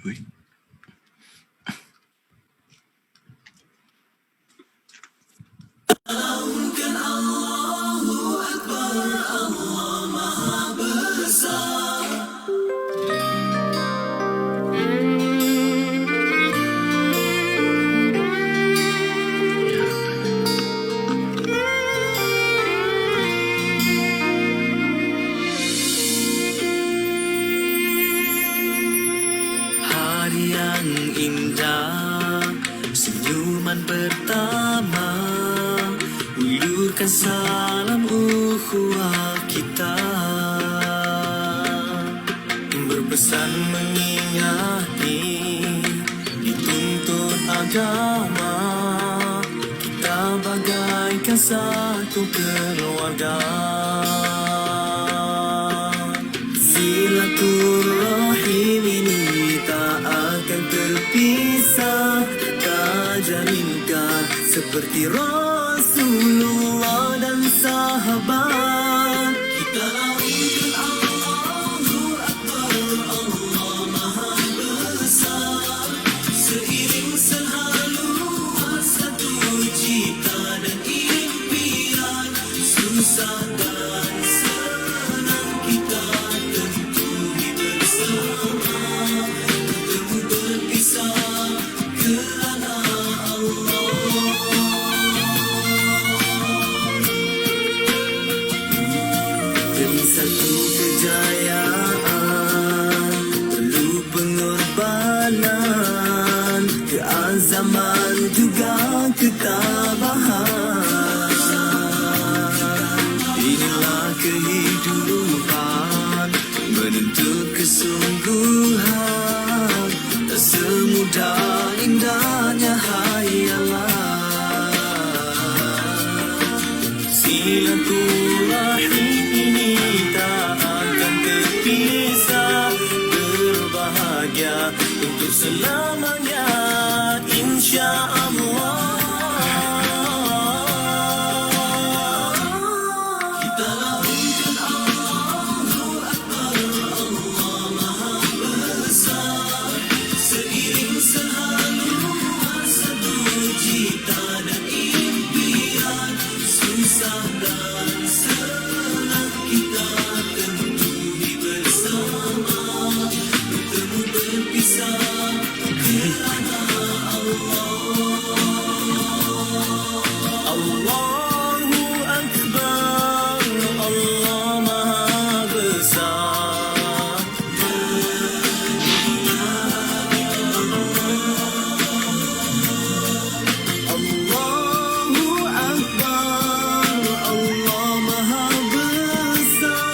Ui. Hari yang indah, senyuman pertama, ulurkan salam ukhuwah kita, berpesan mengingati, dituntut agama, kita bagaikan satu keluarga. Silaturahim ini tak akan terpisah, kita jalinkan seperti Rasulullah dan sahabat. Kita laungkan Allahu Akbar, Allah Maha Besar, seiring sehaluan satu cita dan impian, susah dan senang kita tentuhi bersama, bertemu berpisah kerana Allah. Demi satu kejayaan perlu pengorbanan, keazaman juga ketabahan. Inilah kehidupan menuntut kesungguhan, tak semudah indahnya hayalan. Silaturahim ini tak akan terpisah, berbahagia untuk selamanya insya-Allah. Kita laungkan Allahu Akbar, Allah Maha Besar, seiring sehaluan satu cita dan impian, susah dan senang kita tentuhi bersama, bertemu berpisah kerana Allah. Allahu Akbar, Allah Maha Besar. Allahu Akbar, Allah Maha Besar.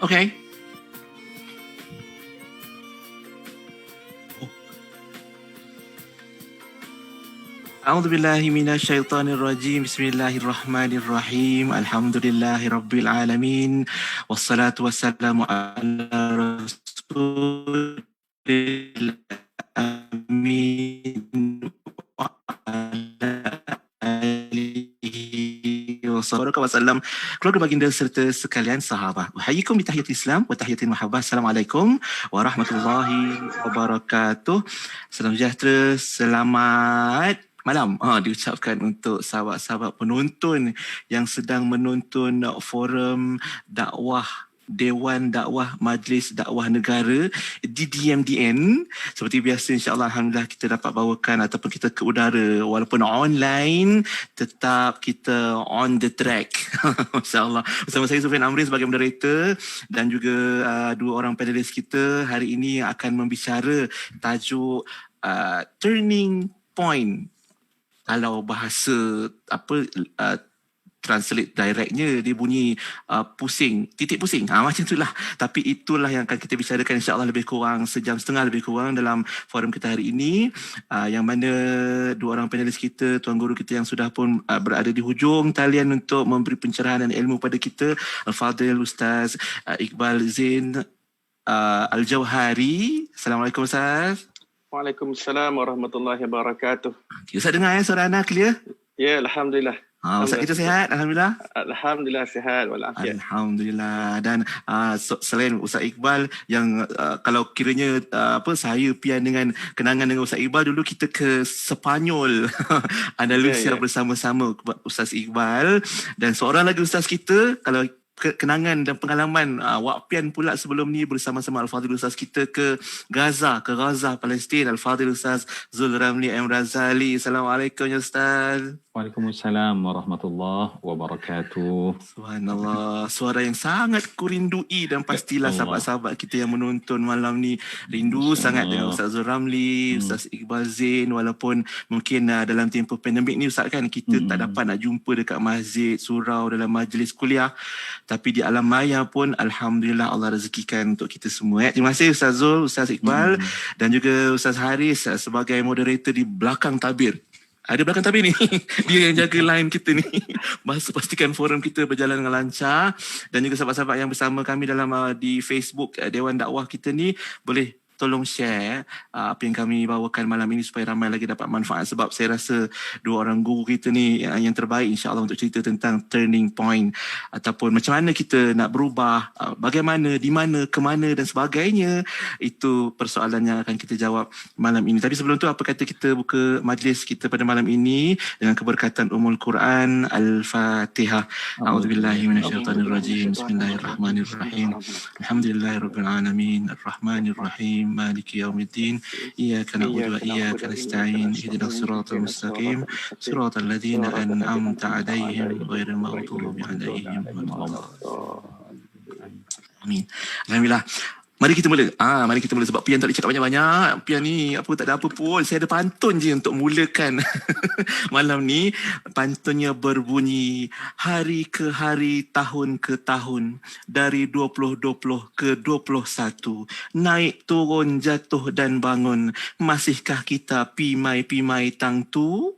Okay. أعوذ بالله من الشيطان الرجيم بسم الله الرحمن الرحيم الحمد لله رب العالمين والصلاة والسلام على رسول الأمين وعلى آله وصحبه وسلم. Keluarga baginda serta sekalian sahabat, uhayikum bi tahiyatil Islam wa tahiyatil mahabbah. Assalamualaikum warahmatullahi wabarakatuh. Salam sejahtera, selamat malam diucapkan untuk sahabat-sahabat penonton yang sedang menonton forum dakwah Dewan Dakwah Majlis Dakwah Negara DDMDN. Seperti biasa, insya-Allah, alhamdulillah kita dapat bawakan ataupun kita ke udara walaupun online, tetap kita on the track. Masya-Allah. Bersama saya Sufian Amrin sebagai moderator dan juga dua orang panelis kita hari ini akan membicara tajuk turning point. Kalau bahasa translate directnya dia bunyi pusing, titik pusing, macam itulah. Tapi itulah yang akan kita bicarakan, insya-Allah lebih kurang sejam setengah lebih kurang dalam forum kita hari ini, yang mana dua orang panelis kita, tuan guru kita yang sudah pun berada di hujung talian untuk memberi pencerahan dan ilmu pada kita, Al-Fadhil Ustaz Iqbal Zain Al-Jauhari. Assalamualaikum Ustaz. Waalaikumsalam warahmatullahi wabarakatuh. Ustaz dengar suara anak clear? Ya, Alhamdulillah. Ustaz kita sihat, Alhamdulillah. Alhamdulillah sihat walafiat. Alhamdulillah. Dan selain Ustaz Iqbal yang kalau kiranya saya pian dengan kenangan dengan Ustaz Iqbal, dulu kita ke Sepanyol Andalusia bersama-sama Ustaz Iqbal, dan seorang lagi ustaz kita kalau kenangan dan pengalaman Wapian pula sebelum ni bersama-sama Al-Fadhil Ustaz kita ke Gaza, Palestin, Al-Fadhil Ustaz Zul Ramli M. Razali. Assalamualaikum ya Ustaz. Waalaikumsalam warahmatullahi wabarakatuh. Subhanallah, suara yang sangat kurindui, dan pastilah sahabat-sahabat kita yang menonton malam ni rindu sangat dengan Ustaz Zul Ramli, Ustaz Iqbal Zain, walaupun mungkin dalam tempoh pandemik ni Ustaz kan kita tak dapat nak jumpa dekat masjid, surau, dalam majlis kuliah, tapi di alam maya pun Alhamdulillah Allah rezekikan untuk kita semua. Terima kasih Ustaz Zul, Ustaz Iqbal dan juga Ustaz Haris sebagai moderator di belakang tabir. Ada belakang tabir ni, dia yang jaga line kita ni. Pastikan forum kita berjalan dengan lancar, dan juga sahabat-sahabat yang bersama kami dalam di Facebook Dewan Dakwah kita ni boleh tolong share apa yang kami bawakan malam ini supaya ramai lagi dapat manfaat, sebab saya rasa dua orang guru kita ni yang terbaik insya-Allah untuk cerita tentang turning point ataupun macam mana kita nak berubah, bagaimana, di mana, ke mana dan sebagainya. Itu persoalan yang akan kita jawab malam ini. Tapi sebelum tu, apa kata kita buka majlis kita pada malam ini dengan keberkatan Ummul Quran Al-Fatihah. A'udzubillahi minasyaitonirrajim. Bismillahirrahmanirrahim. Alhamdulillahirabbil alamin. Arrahmanirrahim. مالك يوم الدين إياك نعبد وإياك نستعين اهدنا الصراط المستقيم صراط الذين أنعمت عليهم غير المغضوب عليهم ولا الضالين. Amin. Alhamdulillah. Mari kita mula sebab Pian tak boleh cakap banyak-banyak. Pian ni tak ada apa pun. Saya ada pantun je untuk mulakan malam ni. Pantunnya berbunyi, hari ke hari, tahun ke tahun, dari 2020 ke 21, naik turun jatuh dan bangun, masihkah kita pimai-pimai tang tu?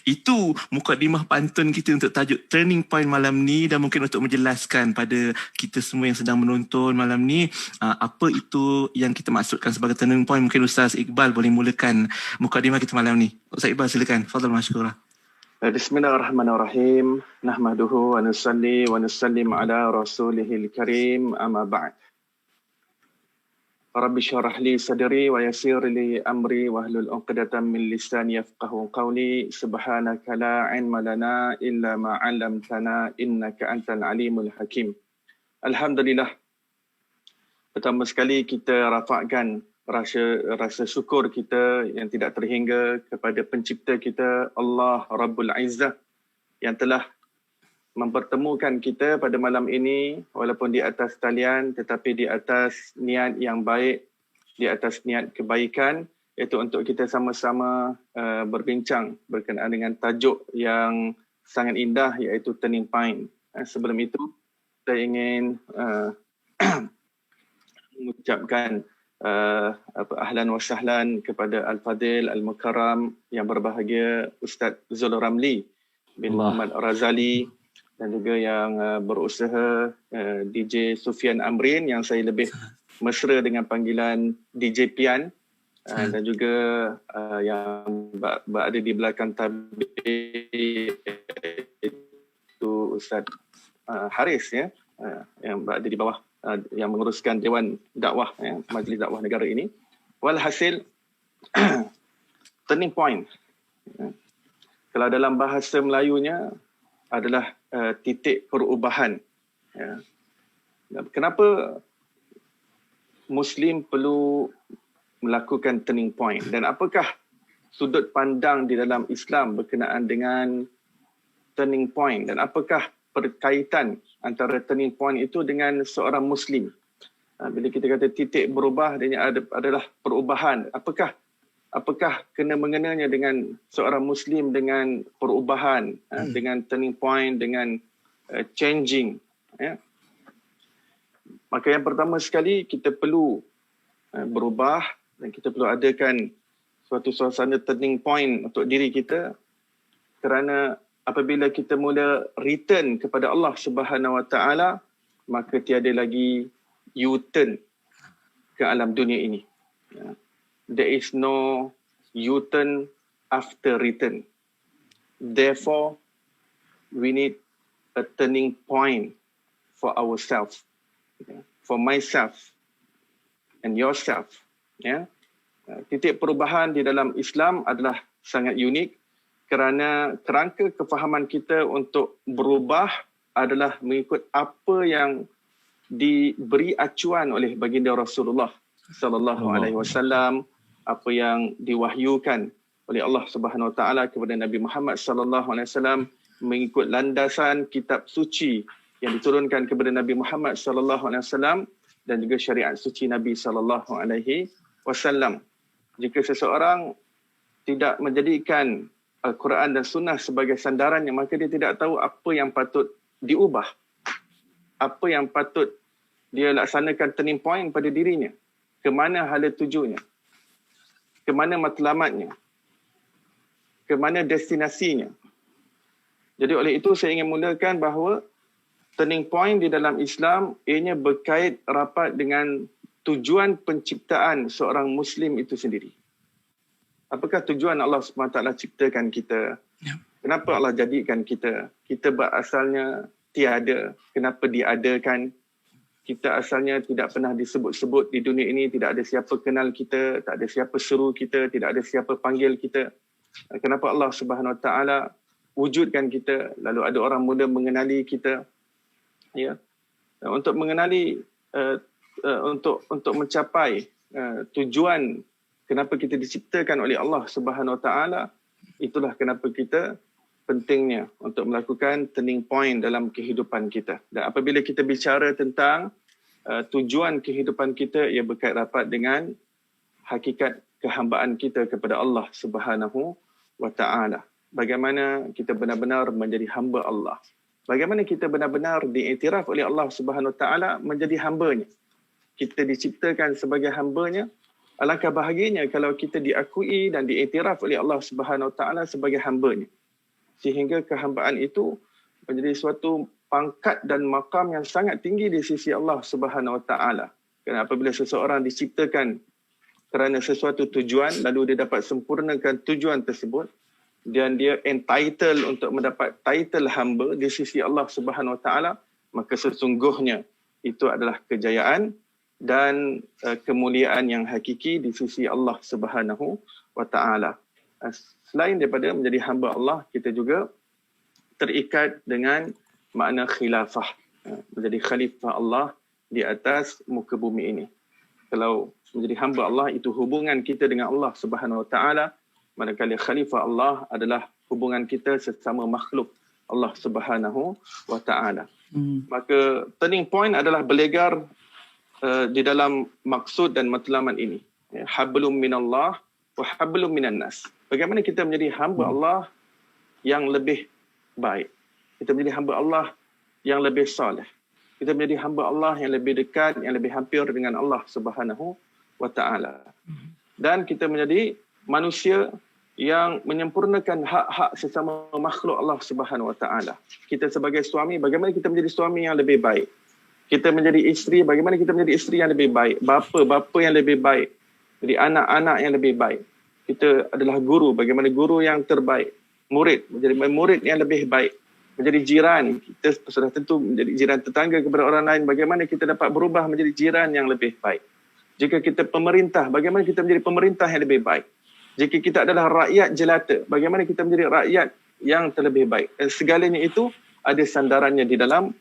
Itu mukadimah pantun kita untuk tajuk turning point malam ni, dan mungkin untuk menjelaskan pada kita semua yang sedang menonton malam ni apa itu yang kita maksudkan sebagai turning point. Mungkin Ustaz Iqbal boleh mulakan mukadimah kita malam ni. Ustaz Iqbal silakan. Fadhal masykurah. Bismillahirrahmanirrahim. Nahmaduhu wa nusalli wa nusallim ala rasulihil karim, amma ba'd. Rabbi syrah li sadri wa yassir li amri wahlul 'uqdatam min lisani yafqahu qawli. Subhanaka la 'ilma lana illa ma 'allamtana innaka antal alimul hakim. Alhamdulillah. Pertama sekali kita rafakkan rasa syukur kita yang tidak terhingga kepada pencipta kita Allah Rabbul Izzah yang telah mempertemukan kita pada malam ini, walaupun di atas talian tetapi di atas niat yang baik, di atas niat kebaikan, iaitu untuk kita sama-sama berbincang berkenaan dengan tajuk yang sangat indah, iaitu turning point. Sebelum itu saya ingin mengucapkan ahlan wa sahlan kepada Al-Fadhil Al-Mukarram yang berbahagia Ustaz Zul Ramli bin Muhammad Razali, dan juga yang berusaha DJ Sufian Amrin yang saya lebih mesra dengan panggilan DJ Pian, dan juga yang berada di belakang tabir itu Ustaz Haris yang berada di bawah yang menguruskan Dewan Dakwah, Majlis Dakwah Negara ini. Walhasil turning point, kalau dalam bahasa Melayunya adalah titik perubahan. Kenapa Muslim perlu melakukan turning point, dan apakah sudut pandang di dalam Islam berkenaan dengan turning point, dan apakah perkaitan antara turning point itu dengan seorang Muslim? Bila kita kata titik berubah, dia adalah perubahan. Apakah kena mengenanya dengan seorang Muslim dengan perubahan, dengan turning point, dengan changing? Maka yang pertama sekali, kita perlu berubah, dan kita perlu adakan suatu suasana turning point untuk diri kita, kerana apabila kita mula return kepada Allah Subhanahu Wa Taala, maka tiada lagi U-turn ke alam dunia ini. There is no U-turn after return. Therefore, we need a turning point for ourselves, for myself and yourself. Titik perubahan di dalam Islam adalah sangat unik kerana kerangka kefahaman kita untuk berubah adalah mengikut apa yang diberi acuan oleh baginda Rasulullah sallallahu alaihi wasallam, apa yang diwahyukan oleh Allah Subhanahu Wa Taala kepada Nabi Muhammad sallallahu alaihi wasallam, mengikut landasan kitab suci yang diturunkan kepada Nabi Muhammad sallallahu alaihi wasallam dan juga syariat suci Nabi sallallahu alaihi wasallam. Jika seseorang tidak menjadikan Al-Quran dan Sunnah sebagai sandarannya, maka dia tidak tahu apa yang patut diubah, apa yang patut dia laksanakan turning point pada dirinya, ke mana hala tujunya, ke mana matlamatnya, ke mana destinasinya. Jadi oleh itu saya ingin mulakan bahawa turning point di dalam Islam ianya berkait rapat dengan tujuan penciptaan seorang Muslim itu sendiri. Apakah tujuan Allah SWT ciptakan kita? Kenapa Allah jadikan kita? Kita berasalnya tiada. Kenapa diadakan? Kita asalnya tidak pernah disebut-sebut di dunia ini. Tidak ada siapa kenal kita. Tak ada siapa seru kita. Tidak ada siapa panggil kita. Kenapa Allah SWT wujudkan kita? Lalu ada orang mula mengenali kita. Untuk mengenali untuk mencapai tujuan kenapa kita diciptakan oleh Allah Subhanahu Wa Taala, itulah kenapa kita pentingnya untuk melakukan turning point dalam kehidupan kita. Dan apabila kita bicara tentang tujuan kehidupan kita, ia berkait rapat dengan hakikat kehambaan kita kepada Allah Subhanahu Wa Taala. Bagaimana kita benar-benar menjadi hamba Allah. Bagaimana kita benar-benar diiktiraf oleh Allah Subhanahu Wa Taala menjadi hamba-Nya. Kita diciptakan sebagai hamba-Nya. Alangkah bahagianya kalau kita diakui dan diiktiraf oleh Allah Subhanahu Wa Taala sebagai hamba-Nya. Sehingga kehambaan itu menjadi suatu pangkat dan makam yang sangat tinggi di sisi Allah Subhanahu Wa Taala. Kerana apabila seseorang diciptakan kerana sesuatu tujuan, lalu dia dapat sempurnakan tujuan tersebut, dan dia entitled untuk mendapat title hamba di sisi Allah Subhanahu Wa Taala, maka sesungguhnya itu adalah kejayaan dan kemuliaan yang hakiki di sisi Allah Subhanahu Wa Taala. Selain daripada menjadi hamba Allah, kita juga terikat dengan makna khilafah, menjadi khalifah Allah di atas muka bumi ini. Kalau menjadi hamba Allah itu hubungan kita dengan Allah Subhanahu Wa Taala, manakala khalifah Allah adalah hubungan kita sesama makhluk Allah Subhanahu Wa Taala. Maka turning point adalah berlegar di dalam maksud dan matlamat ini. Hablum minallah wa hablum minan nas. Bagaimana kita menjadi hamba Allah yang lebih baik. Kita menjadi hamba Allah yang lebih soleh. Kita menjadi hamba Allah yang lebih dekat, yang lebih hampir dengan Allah Subhanahu Wa Taala. Dan kita menjadi manusia yang menyempurnakan hak-hak sesama makhluk Allah Subhanahu Wa Taala. Kita sebagai suami, bagaimana kita menjadi suami yang lebih baik? Kita menjadi isteri, bagaimana kita menjadi isteri yang lebih baik? Bapa yang lebih baik. Jadi anak-anak yang lebih baik. Kita adalah guru, bagaimana guru yang terbaik? Murid, menjadi murid yang lebih baik. Menjadi jiran, kita sudah tentu menjadi jiran tetangga kepada orang lain. Bagaimana kita dapat berubah menjadi jiran yang lebih baik? Jika kita pemerintah, bagaimana kita menjadi pemerintah yang lebih baik? Jika kita adalah rakyat jelata, bagaimana kita menjadi rakyat yang terlebih baik? Dan segalanya itu ada sandarannya di dalam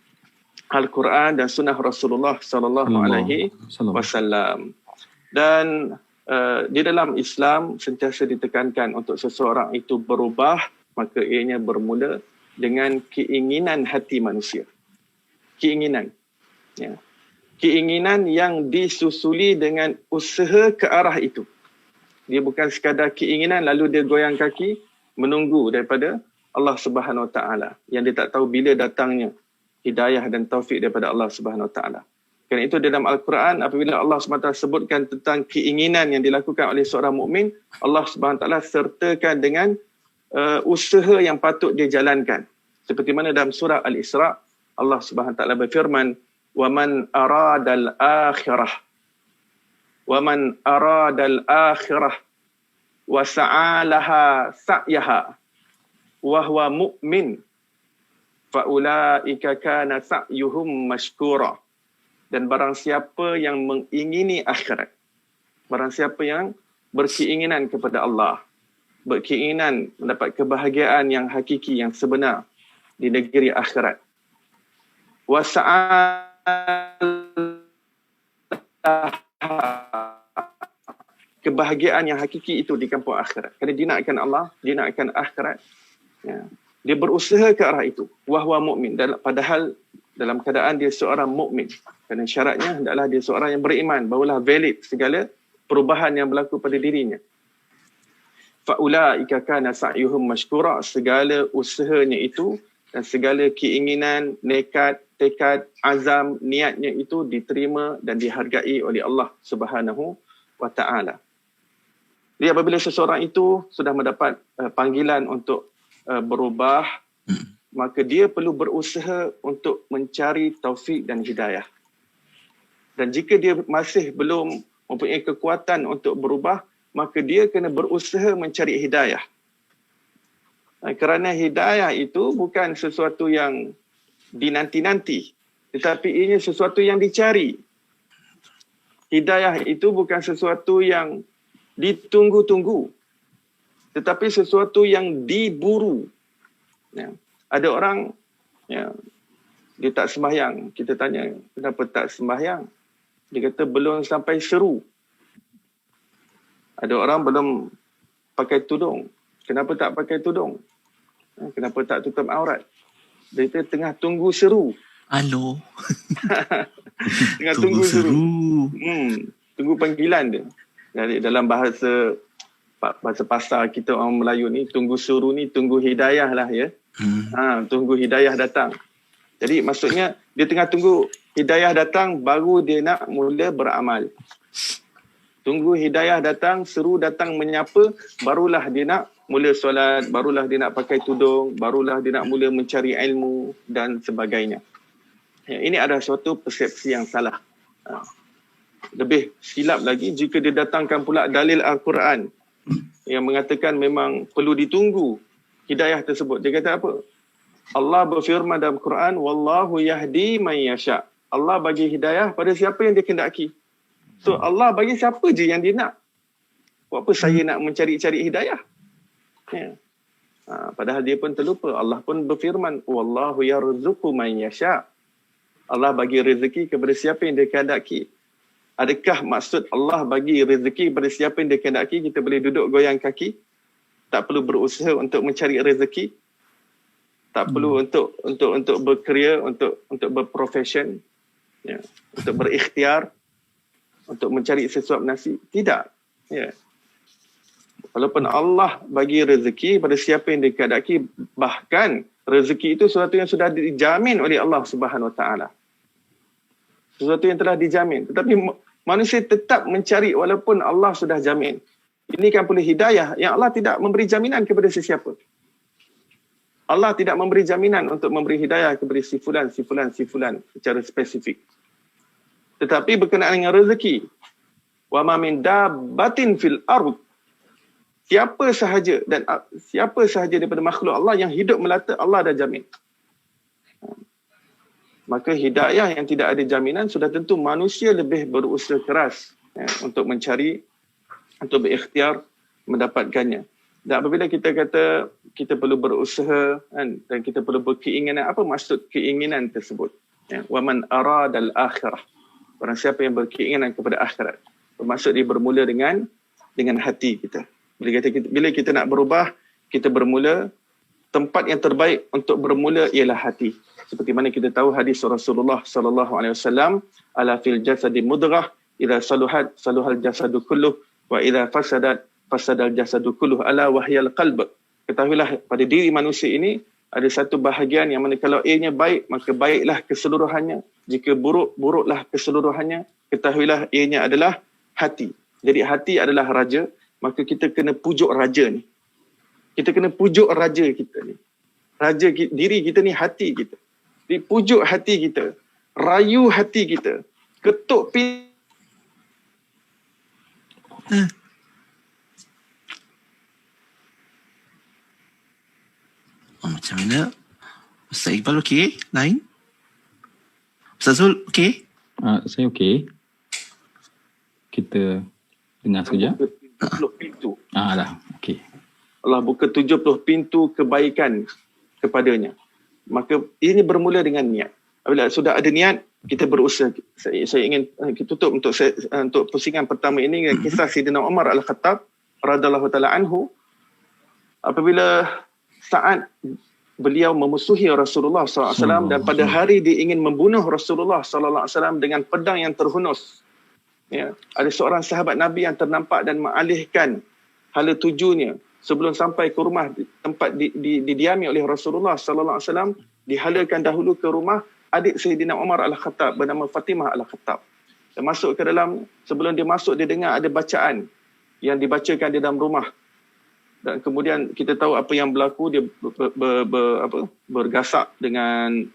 Al-Quran dan Sunnah Rasulullah Sallallahu Alaihi Wasallam. Dan di dalam Islam sentiasa ditekankan untuk seseorang itu berubah, maka ianya bermula dengan keinginan hati manusia. Keinginan. Keinginan yang disusuli dengan usaha ke arah itu. Dia bukan sekadar keinginan lalu dia goyang kaki menunggu daripada Allah Subhanahu Wa Taala yang dia tak tahu bila datangnya hidayah dan taufik daripada Allah Subhanahu Wa Taala. Kerana itu dalam Al-Quran apabila Allah SWT sebutkan tentang keinginan yang dilakukan oleh seorang mukmin, Allah SWT sertakan dengan usaha yang patut dia jalankan. Seperti mana dalam surah Al-Isra, Allah SWT berfirman, وَمَنْ أَرَادَ الْآخِرَةِ wa man aradal akhirah wa sa'alaha sa'yaha wa huwa mu'min fa ulaika kana sa'yuhum mashkura. Dan barang siapa yang mengingini akhirat, barang siapa yang berkeinginan kepada Allah, berkeinginan mendapat kebahagiaan yang hakiki, yang sebenar di negeri akhirat, wa kebahagiaan yang hakiki itu di kampung akhirat. Kerana dia nakkan Allah, dia nakkan akhirat. Ya. Dia berusaha ke arah itu. Wahwa mu'min. Padahal dalam keadaan dia seorang mukmin. Kerana syaratnya hendaklah dia seorang yang beriman. Barulah valid segala perubahan yang berlaku pada dirinya. Fa'ulaika kana sa'yuhum mashkura. Segala usahanya itu dan segala keinginan, nekat, tekad, azam, niatnya itu diterima dan dihargai oleh Allah Subhanahu wa ta'ala. Jadi apabila seseorang itu sudah mendapat panggilan untuk berubah, maka dia perlu berusaha untuk mencari taufik dan hidayah. Dan jika dia masih belum mempunyai kekuatan untuk berubah, maka dia kena berusaha mencari hidayah. Kerana hidayah itu bukan sesuatu yang dinanti-nanti, tetapi ini sesuatu yang dicari. Hidayah itu bukan sesuatu yang ditunggu-tunggu, tetapi sesuatu yang diburu. Ya. Ada orang, ya, dia tak sembahyang. Kita tanya, kenapa tak sembahyang? Dia kata belum sampai seru. Ada orang belum pakai tudung. Kenapa tak pakai tudung? Kenapa tak tutup aurat? Dia kata tengah tunggu seru. Alo. Tengah tunggu seru. Tunggu panggilan dia. Jadi dalam bahasa pasar kita orang Melayu ni, tunggu seru ni tunggu hidayah lah ya. Tunggu hidayah datang. Jadi maksudnya dia tengah tunggu hidayah datang baru dia nak mula beramal. Tunggu hidayah datang, seru datang menyapa, barulah dia nak mula solat, barulah dia nak pakai tudung, barulah dia nak mula mencari ilmu dan sebagainya. Ya, ini adalah suatu persepsi yang salah. Lebih silap lagi jika dia datangkan pula dalil Al-Quran yang mengatakan memang perlu ditunggu hidayah tersebut. Dia kata apa? Allah berfirman dalam Quran, wallahu yahdi man yasha. Allah bagi hidayah pada siapa yang dia kehendaki. So Allah bagi siapa je yang dia nak. Buat apa saya nak mencari-cari hidayah? Ya. Padahal dia pun terlupa. Allah pun berfirman, wallahu yarzuqu man yasha. Allah bagi rezeki kepada siapa yang dia kehendaki. Adakah maksud Allah bagi rezeki kepada siapa yang dia kehendaki kita boleh duduk goyang kaki? Tak perlu berusaha untuk mencari rezeki. Tak perlu untuk berkerja, untuk berprofession, ya, untuk berikhtiar, untuk mencari sesuap nasi. Tidak. Ya. Walaupun Allah bagi rezeki pada siapa yang dia kehendaki, bahkan rezeki itu sesuatu yang sudah dijamin oleh Allah Subhanahu Wa Taala. Sesuatu yang telah dijamin. Tetapi manusia tetap mencari walaupun Allah sudah jamin. Ini kan pula hidayah yang Allah tidak memberi jaminan kepada sesiapa. Allah tidak memberi jaminan untuk memberi hidayah kepada si fulan secara spesifik. Tetapi berkenaan dengan rezeki, wa ma min dabbatin fil ard, siapa sahaja daripada makhluk Allah yang hidup melata, Allah dah jamin. Maka hidayah yang tidak ada jaminan, sudah tentu manusia lebih berusaha keras untuk mencari, untuk berikhtiar mendapatkannya. Dan apabila kita kata kita perlu berusaha kan, dan kita perlu berkeinginan, apa maksud keinginan tersebut? Wa man aradal akhirah. Barang siapa yang berkeinginan kepada akhirat. Bermaksud dia bermula dengan hati kita. Bila kita nak berubah, kita bermula, tempat yang terbaik untuk bermula ialah hati. Seperti mana kita tahu hadis Rasulullah sallallahu alaihi wasallam, ala fil jasadi mudghah, idza saluhat saluhal jasadu kulluh wa idza fasadat fasadal jasadu kulluh, ala wahyal qalb. Ketahuilah pada diri manusia ini ada satu bahagian yang mana kalau A-nya baik, maka baiklah keseluruhannya. Jika buruk, buruklah keseluruhannya. Ketahuilah A-nya adalah hati. Jadi hati adalah raja, maka kita kena pujuk raja ni. Kita kena pujuk raja kita ni. Raja diri kita ni hati kita. Jadi pujuk hati kita. Rayu hati kita. Ketuk Macam mana? Ustaz Iqbal okey? Lain? Ustaz Zul okey? Saya okey. Kita dengar sekejap. 70 pintu. Dah, okey. Allah buka 70 pintu kebaikan kepadanya. Maka ini bermula dengan niat. Apabila sudah ada niat, kita berusaha. Saya ingin kita tutup untuk pusingan pertama ini dengan kisah Sayyidina Umar Al-Khattab radhiyallahu taala anhu. Apabila saat beliau memusuhi Rasulullah SAW dan pada hari dia ingin membunuh Rasulullah SAW dengan pedang yang terhunus. Ya, ada seorang sahabat Nabi yang ternampak dan mengalihkan hala tujunya sebelum sampai ke rumah tempat didiami oleh Rasulullah SAW, dihalakan dahulu ke rumah adik Sayyidina Umar Al-Khattab bernama Fatimah Al-Khattab. Dia masuk ke dalam, sebelum dia masuk dia dengar ada bacaan yang dibacakan di dalam rumah. Dan kemudian kita tahu apa yang berlaku, dia bergasak dengan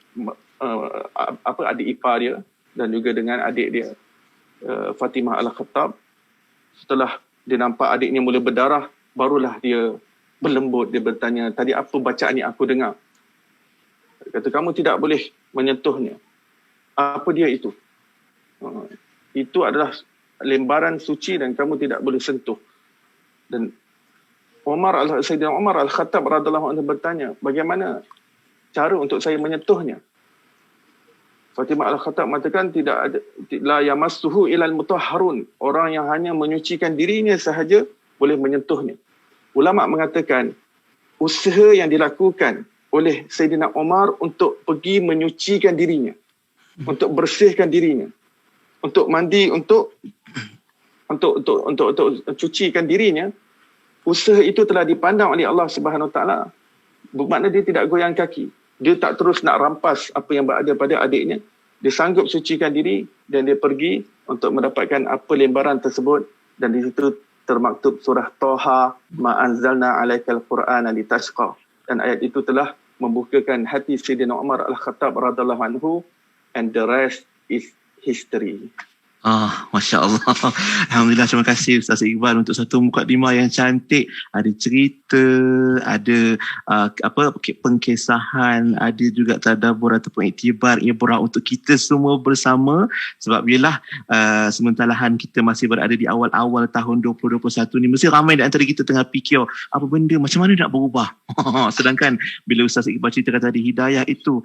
adik ipar dia dan juga dengan adik dia Fatimah Al-Khattab. Setelah dia nampak adiknya mula berdarah, barulah dia berlembut, dia bertanya, tadi apa bacaan yang aku dengar? Dia kata, kamu tidak boleh menyentuhnya. Apa dia itu? Itu adalah lembaran suci dan kamu tidak boleh sentuh. Dan Sayyidina Umar Al-Khattab radhiyallahu anhu bertanya, bagaimana cara untuk saya menyentuhnya? Fatimah Al-Khattab mengatakan, tidak ada, la yamassuhu ilal mutahharun. Orang yang hanya menyucikan dirinya sahaja boleh menyentuhnya. Ulama mengatakan, usaha yang dilakukan oleh Sayyidina Umar untuk pergi menyucikan dirinya, untuk bersihkan dirinya, untuk mandi, untuk cucikan dirinya, usaha itu telah dipandang oleh Allah Subhanahu Wa Taala. Bermakna dia tidak goyang kaki. Dia tak terus nak rampas apa yang berada pada adiknya. Dia sanggup sucikan diri dan dia pergi untuk mendapatkan apa lembaran tersebut. Dan di situ termaktub surah Taha, ma anzalna alaikal Qur'ana litashqa. Dan ayat itu telah membukakan hati Sayyidina Umar Al-Khattab radhiyallahu anhu, and the rest is history. Masya Allah. Alhamdulillah, terima kasih Ustaz Iqbal untuk satu mukadimah yang cantik. Ada cerita, ada pengkesahan, ada juga tadabbur ataupun iktibar, ibrah untuk kita semua bersama. Sebab biarlah sementarahan kita masih berada di awal-awal tahun 2021 ni, mesti ramai di antara kita tengah fikir apa benda, macam mana nak berubah. Sedangkan bila Ustaz Iqbal ceritakan tadi, hidayah itu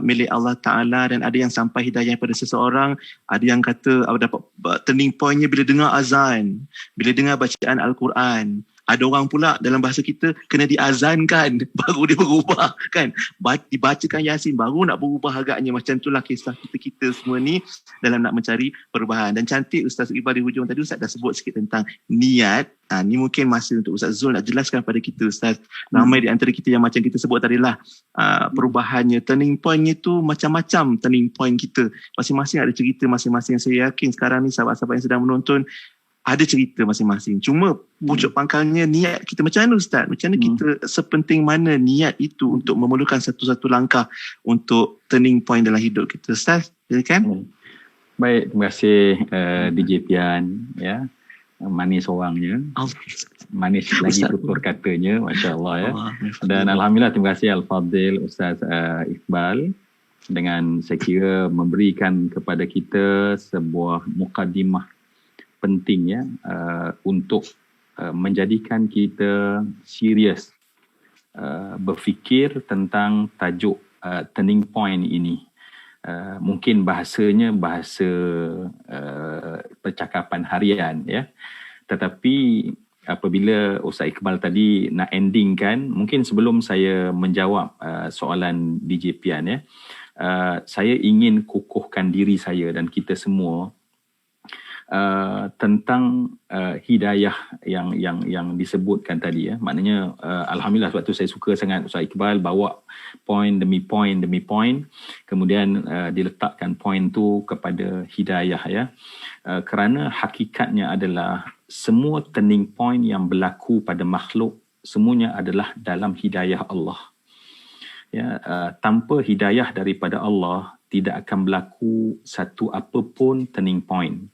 milik Allah Ta'ala, dan ada yang sampai hidayah pada seseorang, ada yang kata dapat turning pointnya bila dengar azan, bila dengar bacaan Al-Quran. Ada orang pula dalam bahasa kita kena diazankan baru dia berubah, kan? Dibacakan Yasin baru nak berubah agaknya. Macam itulah kisah kita semua ni dalam nak mencari perubahan. Dan cantik Ustaz Iqbal di hujung tadi, Ustaz dah sebut sikit tentang niat. Ni mungkin masa untuk Ustaz Zul nak jelaskan pada kita, Ustaz. Ramai di antara kita yang macam kita sebut tadi lah, perubahannya, turning pointnya tu macam-macam turning point kita. Masing-masing ada cerita masing-masing. Saya yakin sekarang ni sahabat-sahabat yang sedang menonton ada cerita masing-masing. Cuma pucuk pangkalnya niat kita. Macam mana Ustaz? Macam mana kita, sepenting mana niat itu untuk memerlukan satu-satu langkah untuk turning point dalam hidup kita? Ustaz, silakan. Baik, terima kasih DJ Pian, ya. Manis orangnya. Manis lagi tutur katanya, Masya Allah, ya. Dan Alhamdulillah, terima kasih Al-Fadhil Ustaz Iqbal dengan saya kira memberikan kepada kita sebuah mukadimah penting, ya, untuk menjadikan kita serius berfikir tentang tajuk turning point ini. Mungkin bahasanya bahasa percakapan harian, ya, tetapi apabila Ustaz Iqbal tadi nak endingkan, mungkin sebelum saya menjawab soalan DJ Pian, ya, saya ingin kukuhkan diri saya dan kita semua tentang hidayah yang disebutkan tadi, ya. Maknanya Alhamdulillah, sebab tu saya suka sangat Ustaz Iqbal bawa point demi point, kemudian diletakkan point tu kepada hidayah, ya. Kerana hakikatnya adalah semua turning point yang berlaku pada makhluk semuanya adalah dalam hidayah Allah, ya. Tanpa hidayah daripada Allah tidak akan berlaku satu apapun turning point.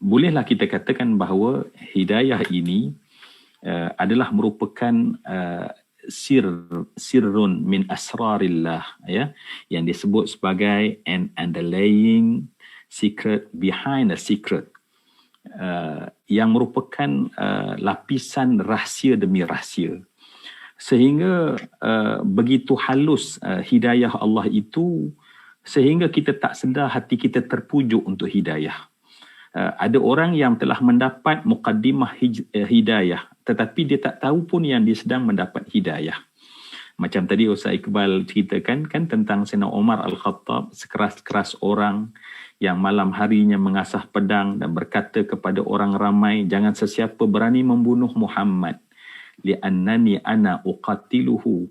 bolehlah kita katakan bahawa hidayah ini adalah merupakan sirrun min asrarillah, ya, yang disebut sebagai an underlying secret behind a secret, yang merupakan lapisan rahsia demi rahsia, sehingga begitu halus hidayah Allah itu sehingga kita tak sedar hati kita terpujuk untuk hidayah. Ada orang yang telah mendapat muqaddimah hidayah tetapi dia tak tahu pun yang dia sedang mendapat hidayah. Macam tadi Ustaz Iqbal ceritakan kan tentang Sayyidina Umar Al-Khattab, sekeras-keras orang yang malam harinya mengasah pedang dan berkata kepada orang ramai, jangan sesiapa berani membunuh Muhammad, li'annani ana uqatiluhu,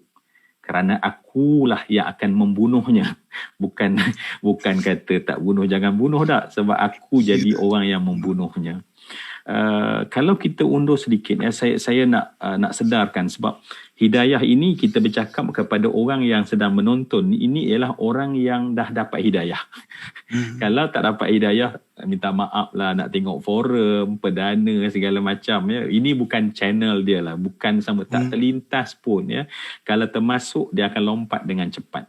kerana akulah yang akan membunuhnya. Bukan kata tak bunuh, jangan bunuh tak, sebab aku jadi orang yang membunuhnya. Kalau kita undur sedikit, ya, saya nak sedarkan, sebab hidayah ini kita bercakap kepada orang yang sedang menonton, ini ialah orang yang dah dapat hidayah. Kalau tak dapat hidayah, minta maaf lah, nak tengok forum, perdana segala macam, ya. Ini bukan channel dia lah, bukan sama, tak terlintas pun, ya. Kalau termasuk, dia akan lompat dengan cepat.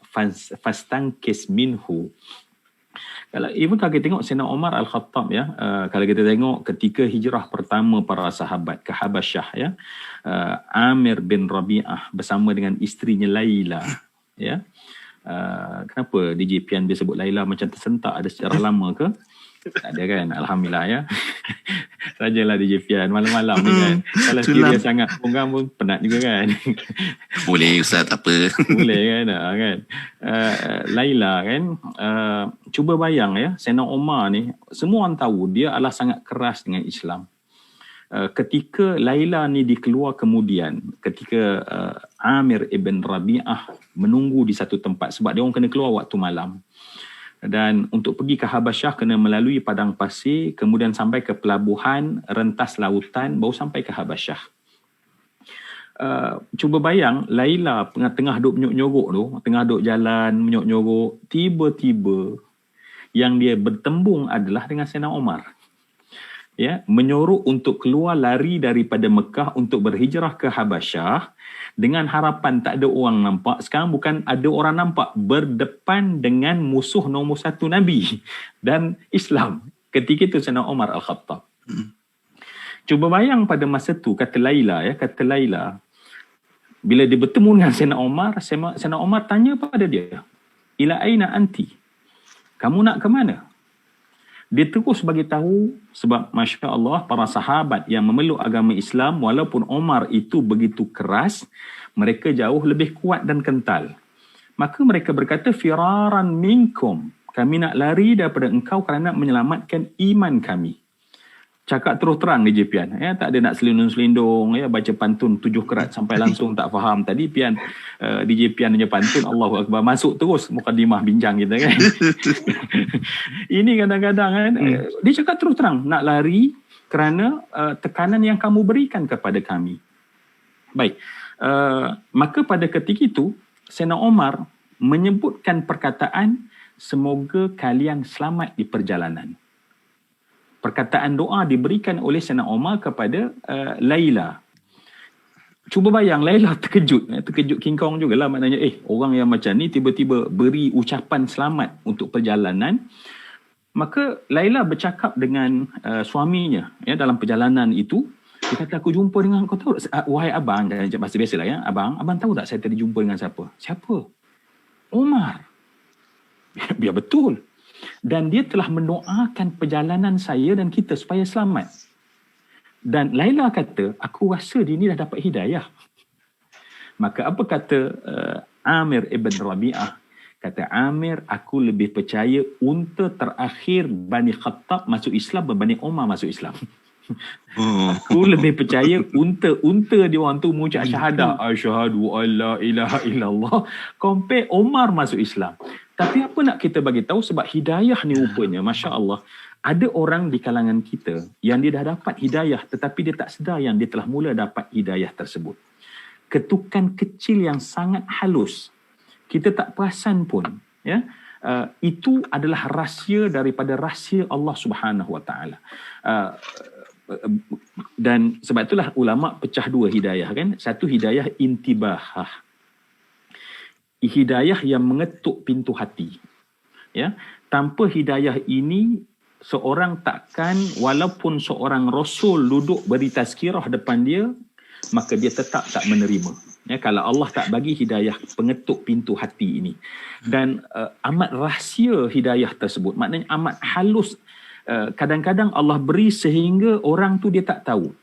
Fastankis minhu. Kalau kita tengok Sayyidina Umar Al-Khattab, ya, kalau kita tengok ketika hijrah pertama para sahabat ke Habasyah, ya, Amir bin Rabi'ah bersama dengan isterinya Laila, ya. Kenapa DJ Pian dia sebut Laila macam tersentak, ada sejarah lama ke? Tak ada kan? Alhamdulillah, ya. Sajalah DJ Pian malam-malam ni kan. Kalau serius sangat pun penat juga kan. Boleh Ustaz, tak apa. Boleh kan? Laila kan, cuba bayang, ya, Sayyidina Umar ni, semua orang tahu dia adalah sangat keras dengan Islam. Ketika Laila ni dikeluar kemudian, ketika Amir ibn Rabi'ah menunggu di satu tempat sebab dia orang kena keluar waktu malam. Dan untuk pergi ke Habasyah kena melalui padang pasir, kemudian sampai ke pelabuhan, rentas lautan, baru sampai ke Habasyah. Cuba bayang, Laila tengah duk menyok-nyorok tu, tengah duk jalan menyok-nyorok, tiba-tiba yang dia bertembung adalah dengan Sayyidina Umar. Ya, menyuruh untuk keluar lari daripada Mekah untuk berhijrah ke Habasyah dengan harapan tak ada orang nampak. Sekarang bukan ada orang nampak, berdepan dengan musuh nombor satu Nabi dan Islam. Ketika itu Sayyidina Umar Al-Khattab. Cuba bayang pada masa tu, kata Laila, bila dia bertemu dengan Sayyidina Umar tanya pada dia, ila aina anti? Kamu nak ke mana? Dia terus bagi tahu, sebab Masya Allah para sahabat yang memeluk agama Islam, walaupun Umar itu begitu keras, mereka jauh lebih kuat dan kental. Maka mereka berkata, firaran minkum, kami nak lari daripada engkau kerana menyelamatkan iman kami. Cakap terus terang DJ Pian, ya, tak ada nak selindung-selindung, ya, baca pantun 7 kerat sampai langsung tak faham. Tadi Pian, DJ Pian punya pantun, Allahu Akbar, masuk terus mukadimah bincang kita kan. Ini kadang-kadang kan, dia cakap terus terang, nak lari kerana tekanan yang kamu berikan kepada kami. Baik, maka pada ketika itu, Sayyidina Umar menyebutkan perkataan, semoga kalian selamat di perjalanan. Perkataan doa diberikan oleh Sayyidina Umar kepada Laila. Cuba bayang, Laila terkejut King Kong jugalah, maknanya orang yang macam ni tiba-tiba beri ucapan selamat untuk perjalanan. Maka Laila bercakap dengan suaminya, ya, dalam perjalanan itu. Dia kata, aku jumpa dengan, kau tahu, wahai abang, bahasa biasalah, ya, abang tahu tak saya tadi jumpa dengan siapa? Siapa? Umar. Biar betul. Dan dia telah mendoakan perjalanan saya dan kita supaya selamat. Dan Laila kata, aku rasa dia ni dah dapat hidayah. Maka apa kata Amir ibn Rabi'ah? Kata Amir, aku lebih percaya unta terakhir Bani Khattab masuk Islam berbanding Umar masuk Islam. Aku lebih percaya unta dia orang tu mengucap syahadah, asyhadu alla ilaha illallah, compare Umar masuk Islam. Tapi apa nak kita bagi tahu, sebab hidayah ni rupanya, Masya Allah, ada orang di kalangan kita yang dia dah dapat hidayah tetapi dia tak sedar yang dia telah mula dapat hidayah tersebut. Ketukan kecil yang sangat halus, kita tak perasan pun, ya. Itu adalah rahsia daripada rahsia Allah Subhanahu Wa Taala. Dan sebab itulah ulama pecah dua hidayah kan. Satu hidayah intibahah, hidayah yang mengetuk pintu hati. Ya, tanpa hidayah ini seorang takkan, walaupun seorang rasul duduk beri tazkirah depan dia, maka dia tetap tak menerima. Ya, kalau Allah tak bagi hidayah pengetuk pintu hati ini. Dan amat rahsia hidayah tersebut, maknanya amat halus. Kadang-kadang Allah beri sehingga orang tu dia tak tahu.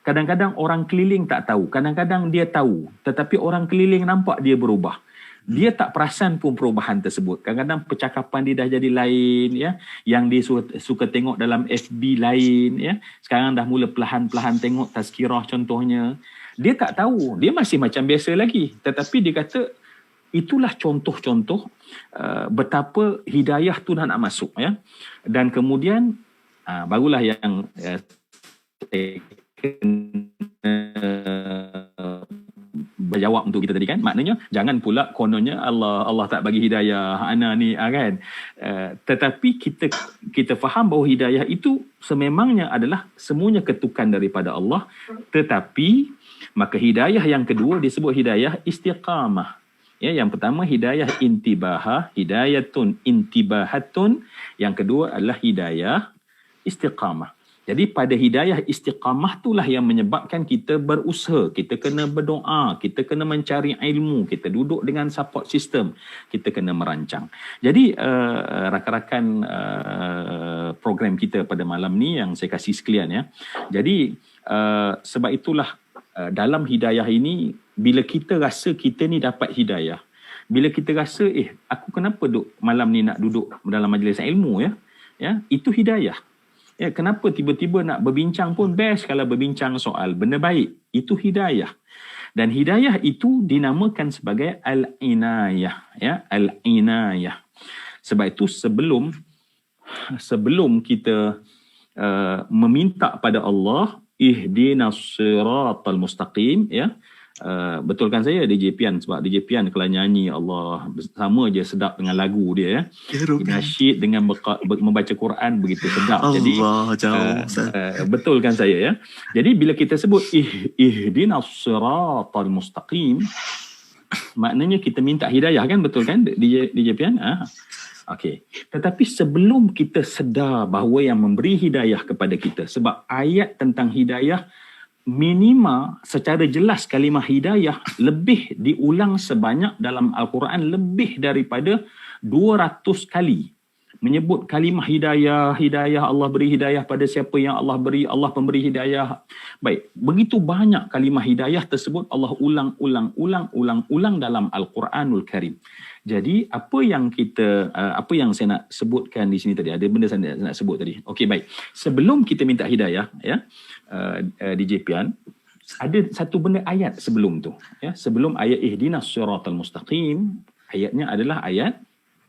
Kadang-kadang orang keliling tak tahu. Kadang-kadang dia tahu, tetapi orang keliling nampak dia berubah. Dia tak perasan pun perubahan tersebut. Kadang-kadang percakapan dia dah jadi lain, ya. Yang dia suka tengok dalam FB lain, ya. Sekarang dah mula perlahan-perlahan tengok tazkirah contohnya. Dia tak tahu, dia masih macam biasa lagi. Tetapi dia kata itulah contoh-contoh betapa hidayah tu nak masuk, ya. Dan kemudian barulah yang berjawab untuk kita tadi kan, maknanya jangan pula kononnya Allah tak bagi hidayah ana ni kan. Tetapi kita faham bahawa hidayah itu sememangnya adalah semuanya ketukan daripada Allah. Tetapi maka hidayah yang kedua disebut hidayah istiqamah. Ya, yang pertama hidayah intibahah, hidayatun intibahatun. Yang kedua adalah hidayah istiqamah. Jadi pada hidayah istiqamah itulah yang menyebabkan kita berusaha, kita kena berdoa, kita kena mencari ilmu, kita duduk dengan support system, kita kena merancang. Jadi rakan-rakan program kita pada malam ni yang saya kasih sekalian, ya. Jadi sebab itulah dalam hidayah ini, bila kita rasa kita ni dapat hidayah, bila kita rasa aku kenapa malam ni nak duduk dalam majlis ilmu, ya, itu hidayah. Ya, kenapa tiba-tiba nak berbincang pun best kalau berbincang soal benda baik. Itu hidayah. Dan hidayah itu dinamakan sebagai al-inayah, ya, al-inayah. Sebab itu sebelum kita meminta pada Allah ihdinas siratal mustaqim, ya. Betulkan saya DJ Pian, sebab DJ Pian kalau nyanyi Allah sama je sedap dengan lagu dia, ya. Nasyid dengan membaca Quran begitu sedap. Allah, jadi jauh. Betulkan saya, ya. Jadi bila kita sebut ihdinas siratal mustaqim, maknanya kita minta hidayah kan, betul kan DJ Pian? Okey. Tetapi sebelum kita sedar bahawa yang memberi hidayah kepada kita, sebab ayat tentang hidayah minima secara jelas kalimah hidayah lebih diulang sebanyak dalam Al-Quran, lebih daripada 200 kali menyebut kalimah hidayah, Allah beri hidayah pada siapa yang Allah beri, Allah pemberi hidayah. Baik, begitu banyak kalimah hidayah tersebut Allah ulang dalam Al-Quranul Karim. Jadi apa yang saya nak sebutkan di sini tadi, ada benda saya nak sebut tadi. Okey, baik. Sebelum kita minta hidayah, ya, DJ Pian, ada satu benda ayat sebelum tu, ya. Sebelum ayat ihdinas siratal mustaqim, ayatnya adalah ayat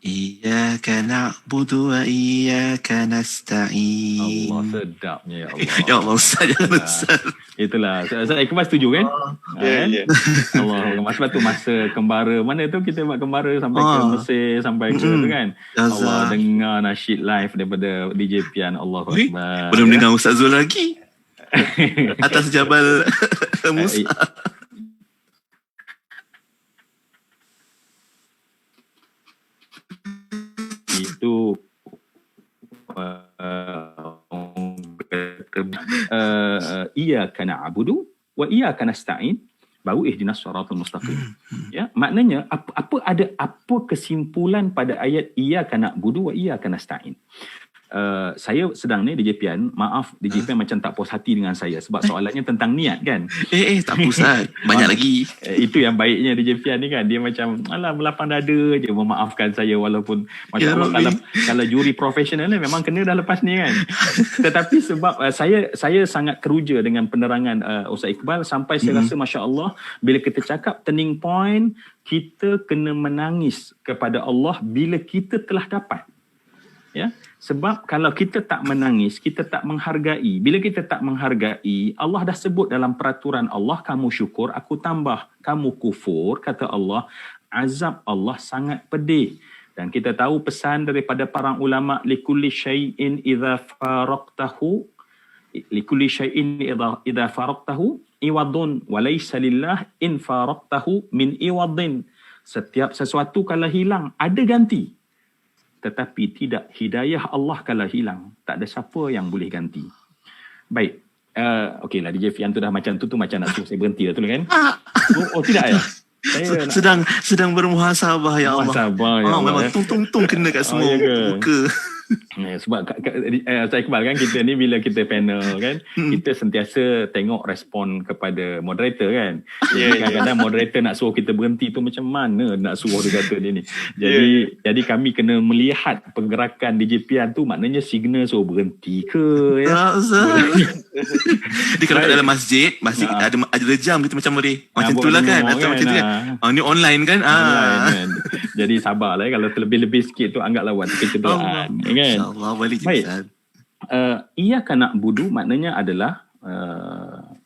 Iyyaka na'budu wa iyyaka nasta'in. Allah, sedapnya ya Allah. Ya Allah, Ustaz, jangan Ustaz. Itulah. Saya Iqbal setuju kan? Ya. Allah, sebab tu masa kembara, mana tu kita buat kembara sampai ke Mesir, sampai ke tu kan. Allah dengar nasyid live daripada DJ Pian. Allahu Akbar. Belum dengar Ustaz Zul lagi. Atas Jabal Musa. Itu iyyaka na'budu wa iyyaka nasta'in, baru ihdinas siratal mustaqim. Ya, maknanya apa kesimpulan pada ayat iyyaka na'budu wa iyyaka nasta'in? Saya sedang ni DJ Pian, maaf DJ Pian macam tak puas hati dengan saya sebab soalannya tentang niat kan. Tak apa Ustaz, banyak lagi. Itu yang baiknya DJ Pian ni kan, dia macam alah melapang dada je memaafkan saya, walaupun macam Allah, kalau juri profesional ni memang kena dah lepas ni kan. Tetapi sebab saya sangat keruja dengan penerangan Ustaz Iqbal, sampai saya rasa masya-Allah bila kita cakap turning point, kita kena menangis kepada Allah bila kita telah dapat. Ya, sebab kalau kita tak menangis, kita tak menghargai. Bila kita tak menghargai, Allah dah sebut dalam peraturan Allah, kamu syukur, aku tambah. Kamu kufur, kata Allah, azab Allah sangat pedih. Dan kita tahu pesan daripada para ulama, likulli syai'in idza faraqtahu likulli syai'in idza faraqtahu iwadun wa laysa lillah in faraqtahu min iwadin. Setiap sesuatu kalau hilang ada ganti, tetapi tidak hidayah Allah kalau hilang, tak ada siapa yang boleh ganti. Baik, okeylah DJ Fian tu dah macam tu macam nak suruh saya berhenti dah tu kan. Oh tidak ya, saya sedang bermuhasabah ya Allah. Muhasabah ya Allah, memang tung kena kat semua muka. Sebab Ustaz Iqbal kan, kita ni bila kita panel kan, kita sentiasa tengok respon kepada moderator kan. Jadi kadang-kadang moderator nak suruh kita berhenti tu macam mana nak suruh dia kata dia ni. Jadi kami kena melihat pergerakan DJ Pian tu, maknanya signal suruh berhenti ke ya. Dia kalau kat dalam masjid ada jam kita macam boleh macam itulah kan, atau macam tu kan. Ni online kan. Online kan. Jadi sabarlah kalau terlebih-lebih sikit tu anggaplah waktu kita doa kan. InsyaAllah boleh je. Baik. Iyyaka na'budu maknanya adalah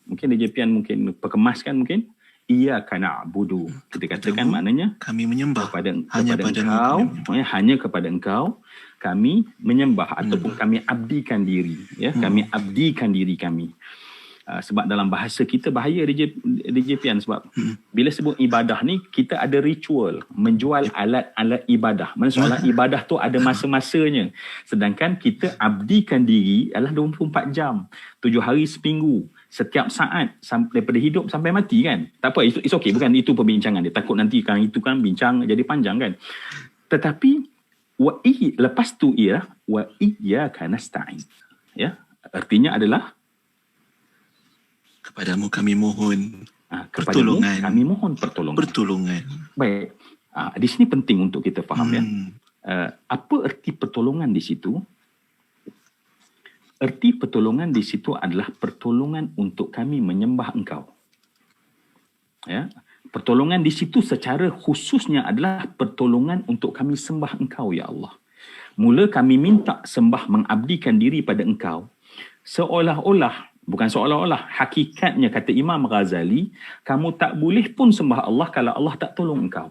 mungkin DJ Pian mungkin perkemaskan mungkin iyyaka na'budu. Kita katakan maknanya kami menyembah hanya kepada engkau kami menyembah ataupun kami abdikan diri ya. Kami abdikan diri kami. Sebab dalam bahasa kita bahaya DJ Pian, sebab bila sebut ibadah ni kita ada ritual menjual alat-alat ibadah. Maksudnya soalan ibadah tu ada masa-masanya, sedangkan kita abdikan diri adalah 24 jam, 7 hari seminggu, setiap saat daripada hidup sampai mati kan. Tak apa, it's okay, bukan itu perbincangan dia. Takut nanti kan itu kan bincang jadi panjang kan. Tetapi lepas tu ialah wa iyyaka nasta'in ya, artinya adalah kepadamu kami mohon pertolongan. Kami mohon pertolongan. Baik. Di sini penting untuk kita faham ya. Apa erti pertolongan di situ? Erti pertolongan di situ adalah pertolongan untuk kami menyembah engkau. Ya. Pertolongan di situ secara khususnya adalah pertolongan untuk kami sembah engkau ya Allah. Mula kami minta sembah mengabdikan diri pada engkau, bukan seolah-olah, hakikatnya kata Imam Ghazali, kamu tak boleh pun sembah Allah kalau Allah tak tolong engkau.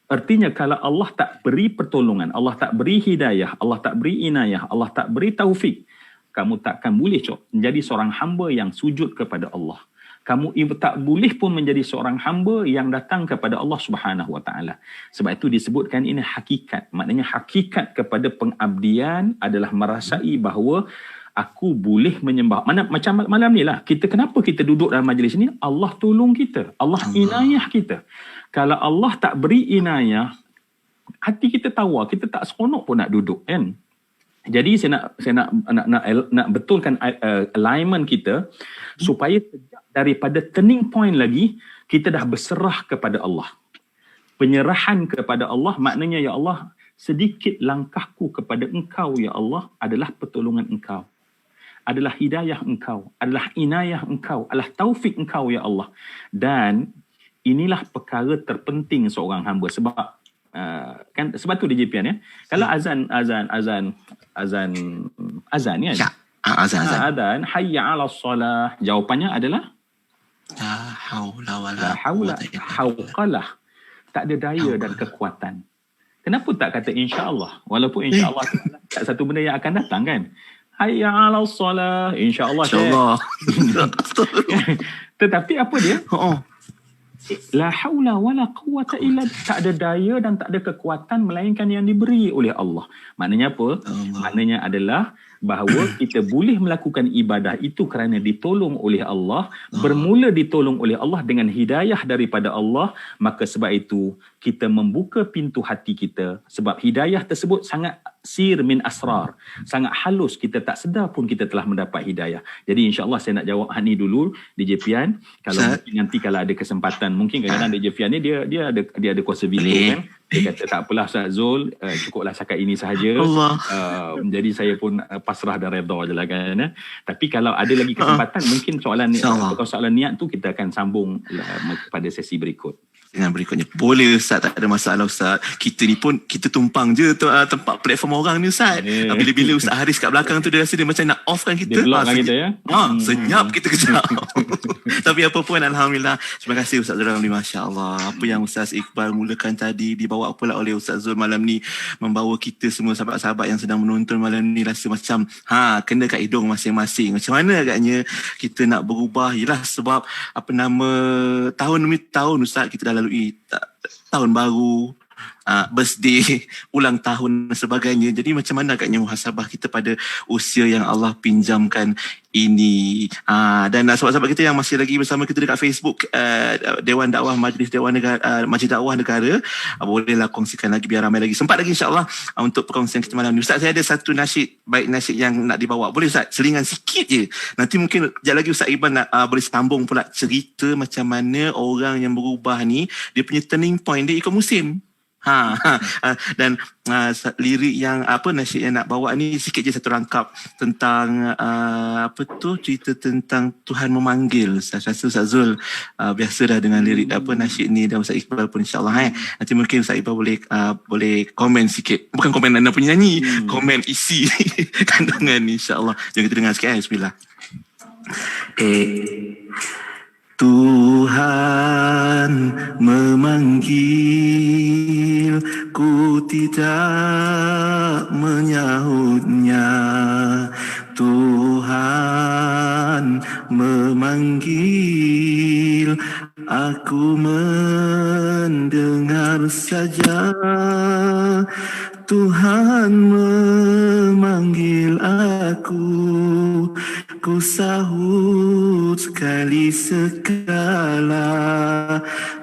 Artinya kalau Allah tak beri pertolongan, Allah tak beri hidayah, Allah tak beri inayah, Allah tak beri taufik, kamu takkan boleh menjadi seorang hamba yang sujud kepada Allah. Kamu tak boleh pun menjadi seorang hamba yang datang kepada Allah Subhanahu Wa Taala. Sebab itu disebutkan ini hakikat. Maknanya hakikat kepada pengabdian adalah merasai bahawa aku boleh menyembah. Macam malam ni lah. Kenapa kita duduk dalam majlis ni? Allah tolong kita. Allah inayah kita. Kalau Allah tak beri inayah, hati kita tawar. Kita tak seronok pun nak duduk kan. Jadi saya nak betulkan alignment kita supaya daripada turning point lagi kita dah berserah kepada Allah. Penyerahan kepada Allah maknanya ya Allah, sedikit langkahku kepada engkau ya Allah adalah pertolongan engkau, adalah hidayah engkau, adalah inayah engkau, adalah taufik engkau ya Allah. Dan inilah perkara terpenting seorang hamba. Sebab kan sebab tu DJ Pian ya. Kalau azan kan. Ya, azan hayya 'alas salah, jawapannya adalah la haula wala hauqalah. Tak ada daya dan kekuatan. Kenapa tak kata insya-Allah? Walaupun insya-Allah tak satu benda yang akan datang kan. Hayya 'alas salah, insya-Allah. Tetapi apa dia? La haula wala quwwata illa, tak ada daya dan tak ada kekuatan melainkan yang diberi oleh Allah. Maknanya apa? Maknanya adalah bahawa kita boleh melakukan ibadah itu kerana ditolong oleh Allah, bermula ditolong oleh Allah dengan hidayah daripada Allah. Maka sebab itu kita membuka pintu hati kita, sebab hidayah tersebut sangat sir min asrar, sangat halus, kita tak sedar pun kita telah mendapat hidayah. Jadi insya-Allah saya nak jawab ni dulu DJ Pian. Kalau nanti kalau ada kesempatan, mungkin kadang-kadang DJ Pian ni dia ada kuasa video kan. Dia kata tak apalah Ustaz Zul, cukuplah cakap ini sahaja. Jadi saya pun pasrah dan redha je lah kan. Tapi kalau ada lagi kesempatan, mungkin soalan niat tu kita akan sambung pada sesi berikut. Dengan berikutnya. Boleh Ustaz, tak ada masalah Ustaz. Kita ni pun, kita tumpang je tempat platform orang ni Ustaz. Bila Ustaz Haris kat belakang tu, dia rasa dia macam nak off kan kita. Dia block kan kita ya. Senyap kita kejap. Tapi apa pun Alhamdulillah. Terima kasih Ustaz Ramli, Masya Allah. Apa yang Ustaz Iqbal mulakan tadi di bawah dibawa pula oleh Ustaz Zul malam ni, membawa kita semua sahabat-sahabat yang sedang menonton malam ni rasa macam kena kat hidung masing-masing. Macam mana agaknya kita nak berubah? Yelah sebab tahun demi tahun Ustaz kita dah lalui tahun baru, birthday, ulang tahun dan sebagainya. Jadi macam mana agaknya muhasabah kita pada usia yang Allah pinjamkan ini. Dan sahabat-sahabat kita yang masih lagi bersama kita dekat Facebook, Dewan Dakwah Majlis Dakwah Negara, bolehlah kongsikan lagi biar ramai lagi. Sempat lagi insya-Allah untuk perkongsian kita malam ni. Ustaz, saya ada satu nasyid, baik nasyid yang nak dibawa. Boleh Ustaz? Selingan sikit je. Nanti mungkin sekejap lagi Ustaz Iban nak boleh sambung pula cerita macam mana orang yang berubah ni, dia punya turning point dia ikut musim. Dan lirik yang nasyid yang nak bawa ni sikit je satu rangkap tentang cerita tentang Tuhan memanggil. Saya rasa Ustaz Zul biasa dah dengan lirik nasyid ni, dan Ustaz Iqbal pun insya-Allah nanti mungkin Ustaz Iqbal boleh komen sikit, bukan komen anda punya nyanyi, komen isi kandungan ni insya-Allah. Jom kita dengar sikit. Bismillah. Tuhan memanggil, ku tidak menyahutnya. Tuhan memanggil, aku mendengar saja. Tuhan memanggil aku, ku sahut sekali sekala.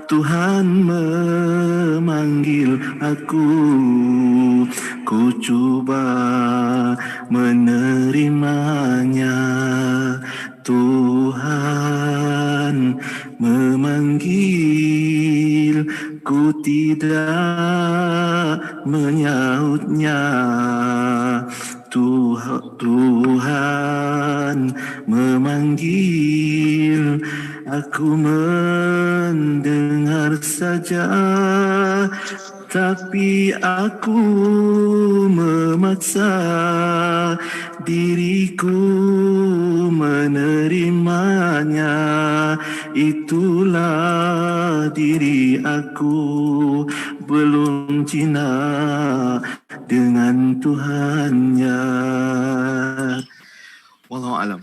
Tuhan memanggil aku, ku cuba menerimanya. Tuhan memanggil, ku tidak menyautnya. Tuhan memanggil, aku mendengar saja, tapi aku memaksa diriku menerimanya. Itulah diri aku, belum Cina dengan Tuhannya. Wallahu alam.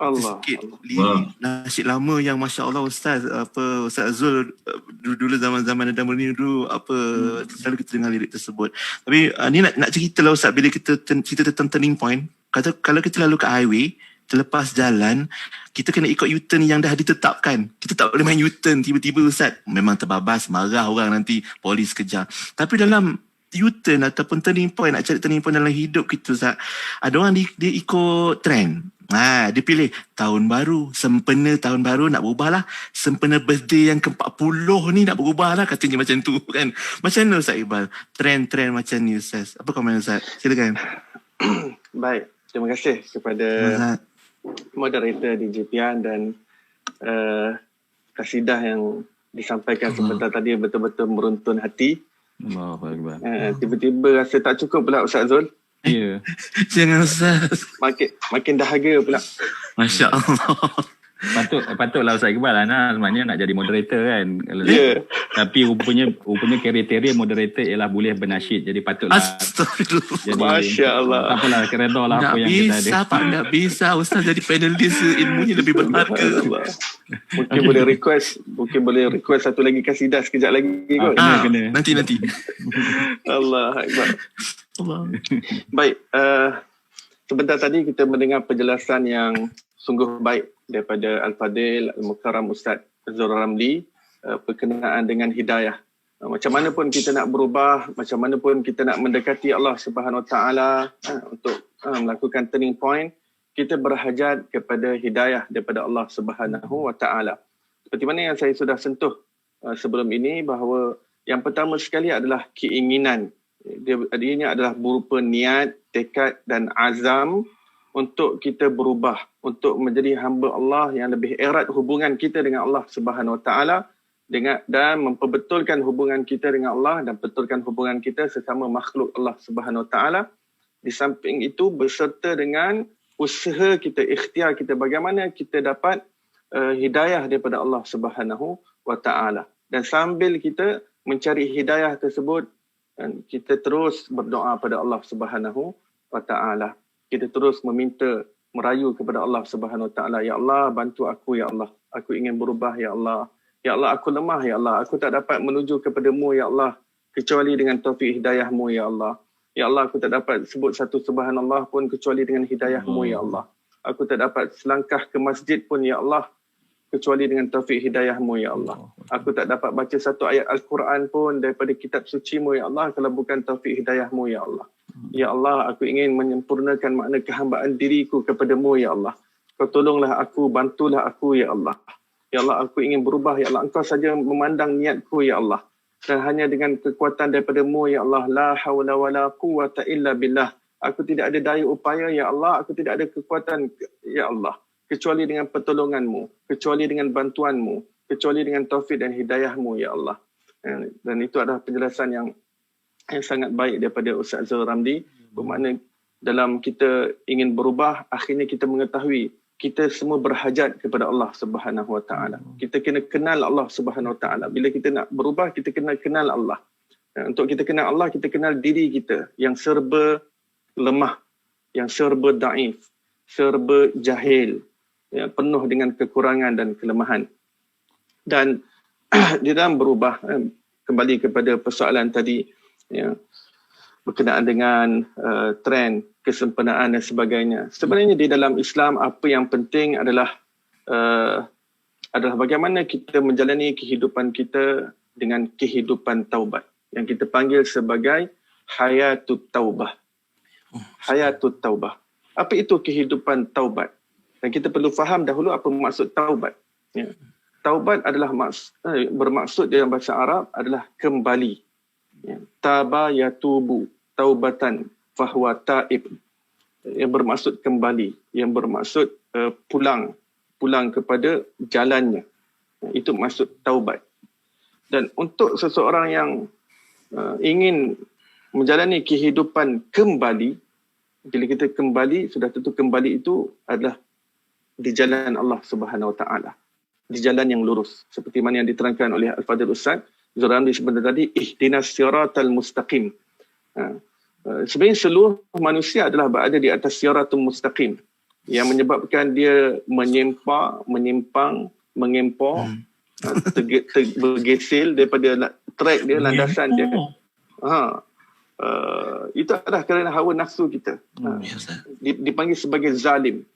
Allah. Sikit lirik nasyid lama yang masya-Allah Ustaz Zul dulu zaman-zaman ada dulu selalu kita dengar lirik tersebut. Tapi ni nak cerita lah Ustaz, bila kita cerita tentang turning point, kalau kita lalu kat highway, terlepas jalan, kita kena ikut U-turn yang dah ditetapkan. Kita tak boleh main U-turn tiba-tiba Ustaz. Memang terbabas, marah orang, nanti polis kejar. Tapi dalam U-turn ataupun turning point, nak cari turning point dalam hidup kita Ustaz, ada orang dia ikut trend. Dia pilih tahun baru, sempena tahun baru nak berubah lah, sempena birthday yang ke-40 ni nak berubah lah, katanya macam tu kan. Macam mana Ustaz Iqbal trend-trend macam ni Ustaz? Apa komen Ustaz? Silakan. Baik, terima kasih kepada moderator di JPN dan kasidah yang disampaikan sebentar tadi betul-betul meruntun hati. Tiba-tiba rasa tak cukup pula Ustaz Zul. Ya. Jangan Ustaz. Makin dahaga pula. Masya Allah. Patutlah Ustaz Iqbal sebenarnya nak jadi moderator kan. Ya. Tapi rupanya kriteria moderator ialah boleh bernasyid. Jadi patutlah. Astagfirullah. Masya Allah. Tak apalah, kerana lah apa yang kita ada. Tak bisa Ustaz jadi panelis, ilmunya lebih berharga. Mungkin boleh request satu lagi kasidah sekejap lagi kot. Kena. Nanti. Allah Akbar. Baik, sebentar tadi kita mendengar penjelasan yang sungguh baik daripada Al-Fadil Al-Mukarram Ustaz Zul Ramli berkenaan dengan hidayah. Macam mana pun kita nak berubah, macam mana pun kita nak mendekati Allah Subhanahu Wa Taala untuk melakukan turning point, kita berhajat kepada hidayah daripada Allah Subhanahu Wa Taala. Seperti mana yang saya sudah sentuh sebelum ini, bahawa yang pertama sekali adalah keinginan. Dia adalah berupa niat, tekad dan azam untuk kita berubah, untuk menjadi hamba Allah yang lebih erat hubungan kita dengan Allah Subhanahu Wa Taala, dan memperbetulkan hubungan kita dengan Allah dan betulkan hubungan kita sesama makhluk Allah Subhanahu Wa Taala. Di samping itu berserta dengan usaha kita, ikhtiar kita bagaimana kita dapat hidayah daripada Allah Subhanahu Wa Taala. Dan sambil kita mencari hidayah tersebut, kita terus berdoa pada Allah Subhanahu wa taala. Kita terus meminta, merayu kepada Allah Subhanahu wa taala, ya Allah bantu aku ya Allah. Aku ingin berubah ya Allah. Ya Allah aku lemah ya Allah. Aku tak dapat menuju kepadamu ya Allah kecuali dengan taufik hidayahmu ya Allah. Ya Allah aku tak dapat sebut satu subhanallah pun kecuali dengan hidayahmu ya Allah. Aku tak dapat selangkah ke masjid pun ya Allah kecuali dengan taufik hidayahmu ya Allah. Aku tak dapat baca satu ayat Al-Quran pun daripada kitab sucimu ya Allah kalau bukan taufik hidayahmu ya Allah. Ya Allah, aku ingin menyempurnakan makna kehambaan diriku kepadamu ya Allah. Kau tolonglah aku, bantulah aku ya Allah. Ya Allah, aku ingin berubah ya Allah. Engkau saja memandang niatku ya Allah. Dan hanya dengan kekuatan daripadamu ya Allah, la hawla wa la quwwata illa billah. Aku tidak ada daya upaya ya Allah, aku tidak ada kekuatan ya Allah kecuali dengan pertolonganmu, kecuali dengan bantuanmu, kecuali dengan taufik dan hidayahmu ya Allah. Dan itu adalah penjelasan yang sangat baik daripada Ustaz Zul Ramli. Bermakna dalam kita ingin berubah, akhirnya kita mengetahui kita semua berhajat kepada Allah Subhanahu wa taala. Kita kena kenal Allah Subhanahu wa taala. Bila kita nak berubah, kita kena kenal Allah. Untuk kita kenal Allah, kita kenal diri kita yang serba lemah, yang serba daif, serba jahil, ya, penuh dengan kekurangan dan kelemahan. Dan di dalam berubah, kembali kepada persoalan tadi, ya, berkenaan dengan trend kesempurnaan dan sebagainya. Sebenarnya di dalam Islam apa yang penting adalah bagaimana kita menjalani kehidupan kita dengan kehidupan taubat yang kita panggil sebagai hayatut taubah. Hayatut taubah. Apa itu kehidupan taubat? Dan kita perlu faham dahulu apa maksud taubat. Ya. Taubat adalah bermaksud dalam bahasa Arab adalah kembali. Ya. Taba yatubu, taubatan fahuwa taib, yang bermaksud kembali, yang bermaksud pulang kepada jalannya. Itu maksud taubat. Dan untuk seseorang yang ingin menjalani kehidupan kembali, bila kita kembali, sudah tentu kembali itu adalah di jalan Allah Subhanahu wa taala, di jalan yang lurus, seperti mana yang diterangkan oleh Al-Fadhil Ustaz Zul Ramli sebentar tadi, ihdinas siratal mustaqim. Sebenarnya seluruh manusia adalah berada di atas siratul mustaqim yang menyebabkan dia menyimpang, mengempor, bergesil daripada track dia, landasan dia. Itu adalah kerana hawa nafsu kita. Dipanggil sebagai zalim.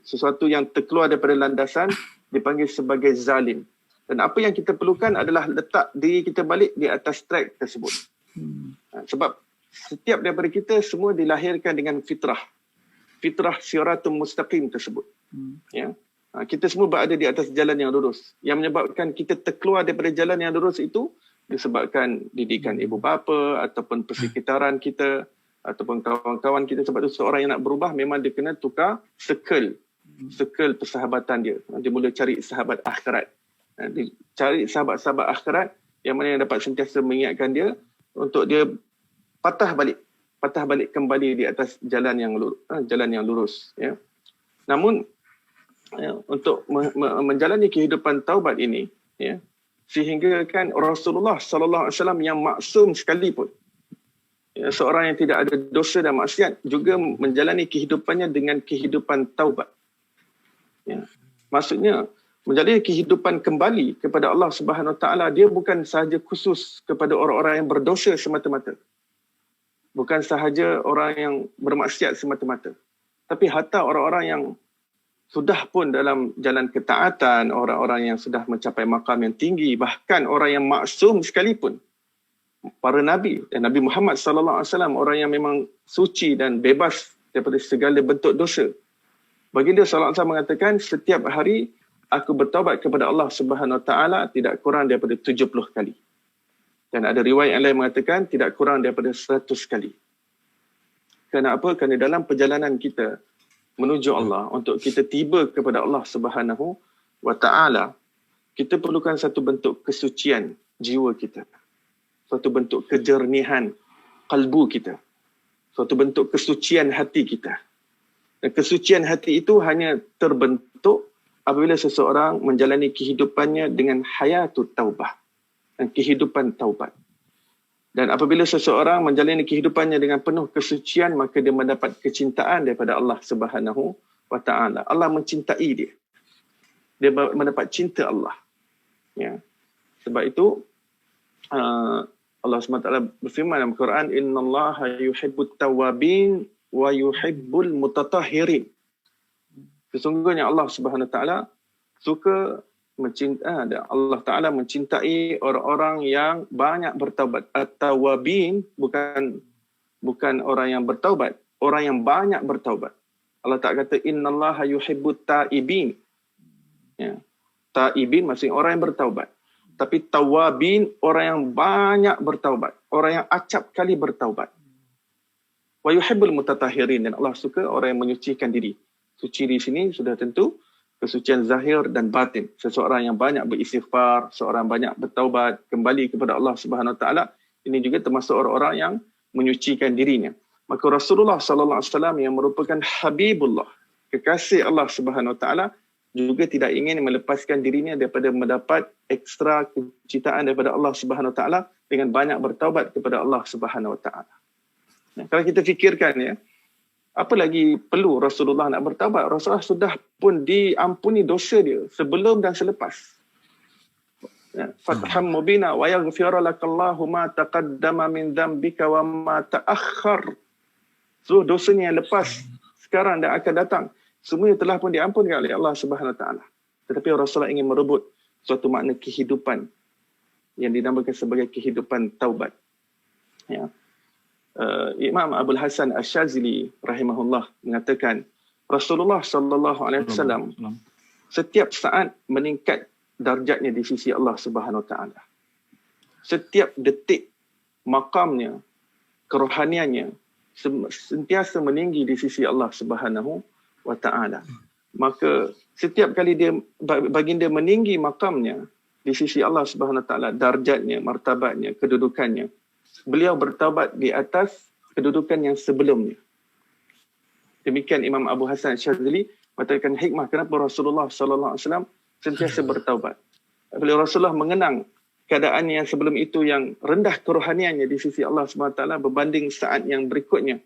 Sesuatu yang terkeluar daripada landasan dipanggil sebagai zalim. Dan apa yang kita perlukan adalah letak diri kita balik di atas track tersebut. Sebab setiap daripada kita semua dilahirkan dengan fitrah siratul mustaqim tersebut. Ya. Kita semua berada di atas jalan yang lurus. Yang menyebabkan kita terkeluar daripada jalan yang lurus itu disebabkan didikan ibu bapa ataupun persekitaran kita ataupun kawan-kawan kita. Sebab itu seorang yang nak berubah memang dia kena tukar circle persahabatan dia. Dia mula cari sahabat akhirat. Dia cari sahabat-sahabat akhirat yang mana yang dapat sentiasa mengingatkan dia untuk dia patah balik kembali di atas jalan yang lurus, ya. Namun ya, untuk menjalani kehidupan taubat ini, ya, sehingga kan Rasulullah sallallahu alaihi wasallam yang maksum sekalipun, ya, seorang yang tidak ada dosa dan maksiat juga menjalani kehidupannya dengan kehidupan taubat. Ya. Maksudnya menjalani kehidupan kembali kepada Allah Subhanahu wa taala, dia bukan sahaja khusus kepada orang-orang yang berdosa semata-mata. Bukan sahaja orang yang bermaksiat semata-mata. Tapi hatta orang-orang yang sudah pun dalam jalan ketaatan, orang-orang yang sudah mencapai makam yang tinggi, bahkan orang yang maksum sekalipun. Para Nabi dan Nabi Muhammad SAW, orang yang memang suci dan bebas daripada segala bentuk dosa. Baginda SAW mengatakan, setiap hari aku bertaubat kepada Allah Subhanahu Wa Taala tidak kurang daripada 70 kali. Dan ada riwayat yang lain mengatakan tidak kurang daripada 100 kali. Kenapa? Kerana dalam perjalanan kita menuju Allah, untuk kita tiba kepada Allah Subhanahu wa Ta'ala, kita perlukan satu bentuk kesucian jiwa kita. Satu bentuk kejernihan kalbu kita. Suatu bentuk kesucian hati kita. Dan kesucian hati itu hanya terbentuk apabila seseorang menjalani kehidupannya dengan hayatut taubah. kehidupan taubat. Dan apabila seseorang menjalani kehidupannya dengan penuh kesucian, maka dia mendapat kecintaan daripada Allah Subhanahu wa Ta'ala. Allah mencintai dia. Dia mendapat cinta Allah. Ya. Sebab itu Allah SWT berfirman dalam Quran, innallaha yuhibbut tawabin wa yuhibbul mutatahhirin. Sesungguhnya Allah Subhanahu wa Ta'ala suka Allah Ta'ala mencintai orang-orang yang banyak bertaubat. At-tawabin bukan orang yang bertaubat, orang yang banyak bertaubat. Allah Ta'ala kata innallaha yuhibbut taibin. Ya. Taibin maksudnya orang yang bertaubat. Tapi tawabin orang yang banyak bertaubat, orang yang acap kali bertaubat. Wa yuhibbul mutatahhirin, dan Allah suka orang yang menyucikan diri. Suci di sini sudah tentu kesucian zahir dan batin. Seseorang yang banyak beristighfar, seorang banyak bertaubat, kembali kepada Allah Subhanahu Wa Taala, ini juga termasuk orang-orang yang menyucikan dirinya. Maka Rasulullah sallallahu alaihi wasallam yang merupakan Habibullah, kekasih Allah Subhanahu Wa Taala, juga tidak ingin melepaskan dirinya daripada mendapat ekstra kecintaan daripada Allah Subhanahu Wa Taala dengan banyak bertaubat kepada Allah Subhanahu Wa Taala. Nah, kalau kita fikirkan ya, apa lagi perlu Rasulullah nak bertaubat? Rasulullah sudah pun diampuni dosa dia sebelum dan selepas. Ya, Fatham mubina wa yaghfir lakallahu ma taqaddama min dhanbika wa ma ta'akhkhar. So dosanya yang lepas, sekarang dan akan datang, semuanya telah pun diampunkan oleh Allah Subhanahu Wa Taala. Tetapi Rasulullah ingin merebut suatu makna kehidupan yang dinamakan sebagai kehidupan taubat. Ya. Imam Abdul Hasan Asy-Syadzili rahimahullah mengatakan Rasulullah sallallahu alaihi wasallam setiap saat meningkat darjatnya di sisi Allah Subhanahu Wa Taala. Setiap detik makamnya, kerohaniannya sentiasa meninggi di sisi Allah Subhanahu Wa Taala. Maka setiap kali baginda meninggi makamnya di sisi Allah Subhanahu Wa Taala, darjatnya, martabatnya, kedudukannya, beliau bertaubat di atas kedudukan yang sebelumnya. Demikian Imam Abu Hasan Asy-Syadzili mengatakan hikmah kenapa Rasulullah sallallahu alaihi wasallam sentiasa bertaubat. Beliau Rasulullah mengenang keadaan yang sebelum itu yang rendah kerohaniannya di sisi Allah Subhanahu Wa Taala berbanding saat yang berikutnya,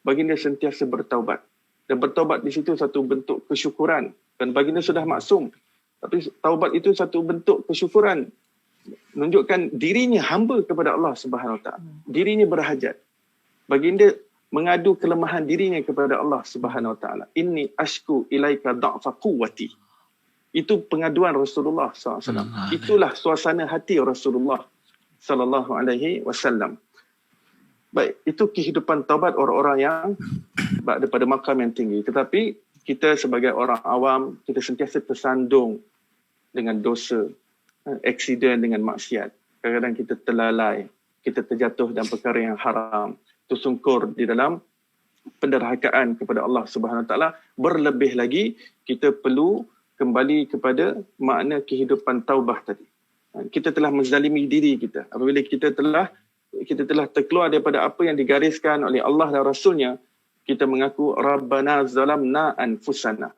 baginda sentiasa bertaubat. Dan bertaubat di situ satu bentuk kesyukuran, dan baginda sudah maksum. Tapi taubat itu satu bentuk kesyukuran, menunjukkan dirinya hamba kepada Allah Subhanahu Wa Taala. Dirinya berhajat. Baginda mengadu kelemahan dirinya kepada Allah Subhanahu Wa Taala. Inni ashku ilaika da'fa quwwati. Itu pengaduan Rasulullah SAW. Itulah suasana hati Rasulullah sallallahu alaihi wasallam. Baik, itu kehidupan taubat orang-orang yang daripada makam yang tinggi. Tetapi kita sebagai orang awam, kita sentiasa tersandung dengan dosa, aksiden dengan maksiat. Kadang-kadang kita terlalai, kita terjatuh dalam perkara yang haram, tersungkur di dalam penderhakaan kepada Allah Subhanahu Wa Taala. Berlebih lagi, kita perlu kembali kepada makna kehidupan taubah tadi. Kita telah menzalimi diri kita. Apabila kita telah terkeluar daripada apa yang digariskan oleh Allah dan Rasulnya, kita mengaku Rabbana zalamna anfusana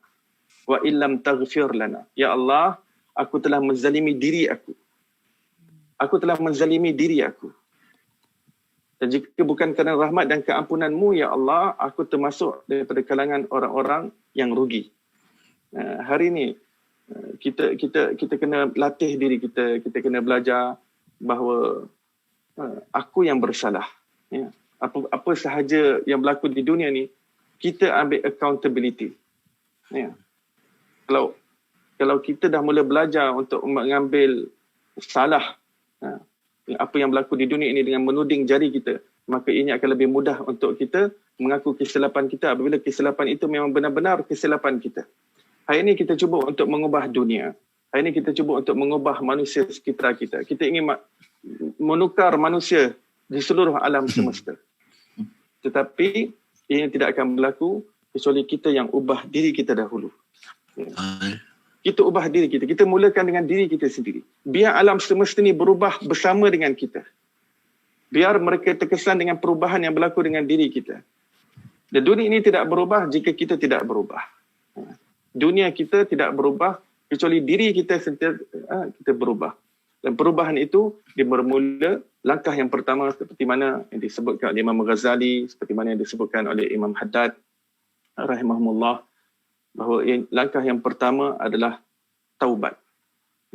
wa illam taghfir lana. Ya Allah, aku telah menzalimi diri aku. Aku telah menzalimi diri aku. Dan jika bukan kerana rahmat dan keampunan-Mu, ya Allah, aku termasuk daripada kalangan orang-orang yang rugi. Hari ini kita kena latih diri kita kena belajar bahawa aku yang bersalah. Ya. Apa sahaja yang berlaku di dunia ni, kita ambil accountability. Ya. Kalau kita dah mula belajar untuk mengambil salah apa yang berlaku di dunia ini dengan menuding jari kita, maka ini akan lebih mudah untuk kita mengaku kesilapan kita apabila kesilapan itu memang benar-benar kesilapan kita. Hari ini kita cuba untuk mengubah dunia. Hari ini kita cuba untuk mengubah manusia sekitar kita. Kita ingin menukar manusia di seluruh alam semesta. Tetapi ini tidak akan berlaku kecuali kita yang ubah diri kita dahulu. Kita ubah diri kita. Kita mulakan dengan diri kita sendiri. Biar alam semesta ini berubah bersama dengan kita. Biar mereka terkesan dengan perubahan yang berlaku dengan diri kita. Dan dunia ini tidak berubah jika kita tidak berubah. Dunia kita tidak berubah kecuali diri kita sentiasa kita berubah. Dan perubahan itu dia bermula, langkah yang pertama seperti mana yang disebutkan oleh Imam Ghazali, seperti mana yang disebutkan oleh Imam Haddad rahimahumullah, bahawa langkah yang pertama adalah taubat.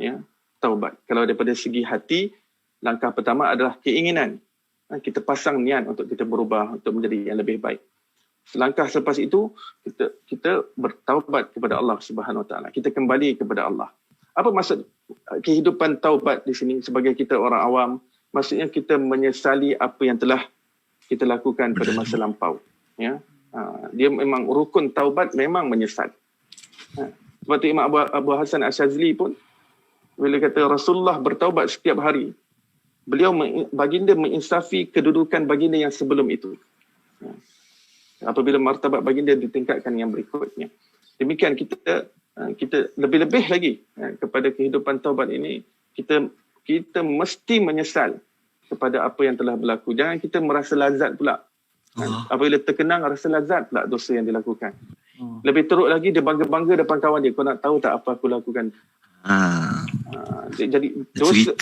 Ya, taubat. Kalau daripada segi hati, langkah pertama adalah keinginan. Kita pasang niat untuk kita berubah, untuk menjadi yang lebih baik. Langkah selepas itu, kita bertaubat kepada Allah Subhanahu Wa Taala. Kita kembali kepada Allah. Apa maksud kehidupan taubat di sini sebagai kita orang awam? Maksudnya kita menyesali apa yang telah kita lakukan pada masa lampau. Ya, dia memang rukun taubat memang menyesal. Seperti Imam Abu Hasan Asyazili pun bila kata Rasulullah bertaubat setiap hari, beliau baginda menginsafi kedudukan baginda yang sebelum itu. Apabila martabat baginda ditingkatkan yang berikutnya. Demikian kita lebih-lebih lagi kepada kehidupan taubat ini, kita mesti menyesal kepada apa yang telah berlaku. Jangan kita merasa lazat pula. Apabila terkenang rasa lazat pula dosa yang dilakukan. Lebih teruk lagi dia bangga-bangga depan kawan dia. Kau nak tahu tak apa aku lakukan? Jadi dosa.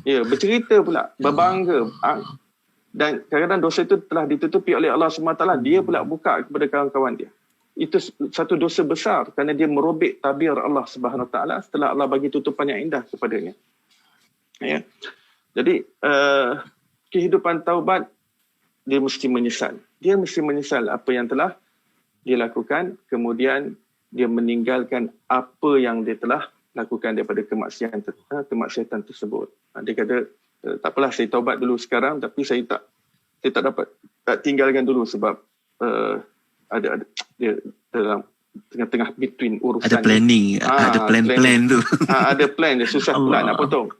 Ya, bercerita pula, berbangga. Dan kadang-kadang dosa itu telah ditutupi oleh Allah SWT. Dia pula buka kepada kawan-kawan dia. Itu satu dosa besar kerana dia merobek tabir Allah Subhanahu Wa Taala setelah Allah bagi tutupan yang indah kepadanya. Ya. Jadi kehidupan taubat dia mesti menyesal. Dia mesti menyesal apa yang telah dia lakukan, kemudian dia meninggalkan apa yang dia telah lakukan daripada kemaksiatan tersebut. Dia kata, tak apalah saya taubat dulu sekarang, tapi saya tak tinggalkan dulu sebab ada dia dalam tengah-tengah between urusan. Ada planning, ada plan tu. Ada plan, dia susah pula nak potong.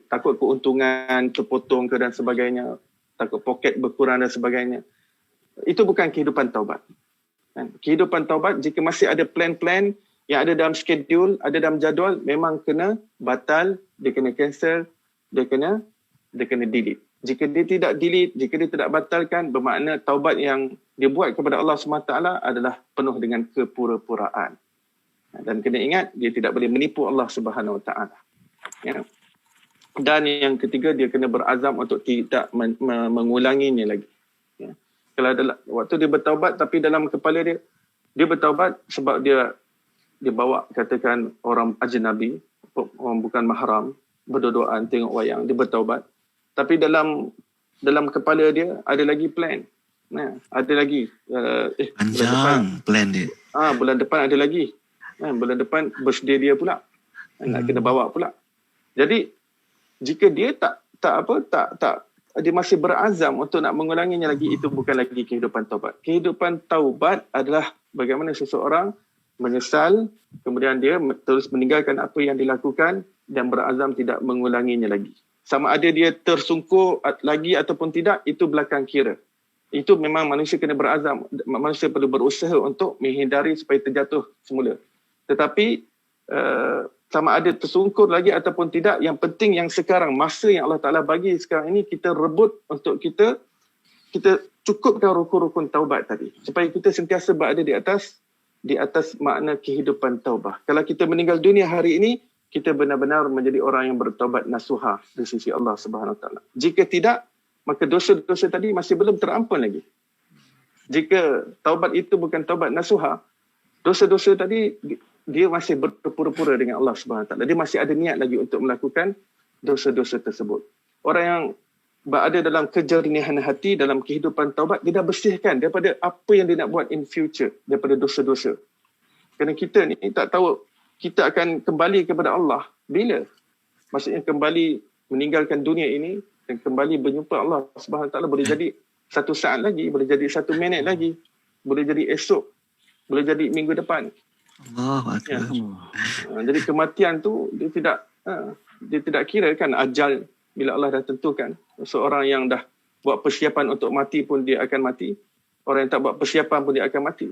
Takut keuntungan terpotong ke dan sebagainya, takut poket berkurang dan sebagainya. Itu bukan kehidupan taubat. Kehidupan taubat, jika masih ada plan-plan yang ada dalam schedule, ada dalam jadual, memang kena batal, dia kena cancel, dia kena delete. Jika dia tidak delete, jika dia tidak batalkan, bermakna taubat yang dia buat kepada Allah SWT adalah penuh dengan kepura-puraan. Dan kena ingat, dia tidak boleh menipu Allah Subhanahu Wa Taala. Ya. Dan yang ketiga, dia kena berazam untuk tidak mengulanginya lagi. Ya. Kalau waktu dia bertaubat, tapi dalam kepala dia bertaubat sebab dia bawa katakan orang ajnabi, orang bukan mahram, berdoaan tengok wayang, dia bertaubat. Tapi dalam kepala dia ada lagi plan. Ada lagi panjang plan dia. Bulan depan ada lagi. Bulan depan birthday dia pula. Nak kena bawa pula. Jadi jika dia tak dia masih berazam untuk nak mengulanginya lagi, itu bukan lagi kehidupan taubat. Kehidupan taubat adalah bagaimana seseorang menyesal, kemudian dia terus meninggalkan apa yang dilakukan dan berazam tidak mengulanginya lagi. Sama ada dia tersungkur lagi ataupun tidak, itu belakang kira. Itu memang manusia kena berazam. Manusia perlu berusaha untuk menghindari supaya terjatuh semula. Tetapi sama ada tersungkur lagi ataupun tidak, yang penting yang sekarang, masa yang Allah Ta'ala bagi sekarang ini, kita rebut untuk kita cukupkan rukun-rukun taubat tadi. Supaya kita sentiasa berada di atas makna kehidupan taubah. Kalau kita meninggal dunia hari ini, kita benar-benar menjadi orang yang bertaubat nasuha di sisi Allah Subhanahu Wa Taala. Jika tidak, maka dosa-dosa tadi masih belum terampun lagi. Jika taubat itu bukan taubat nasuha, dosa-dosa tadi dia masih berpura-pura dengan Allah Subhanahu Wa Taala. Dia masih ada niat lagi untuk melakukan dosa-dosa tersebut. Orang yang berada dalam kejernihan hati dalam kehidupan taubat, dia dah bersihkan daripada apa yang dia nak buat in future, daripada dosa-dosa. Kerana kita ni tak tahu kita akan kembali kepada Allah bila? Maksudnya kembali meninggalkan dunia ini dan kembali berjumpa Allah Subhanahu Wa Taala boleh jadi satu saat lagi, boleh jadi 1 minit lagi, boleh jadi esok, boleh jadi minggu depan. Ya. Jadi kematian tu dia tidak kira kan ajal bila Allah dah tentukan. Seorang yang dah buat persiapan untuk mati pun dia akan mati. Orang yang tak buat persiapan pun dia akan mati.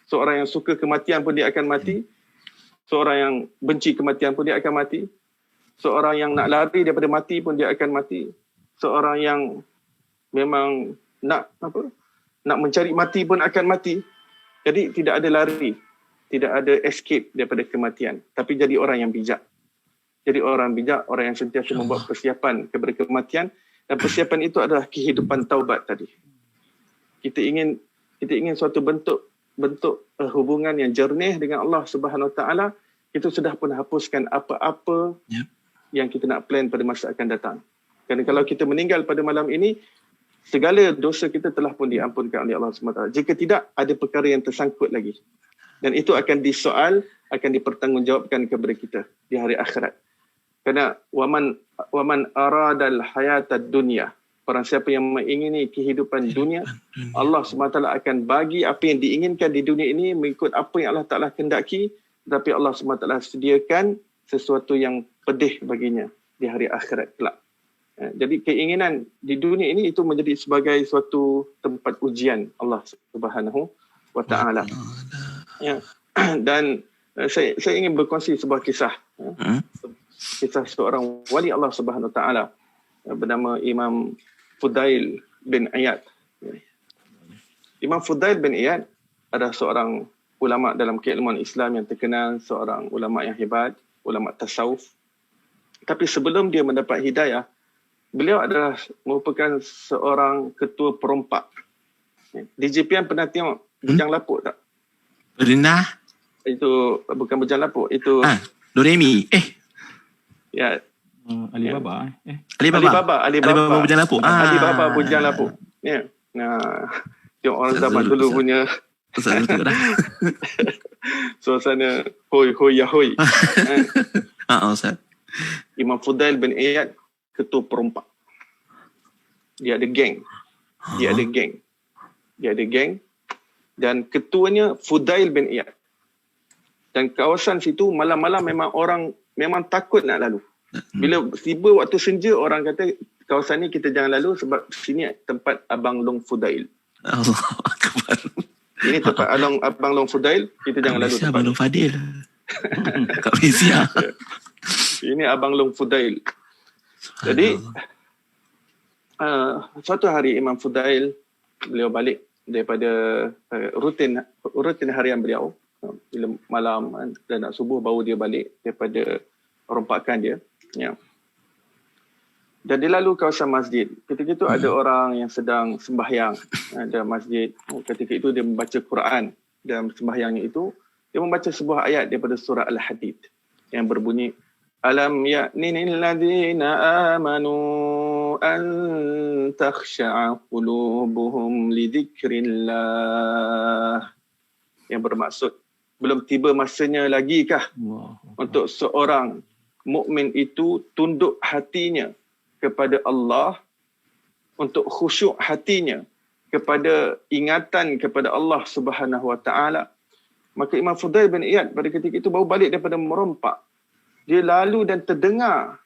Seorang yang suka kematian pun dia akan mati. Seorang yang benci kematian pun dia akan mati. Seorang yang nak lari daripada mati pun dia akan mati. Seorang yang memang nak mencari mati pun akan mati. Jadi tidak ada lari, tidak ada escape daripada kematian. Tapi jadi orang yang bijak. jadi orang bijak, orang yang sentiasa membuat persiapan kepada kematian, dan persiapan itu adalah kehidupan taubat tadi. Kita ingin suatu bentuk hubungan yang jernih dengan Allah Subhanahu Wa Taala. Kita sudah pun hapuskan apa-apa yang kita nak plan pada masa akan datang. Kerana kalau kita meninggal pada malam ini, segala dosa kita telah pun diampunkan oleh Allah SWT. Jika tidak, ada perkara yang tersangkut lagi. Dan itu akan disoal, akan dipertanggungjawabkan kepada kita di hari akhirat. Kerana waman aradal hayatad dunya, orang siapa yang mengingini kehidupan dunia, Allah SWT akan bagi apa yang diinginkan di dunia ini mengikut apa yang Allah Ta'ala kendaki, tetapi Allah SWT sediakan sesuatu yang pedih baginya di hari akhirat kelak. Jadi keinginan di dunia ini itu menjadi sebagai suatu tempat ujian Allah Subhanahu Wa Taala. Ya. Dan saya ingin berkongsi sebuah kisah. Kisah seorang wali Allah Subhanahu Wa Taala bernama Imam Fudail bin Iyad. Imam Fudail bin Iyad adalah seorang ulama dalam keilmuan Islam yang terkenal, seorang ulama yang hebat, ulama tasawuf. Tapi sebelum dia mendapat hidayah, beliau adalah merupakan seorang ketua perompak. DJPN pernah tengok Bujang Lapuk tak? Pernah. Itu bukan Bujang Lapuk, itu Doremi. ya, Alibaba. Alibaba Bujang Lapuk. Alibaba Bujang Lapuk. Ya. Nah, tengok orang zaman dulu punya suasana hoi ya hoi. Ustaz. Imam Fudail bin Iyad ketua perompak. Dia ada geng. Dia ada geng dan ketuanya Fudail bin Iyad. Dan kawasan situ malam-malam memang takut nak lalu. Bila tiba waktu senja, orang kata kawasan ni kita jangan lalu sebab sini tempat Abang Long Fudail. Allah Akbar. Ini tempat Abang Long Fudail, kita jangan lalu tempat. Abang Long Fadil. Kat Malaysia. Ini Abang Long Fudail. Jadi suatu hari Imam Fudail, beliau balik daripada rutin harian beliau. Bila malam dan nak subuh baru dia balik daripada rompakan dia. Ya. Dan dia lalu kawasan masjid. Ketika itu ada orang yang sedang sembahyang. Ada masjid. Ketika itu dia membaca Quran. Dalam sembahyangnya itu, dia membaca sebuah ayat daripada surah Al-Hadid yang berbunyi, Alam ya'ninil ladhina amanu an takhsha'a qulubuhum lidhikrillah. Yang bermaksud, belum tiba masanya lagi kah untuk seorang mukmin itu tunduk hatinya kepada Allah, untuk khusyuk hatinya kepada ingatan kepada Allah Subhanahu Wa Taala. Maka Imam Fudail bin Iyad pada ketika itu baru balik daripada merompak. Dia lalu dan terdengar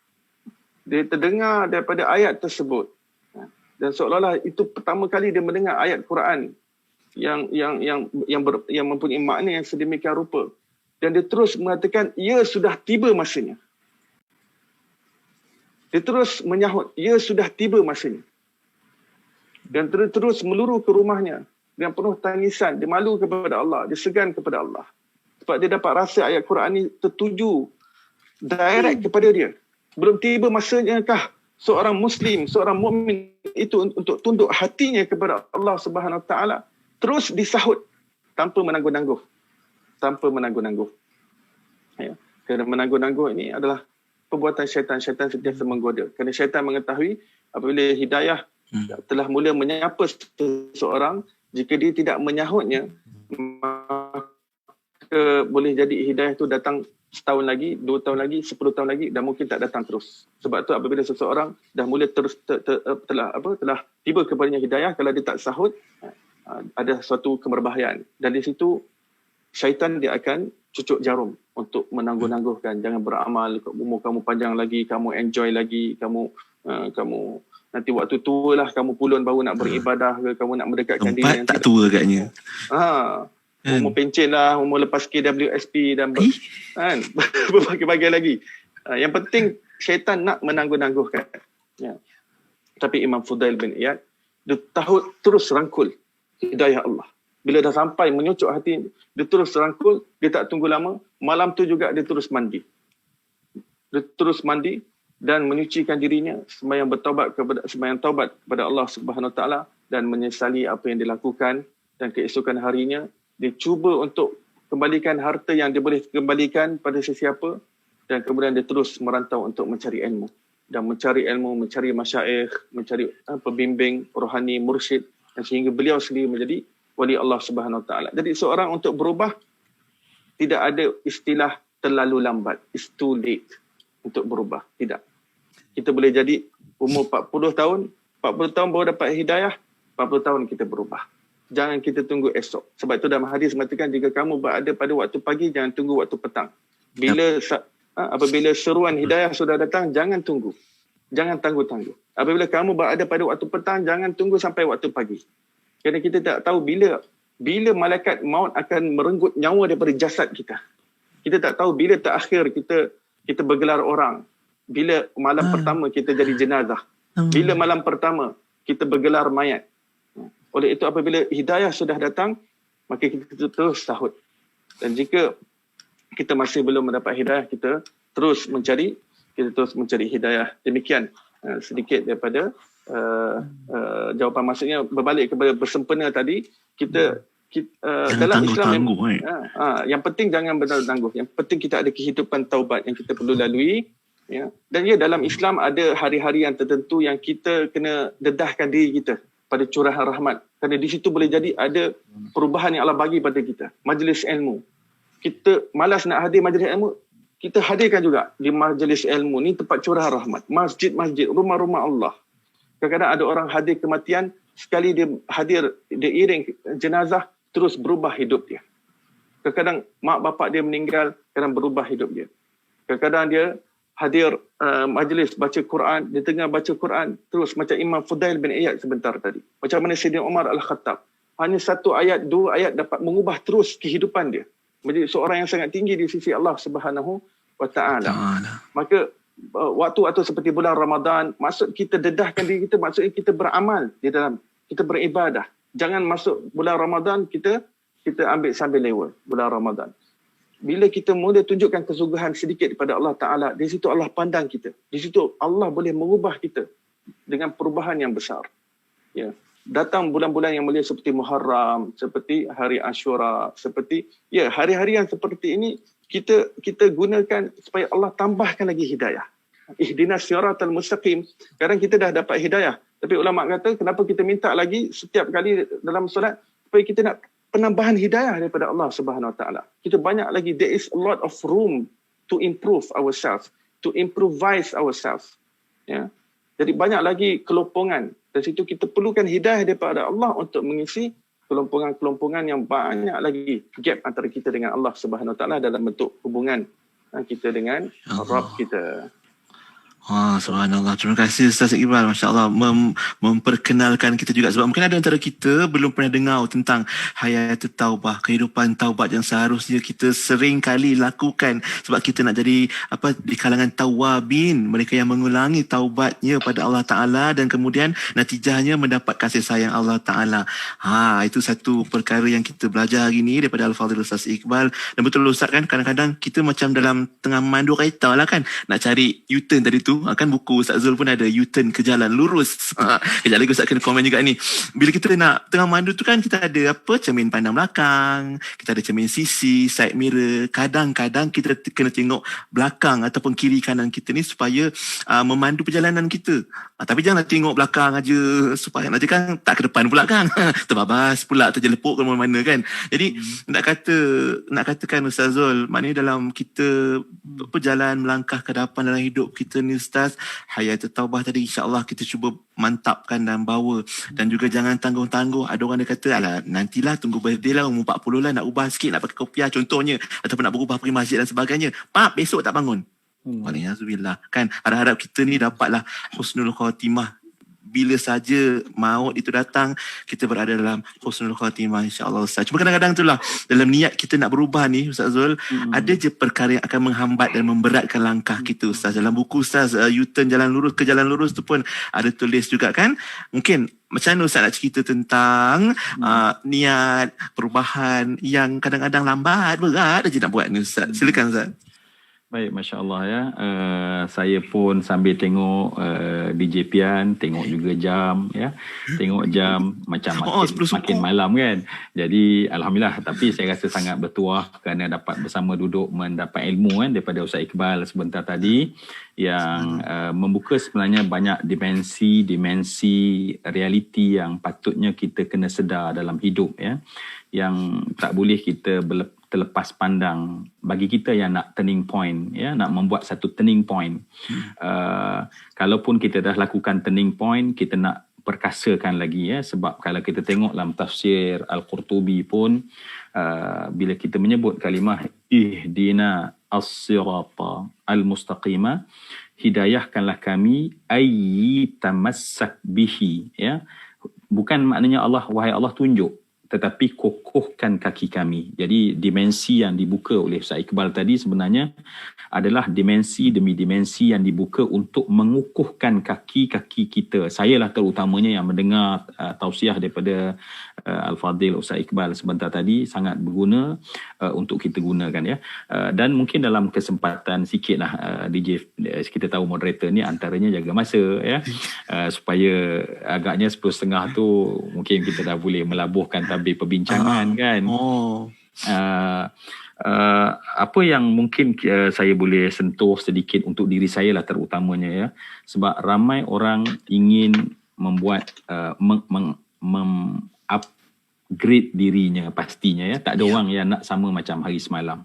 daripada ayat tersebut. Dan seolah-olah itu pertama kali dia mendengar ayat Quran yang mempunyai makna yang sedemikian rupa. Dan dia terus mengatakan, ya sudah tiba masanya. Dia terus menyahut, ya sudah tiba masanya. Dan terus meluru ke rumahnya dengan penuh tangisan. Dia malu kepada Allah, dia segan kepada Allah. Sebab dia dapat rasa ayat Quran ini tertuju direct kepada dia. Belum tiba masanya kah seorang Muslim, seorang mukmin itu untuk tunduk hatinya kepada Allah Subhanahu Wa Taala. Terus disahut tanpa menangguh-nangguh. Ya. Kerana menangguh-nangguh ini adalah perbuatan syaitan. Syaitan sentiasa menggoda. Kerana syaitan mengetahui apabila hidayah telah mula menyapa seseorang, jika dia tidak menyahutnya, maka boleh jadi hidayah itu datang setahun lagi, 2 tahun lagi, 10 tahun lagi, dan mungkin tak datang terus. Sebab tu apabila seseorang dah mula telah tiba kepadanya hidayah, kalau dia tak sahut, ada suatu keberbahayaan. Dan di situ syaitan dia akan cucuk jarum untuk menangguh-nangguhkan. Jangan beramal, umur kamu panjang lagi, kamu enjoy lagi, kamu nanti waktu tua lah kamu pulun baru nak beribadah ke, kamu nak mendekatkan diri. Tempat tak tua agaknya. Umur pencen lah, umur lepas KWSP dan berbagai-bagai lagi. Yang penting syaitan nak menangguh-nangguhkan. Ya. Tapi Imam Fudail bin Iyad, dia tahu terus rangkul hidayah Allah. Bila dah sampai menyucuk hati, dia terus rangkul, dia tak tunggu lama. Malam tu juga dia terus mandi. dia terus mandi dan menyucikan dirinya, sembahyang taubat kepada Allah Subhanahu Wa Taala dan menyesali apa yang dilakukan, dan keesokan harinya dia cuba untuk kembalikan harta yang dia boleh kembalikan pada sesiapa, dan kemudian dia terus merantau untuk mencari ilmu dan mencari masyaikh, mencari pembimbing rohani, mursyid, dan sehingga beliau sendiri menjadi wali Allah Subhanahu Wa Taala. Jadi seorang untuk berubah tidak ada istilah terlalu lambat, it's too late untuk berubah. Tidak. Kita boleh jadi umur 40 tahun baru dapat hidayah, 40 tahun kita berubah. Jangan kita tunggu esok. Sebab itu dalam hadis mengatakan, jika kamu berada pada waktu pagi, jangan tunggu waktu petang. Apabila seruan hidayah sudah datang, jangan tunggu. Jangan tangguh-tangguh. Apabila kamu berada pada waktu petang, jangan tunggu sampai waktu pagi. Kerana kita tak tahu bila malaikat maut akan merenggut nyawa daripada jasad kita. Kita tak tahu bila terakhir kita bergelar orang. Bila malam pertama kita jadi jenazah. Bila malam pertama kita bergelar mayat. Oleh itu apabila hidayah sudah datang, maka kita terus sahut. Dan jika kita masih belum mendapat hidayah, kita terus mencari hidayah. Demikian sedikit daripada jawapan. Maksudnya berbalik kepada bersempena tadi, kita dalam Islam yang penting jangan bertangguh. Yang penting kita ada kehidupan taubat yang kita perlu lalui. Ya. Dan dalam Islam ada hari-hari yang tertentu yang kita kena dedahkan diri kita pada curahan rahmat. Kerana di situ boleh jadi ada perubahan yang Allah bagi pada kita. Majlis ilmu. Kita malas nak hadir majlis ilmu, kita hadirkan juga di majlis ilmu. Ni tempat curahan rahmat. Masjid-masjid, rumah-rumah Allah. Kadang-kadang ada orang hadir kematian, sekali dia hadir, dia iring jenazah, terus berubah hidup dia. Kadang-kadang mak bapak dia meninggal, kadang berubah hidup dia. Kadang-kadang dia hadir majlis baca Quran, dia tengah baca Quran, terus macam Imam Fudail bin Iyad sebentar tadi. Macam mana Sayyidina Umar Al-Khattab. Hanya satu ayat, dua ayat dapat mengubah terus kehidupan dia. Menjadi seorang yang sangat tinggi di sisi Allah Subhanahu Wa Taala. Maka waktu-waktu seperti bulan Ramadan, maksud kita dedahkan diri kita, maksudnya kita beramal di dalam, kita beribadah. Jangan masuk bulan Ramadan kita ambil sambil lewat bulan Ramadan. Bila kita mula tunjukkan kesungguhan sedikit kepada Allah Ta'ala, di situ Allah pandang kita. Di situ Allah boleh mengubah kita dengan perubahan yang besar. Ya. Datang bulan-bulan yang mulia seperti Muharram, seperti hari Ashura, seperti hari-hari yang seperti ini, kita gunakan supaya Allah tambahkan lagi hidayah. Ihdinas siratal mustaqim. Sekarang kita dah dapat hidayah. Tapi ulama kata, kenapa kita minta lagi setiap kali dalam solat, supaya kita nak penambahan hidayah daripada Allah Subhanahu Wa Taala. Kita banyak lagi, there is a lot of room to improve ourselves, to improvise ourselves. Ya. Jadi banyak lagi kelompongan. Dari situ kita perlukan hidayah daripada Allah untuk mengisi kelompongan-kelompongan yang banyak lagi gap antara kita dengan Allah Subhanahu Wa Taala dalam bentuk hubungan kita dengan Rabb kita. Subhanallah. Terima kasih Ustaz Iqbal. Masya Allah memperkenalkan kita juga. Sebab mungkin ada antara kita belum pernah dengar tentang Hayatul Taubah, kehidupan taubat yang seharusnya kita sering kali lakukan. Sebab kita nak jadi di kalangan tawabin, mereka yang mengulangi taubatnya pada Allah Ta'ala dan kemudian natijahnya mendapat kasih sayang Allah Ta'ala. Itu satu perkara yang kita belajar hari ini daripada Al-Fadhil Ustaz Iqbal. Dan betul Ustaz kan, kadang-kadang kita macam dalam tengah mandu kereta lah kan, nak cari U-turn tadi tu. Kan buku Ustaz Zul pun ada U-turn ke jalan lurus. Kejap lagi Ustaz kena komen juga ni. Bila kita nak tengah mandu tu kan, kita ada cermin pandang belakang, kita ada cermin sisi, side mirror. Kadang-kadang kita kena tengok belakang ataupun kiri kanan kita ni supaya memandu perjalanan kita. Tapi janganlah tengok belakang aja, supaya nanti kan tak ke depan pula kan. Terbabas pula, terjelepuk ke mana-mana kan. Jadi nak katakan Ustaz Zul, maknanya dalam kita berjalan melangkah ke depan dalam hidup kita ni Ustaz, Hayatul Taubah tadi insya-Allah kita cuba mantapkan dan bawa. Dan juga jangan tangguh-tangguh. Ada orang dia kata, alah nantilah tunggu birthday lah, umur 40 lah nak ubah sikit, nak pakai kopiah contohnya, ataupun nak berubah pergi masjid dan sebagainya. Besok tak bangun. Waliyahzubillah. Kan harap-harap kita ni dapatlah husnul khatimah. Bila saja maut itu datang, kita berada dalam husnul khatimah insya-Allah Ustaz. Cuma kadang-kadang itulah dalam niat kita nak berubah ni Ustaz Zul, ada je perkara yang akan menghambat dan memberatkan langkah kita Ustaz. Dalam buku Ustaz U-turn jalan lurus tu pun ada tulis juga kan. Mungkin macam mana Ustaz nak cerita tentang niat perubahan yang kadang-kadang lambat, berat aja nak buat ni Ustaz. Silakan Ustaz. Baik, Masya Allah ya. Saya pun sambil tengok DJ Pian, tengok juga jam ya. Tengok jam macam Oh, makin 10 makin suku. malam kan. Jadi Alhamdulillah, tapi saya rasa sangat bertuah kerana dapat bersama duduk mendapat ilmu kan daripada Ustaz Iqbal sebentar tadi yang membuka sebenarnya banyak dimensi realiti yang patutnya kita kena sedar dalam hidup ya. Yang tak boleh kita terlepas pandang bagi kita yang nak turning point ya, nak membuat satu turning point. Kalaupun kita dah lakukan turning point, kita nak perkasakan lagi ya, sebab kalau kita tengok dalam tafsir Al-Qurtubi pun bila kita menyebut kalimah ihdina as-sirata al-mustaqima, hidayahkanlah kami ayyi tamassak bihi ya, bukan maknanya Allah, wahai Allah tunjuk, tetapi kokohkan kaki kami. Jadi dimensi yang dibuka oleh Ustaz Iqbal tadi sebenarnya adalah dimensi demi dimensi yang dibuka untuk mengukuhkan kaki-kaki kita. Saya lah terutamanya yang mendengar tausiah daripada Al-Fadhil Ustaz Iqbal sebentar tadi sangat berguna untuk kita gunakan ya. Dan mungkin dalam kesempatan sikit lah DJ, kita tahu moderator ni antaranya jaga masa ya, supaya agaknya 10.30 tu mungkin kita dah boleh melabuhkan tabir perbincangan kan. Apa yang mungkin saya boleh sentuh sedikit untuk diri saya lah terutamanya ya, sebab ramai orang ingin membuat upgrade dirinya pastinya ya, tak ada orang yang nak sama macam hari semalam.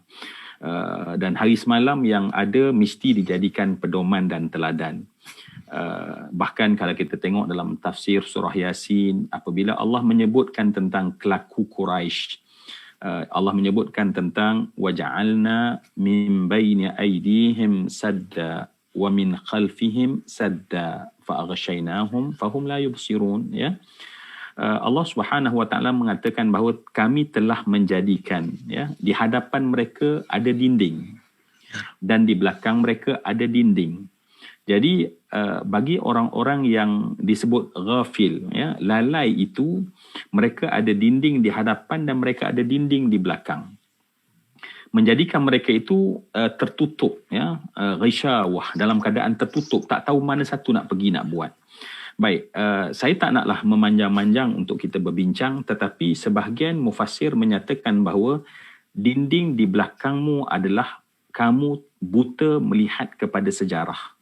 Dan hari semalam yang ada mesti dijadikan pedoman dan teladan. Bahkan kalau kita tengok dalam tafsir surah Yasin, apabila Allah menyebutkan tentang kelaku Quraisy, Allah menyebutkan tentang waja'alna min baini aydihim sadda wa min khalfihim sadda fa'aghshaynahum fahum la yubsirun ya. Allah Subhanahu wa taala mengatakan bahawa kami telah menjadikan ya, di hadapan mereka ada dinding dan di belakang mereka ada dinding. Jadi bagi orang-orang yang disebut ghafil ya, lalai itu, mereka ada dinding di hadapan dan mereka ada dinding di belakang, menjadikan mereka itu tertutup ya, ghisyawah, dalam keadaan tertutup, tak tahu mana satu nak pergi nak buat. Baik, saya tak naklah memanjang-manjang untuk kita berbincang, tetapi sebahagian mufassir menyatakan bahawa dinding di belakangmu adalah kamu buta melihat kepada sejarah.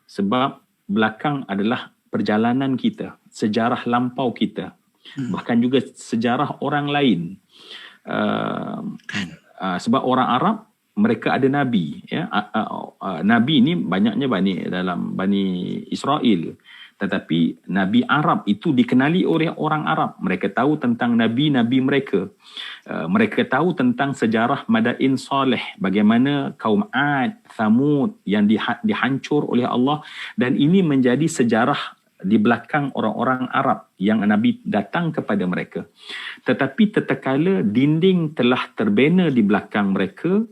Sebab belakang adalah perjalanan kita, sejarah lampau kita, bahkan juga sejarah orang lain. Sebab orang Arab, mereka ada Nabi. Ya? Nabi ni banyaknya dalam Bani Israel. Tetapi Nabi Arab itu dikenali oleh orang Arab. Mereka tahu tentang Nabi-Nabi mereka. Mereka tahu tentang sejarah Madain Saleh, bagaimana kaum Ad, Thamud yang dihancur oleh Allah. Dan ini menjadi sejarah di belakang orang-orang Arab yang Nabi datang kepada mereka. Tetapi tatkala dinding telah terbina di belakang mereka,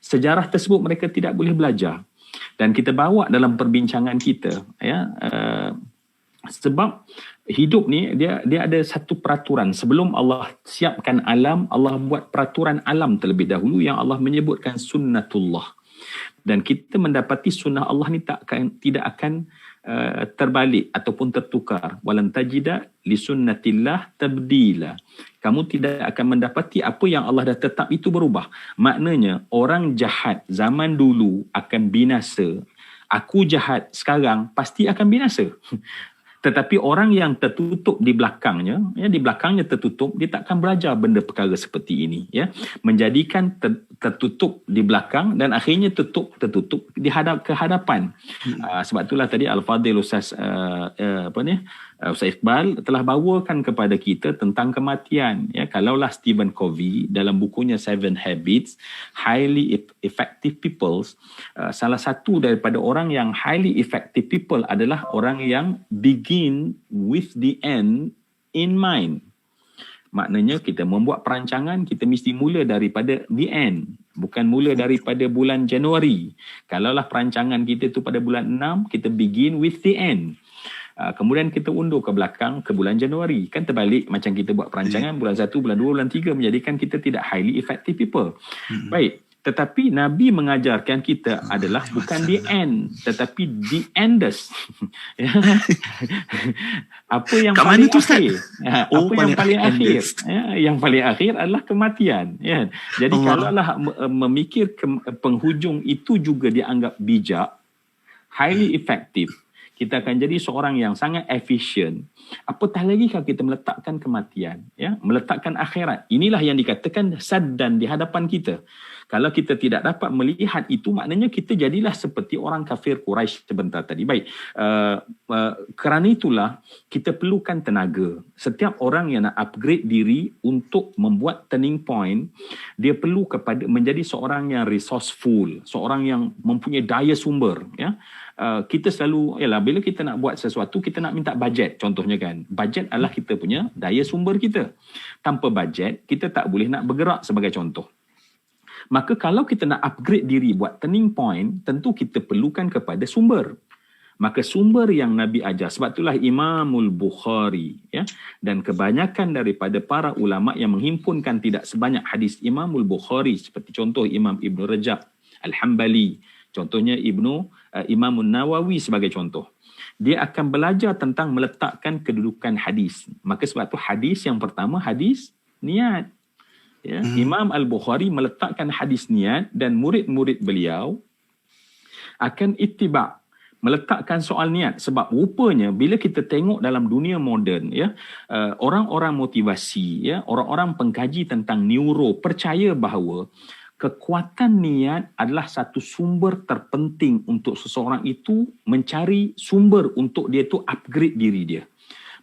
sejarah tersebut mereka tidak boleh belajar. Dan kita bawa dalam perbincangan kita ya, sebab hidup ni dia ada satu peraturan. Sebelum Allah siapkan alam, Allah buat peraturan alam terlebih dahulu yang Allah menyebutkan sunnatullah. Dan kita mendapati sunnah Allah ni tidak akan terbalik ataupun tertukar. Walan tajida li sunnatillah tabdila. Kamu tidak akan mendapati apa yang Allah dah tetap itu berubah. Maknanya orang jahat zaman dulu akan binasa. Aku jahat sekarang pasti akan binasa. Tetapi orang yang tertutup di belakangnya, ya, di belakangnya tertutup, dia takkan belajar benda perkara seperti ini. Ya. Menjadikan tertutup di belakang dan akhirnya tertutup ke hadapan. Sebab itulah tadi Al-Fadhil Ustaz Ustaz Iqbal telah bawakan kepada kita tentang kematian. Ya. Kalaulah Stephen Covey dalam bukunya 7 Habits, Highly Effective People, salah satu daripada orang yang highly effective people adalah orang yang begin with the end in mind. Maknanya kita membuat perancangan, kita mesti mula daripada the end, bukan mula daripada bulan Januari. Kalaulah perancangan kita tu pada bulan 6, kita begin with the end. Kemudian kita undur ke belakang ke bulan Januari. Kan terbalik macam kita buat perancangan bulan 1, bulan 2, bulan 3, menjadikan kita tidak highly effective people. Baik, Tetapi Nabi mengajarkan kita adalah bukan the end, tetapi the enders. Ya. Apa yang Kat paling mana tu, Ustaz? akhir? Oh, Apa yang paling akhir? enders. Ya, yang paling akhir adalah kematian. Ya. Jadi Allah. kalaulah memikir penghujung itu juga dianggap bijak, highly effective, kita akan jadi seorang yang sangat efisien. Apatah lagi kalau kita meletakkan kematian, ya, meletakkan akhirat. Inilah yang dikatakan saddan di hadapan kita. Kalau kita tidak dapat melihat itu, maknanya kita jadilah seperti orang kafir Quraisy sebentar tadi. Baik, kerana itulah kita perlukan tenaga. Setiap orang yang nak upgrade diri untuk membuat turning point, dia perlu kepada menjadi seorang yang resourceful, seorang yang mempunyai daya sumber. Ya, kita selalu, yalah, bila kita nak buat sesuatu, kita nak minta bajet. Contohnya kan, bajet adalah kita punya daya sumber kita. Tanpa bajet, kita tak boleh nak bergerak sebagai contoh. Maka kalau kita nak upgrade diri buat turning point, tentu kita perlukan kepada sumber. Maka sumber yang Nabi ajar, sebab itulah Imamul Bukhari, ya, dan kebanyakan daripada para ulama yang menghimpunkan tidak sebanyak hadis Imamul Bukhari, seperti contoh Imam Ibn Rajab Al-Hambali, contohnya Imam Nawawi sebagai contoh. Dia akan belajar tentang meletakkan kedudukan hadis. Maka sebab tu hadis yang pertama, hadis niat. Ya, Imam Al-Bukhari meletakkan hadis niat dan murid-murid beliau akan ittiba', meletakkan soal niat. Sebab rupanya bila kita tengok dalam dunia moden, ya, orang-orang motivasi, ya, orang-orang pengkaji tentang neuro percaya bahawa kekuatan niat adalah satu sumber terpenting untuk seseorang itu mencari sumber untuk dia tu upgrade diri dia.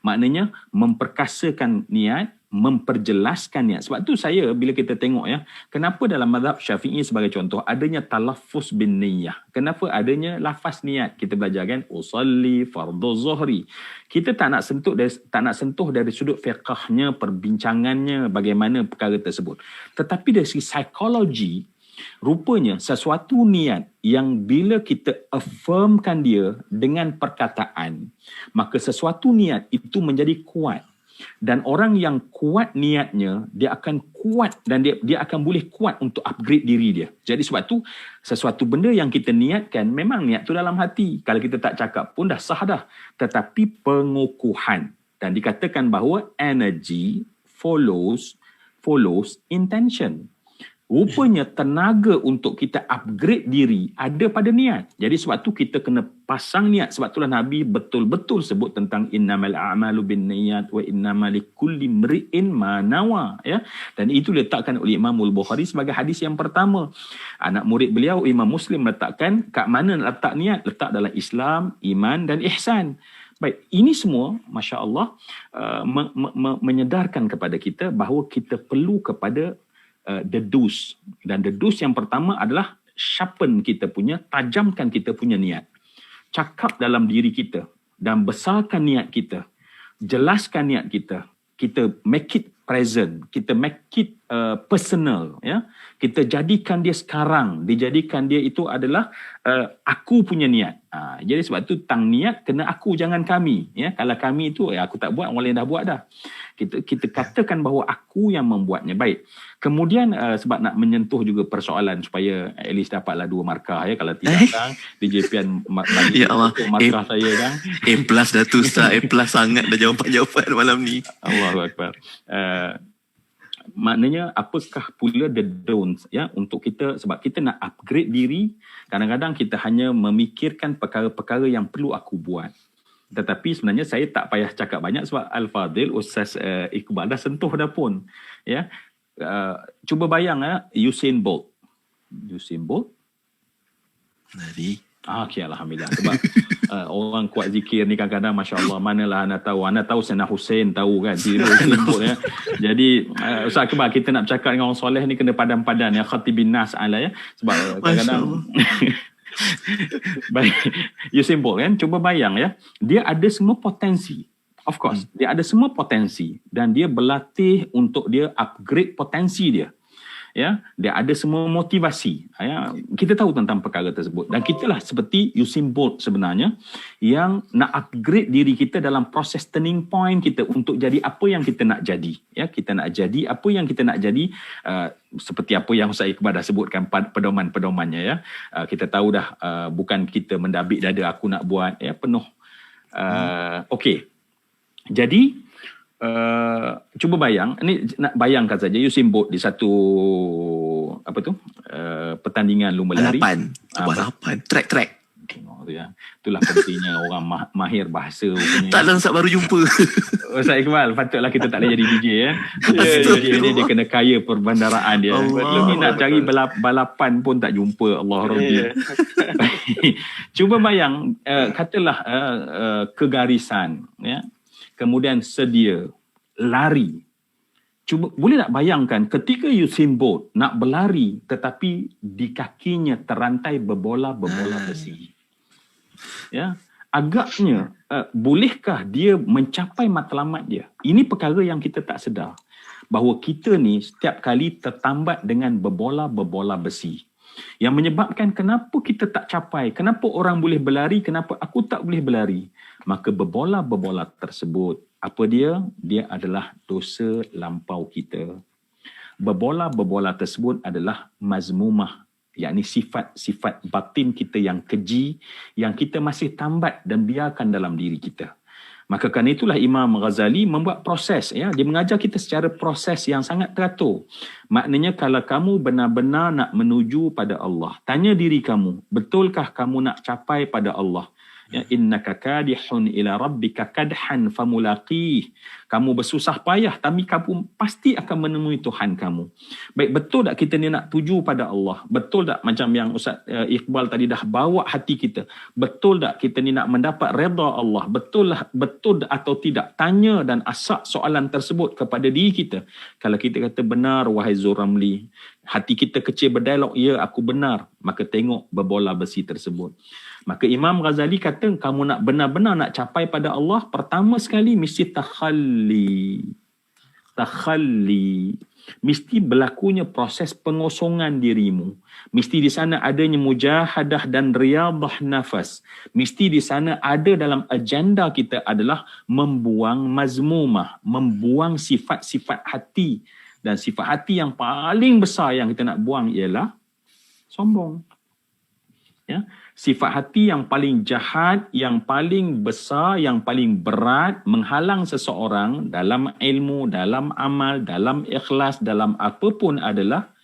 Maknanya memperkasakan niat, memperjelaskan niat. Sebab tu saya bila kita tengok, ya, kenapa dalam mazhab Syafi'i sebagai contoh adanya talaffuz bin niyyah. Kenapa adanya lafaz niat? Kita belajar kan usalli fardhu zuhri. Kita tak nak sentuh dari sudut fiqhnya, perbincangannya bagaimana perkara tersebut. Tetapi dari segi psikologi, rupanya sesuatu niat yang bila kita affirmkan dia dengan perkataan, maka sesuatu niat itu menjadi kuat. Dan orang yang kuat niatnya, dia akan kuat dan dia akan boleh kuat untuk upgrade diri dia. Jadi sebab tu sesuatu benda yang kita niatkan, memang niat tu dalam hati. Kalau kita tak cakap pun dah sah dah. Tetapi pengukuhan. Dan dikatakan bahawa energy follows intention. Rupanya tenaga untuk kita upgrade diri ada pada niat. Jadi sebab tu kita kena pasang niat. Sebab itulah Nabi betul-betul sebut tentang innamal a'malu binniyat wa innamal likulli imri'in ma nawa, ya. Dan itu diletakkan oleh Imam Al-Bukhari sebagai hadis yang pertama. Anak murid beliau Imam Muslim meletakkan kat mana nak letak niat? Letak dalam Islam, iman dan ihsan. Baik, ini semua masya-Allah menyedarkan kepada kita bahawa kita perlu kepada the do's. Dan the do's yang pertama adalah sharpen kita punya, tajamkan kita punya niat. Cakap dalam diri kita dan besarkan niat kita. Jelaskan niat kita. Kita make it present. Kita make it personal. Ya? Kita jadikan dia sekarang. Dijadikan dia itu adalah aku punya niat. Jadi sebab tu tang niat kena aku, jangan kami. Ya? Kalau kami itu aku tak buat, orang lain dah buat dah. Kita katakan bahawa aku yang membuatnya. Baik. Kemudian sebab nak menyentuh juga persoalan supaya at least dapatlah 2 markah, ya. Kalau tidak kan DJPN bagi Ya Allah, markah saya kan. A+ dah tu Ustaz. A+ sangat dah jawapan-jawapan malam ni. Allahu Akbar. Maknanya apakah pula the don'ts, ya, untuk kita, sebab kita nak upgrade diri, kadang-kadang kita hanya memikirkan perkara-perkara yang perlu aku buat. Tetapi sebenarnya saya tak payah cakap banyak sebab Al-Fadhil Ustaz Iqbal dah sentuh dah pun, ya. Cuba bayang, Usain Bolt. Dari Okey, alhamdulillah. Sebab orang kuat zikir ni kadang-kadang masya-Allah, manalah anda tahu Sayyidina Hussein tahu kan, dia Bolt, ya. Jadi Ustaz Akbar, kita nak bercakap dengan orang soleh ni kena padan-padan, ya, khatibin nas ala, ya. Sebab kadang-kadang baik, Usain Bolt kan, cuba bayang, ya. Dia ada semua potensi. Of course, dia ada semua potensi dan dia berlatih untuk dia upgrade potensi dia. Ya, dia ada semua motivasi. Ya, kita tahu tentang perkara tersebut dan kitalah seperti Usain Bolt sebenarnya yang nak upgrade diri kita dalam proses turning point kita untuk jadi apa yang kita nak jadi. Ya, kita nak jadi apa yang kita nak jadi, seperti apa yang Ustaz Iqbal dah sebutkan pedoman-pedomannya ya. Kita tahu dah, bukan kita mendabik dada aku nak buat ya, penuh. Okey. Jadi cuba bayang, ni nak bayangkan saja Usain Bolt di satu pertandingan lumba lari. Balapan. Track. Tengok tu ya. Itulah pentingnya orang mahir bahasa. Tak lah, Ustaz baru jumpa. Ustaz Iqbal, patutlah kita tak boleh jadi DJ ya. Dia kena kaya perbandaraan dia. Lebih nak cari balapan pun tak jumpa. Allah Rabbi. Cuba bayang, katalah kegarisan ya. Kemudian sedia lari. Cuba boleh tak bayangkan ketika Usain Bolt nak berlari tetapi di kakinya terantai berbola-bola besi. Ya, agaknya bolehkah dia mencapai matlamat dia? Ini perkara yang kita tak sedar. Bahawa kita ni setiap kali tertambat dengan berbola-bola besi. Yang menyebabkan kenapa kita tak capai, kenapa orang boleh berlari, kenapa aku tak boleh berlari. Maka berbola-bola tersebut, apa dia? Dia adalah dosa lampau kita. Berbola-bola tersebut adalah mazmumah, yakni sifat-sifat batin kita yang keji, yang kita masih tambat dan biarkan dalam diri kita. Maka kerana itulah Imam Ghazali membuat proses. Ya, dia mengajar kita secara proses yang sangat teratur. Maknanya kalau kamu benar-benar nak menuju pada Allah, tanya diri kamu, betulkah kamu nak capai pada Allah? Ya, innaka kadihun ila rabbika kadhan famulaqih. Kamu bersusah payah tapi kamu pasti akan menemui Tuhan kamu. Baik, betul tak kita ni nak tuju pada Allah? Betul tak macam yang Ustaz Iqbal tadi dah bawa hati kita? Betul tak kita ni nak mendapat redha Allah? Betul atau tidak? Tanya dan asak soalan tersebut kepada diri kita. Kalau kita kata benar wahai Zuramli, hati kita kecil berdialog, ya aku benar, maka tengok berbola besi tersebut. Maka Imam Ghazali kata, kamu nak benar-benar nak capai pada Allah, pertama sekali mesti takhalli. Mesti berlakunya proses pengosongan dirimu. Mesti di sana adanya mujahadah dan riyadah nafas. Mesti di sana ada dalam agenda kita adalah membuang mazmumah, membuang sifat-sifat hati. Dan sifat hati yang paling besar yang kita nak buang ialah sombong. Ya, sifat hati yang paling jahat, yang paling besar, yang paling berat menghalang seseorang dalam ilmu, dalam amal, dalam ikhlas, dalam apapun adalah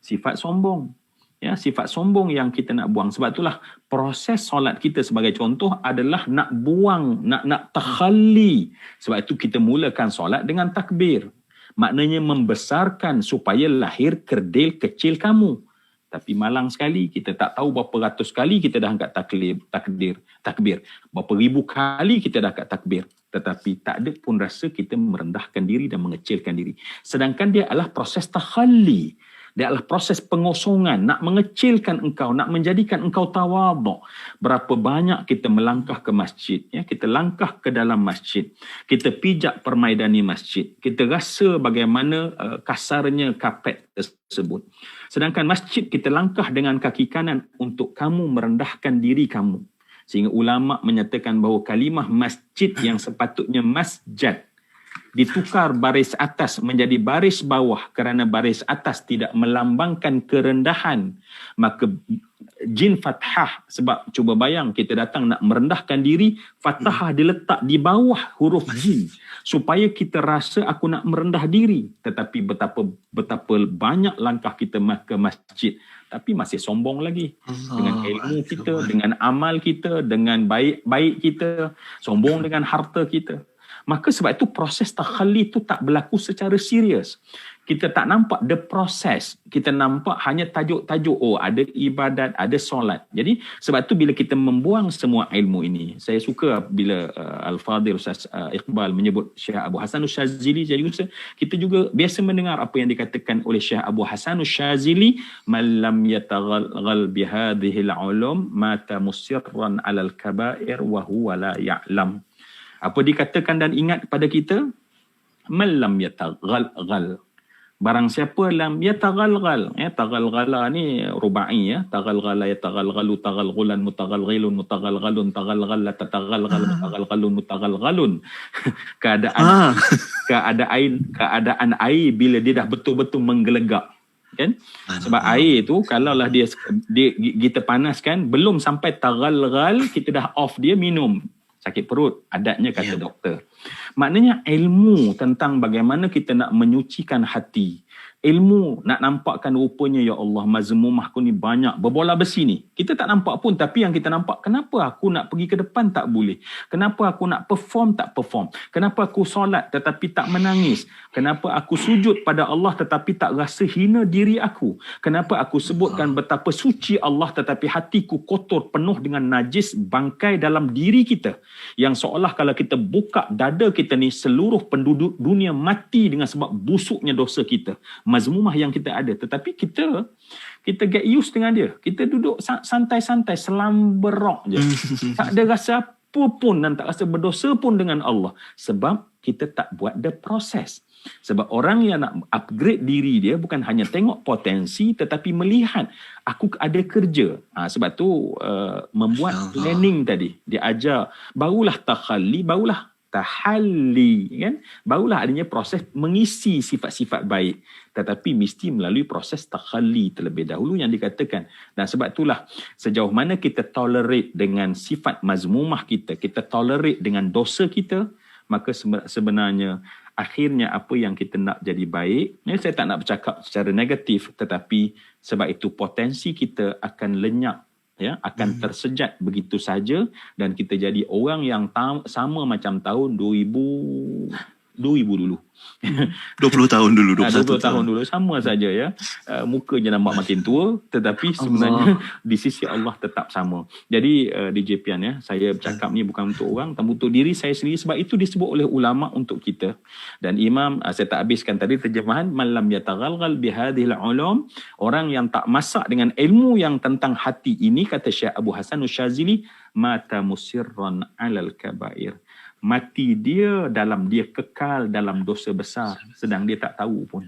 sifat sombong. Ya, sifat sombong yang kita nak buang. Sebab itulah proses solat kita sebagai contoh adalah nak buang, nak takhalli. Sebab itu kita mulakan solat dengan takbir. Maknanya membesarkan supaya lahir kerdil kecil kamu. Tapi malang sekali, kita tak tahu berapa ratus kali kita dah angkat takbir. Berapa ribu kali kita dah angkat takbir. Tetapi tak ada pun rasa kita merendahkan diri dan mengecilkan diri. Sedangkan dia adalah proses takhalli. Dia adalah proses pengosongan, nak mengecilkan engkau, nak menjadikan engkau tawaduk. Berapa banyak kita melangkah ke masjid, ya, kita langkah ke dalam masjid, kita pijak permaidani masjid, kita rasa bagaimana kasarnya kapet tersebut. Sedangkan masjid kita langkah dengan kaki kanan untuk kamu merendahkan diri kamu. Sehingga ulama menyatakan bahawa kalimah masjid yang sepatutnya masjad ditukar baris atas menjadi baris bawah kerana baris atas tidak melambangkan kerendahan. Maka jin fathah, sebab cuba bayang kita datang nak merendahkan diri, fathah diletak di bawah huruf jin supaya kita rasa aku nak merendah diri. Tetapi betapa banyak langkah kita ke masjid tapi masih sombong lagi dengan ilmu kita, dengan amal kita, dengan baik kita, sombong dengan harta kita. Maka sebab itu proses takhalli itu tak berlaku secara serius. Kita tak nampak the process. Kita nampak hanya tajuk-tajuk, oh ada ibadat, ada solat. Jadi sebab itu bila kita membuang semua ilmu ini, saya suka bila Al-Fadhil Ustaz Iqbal menyebut Syekh Abu Hasan Syazili, kita juga biasa mendengar apa yang dikatakan oleh Syekh Abu Hasan Syazili, man lam yataghal bihadhihi al-ulum mata musirran 'alal kaba'ir wa huwa la ya'lam. Apa dikatakan dan ingat kepada kita? Malam yataghal. Barang siapa lam yataghalghal, taghalghala ni rubai ya, taghalghala yataghalghalu taghalghulan mutaghalghilun mutaghalghalun taghalghal tataghalghal mutaghalghalun mutaghalghalun. keadaan air bila dia dah betul-betul menggelegak, kan? Sebab air tu kalaulah dia kita panaskan belum sampai taghalghal, kita dah off dia, minum sakit perut adatnya, kata doktor. Maknanya ilmu tentang bagaimana kita nak menyucikan hati, ilmu nak nampakkan rupanya ya Allah mazmumah aku ni banyak berbola besi ni, kita tak nampak pun, tapi yang kita nampak, kenapa aku nak pergi ke depan tak boleh, kenapa aku nak perform tak perform, kenapa aku solat tetapi tak menangis, kenapa aku sujud pada Allah tetapi tak rasa hina diri aku, kenapa aku sebutkan betapa suci Allah tetapi hatiku kotor penuh dengan najis bangkai dalam diri kita, yang seolah kalau kita buka dada kita ni, seluruh penduduk dunia mati dengan sebab busuknya dosa kita, mazmumah yang kita ada. Tetapi kita get used dengan dia, kita duduk santai-santai selamberok je, tak ada rasa apa pun dan tak rasa berdosa pun dengan Allah, sebab kita tak buat the proses. Sebab orang yang nak upgrade diri dia bukan hanya tengok potensi tetapi melihat aku ada kerja. Sebab tu membuat planning tadi, dia ajar barulah takhalli, barulah tahalli, kan? Barulah adanya proses mengisi sifat-sifat baik, tetapi mesti melalui proses takhalli terlebih dahulu yang dikatakan. Dan sebab itulah sejauh mana kita tolerate dengan sifat mazmumah kita tolerate dengan dosa kita, maka sebenarnya akhirnya apa yang kita nak jadi baik, saya tak nak bercakap secara negatif, tetapi sebab itu potensi kita akan lenyap, akan tersejat begitu saja, dan kita jadi orang yang sama macam tahun 2000 dulu. 20 tahun dulu, 20 tahun dulu sama saja ya. Mukanya nampak makin tua, tetapi sebenarnya di sisi Allah tetap sama. Jadi DJ Pian ya, saya bercakap ni bukan untuk orang, tapi untuk diri saya sendiri, sebab itu disebut oleh ulama untuk kita. Dan Imam, saya tak habiskan tadi terjemahan, man lam yataghalghal bihadhil ulum, orang yang tak masak dengan ilmu yang tentang hati ini, kata Syekh Abu Hasan Syazili, mata musirran alal kabair, mati dia kekal dalam dosa besar, sedang dia tak tahu pun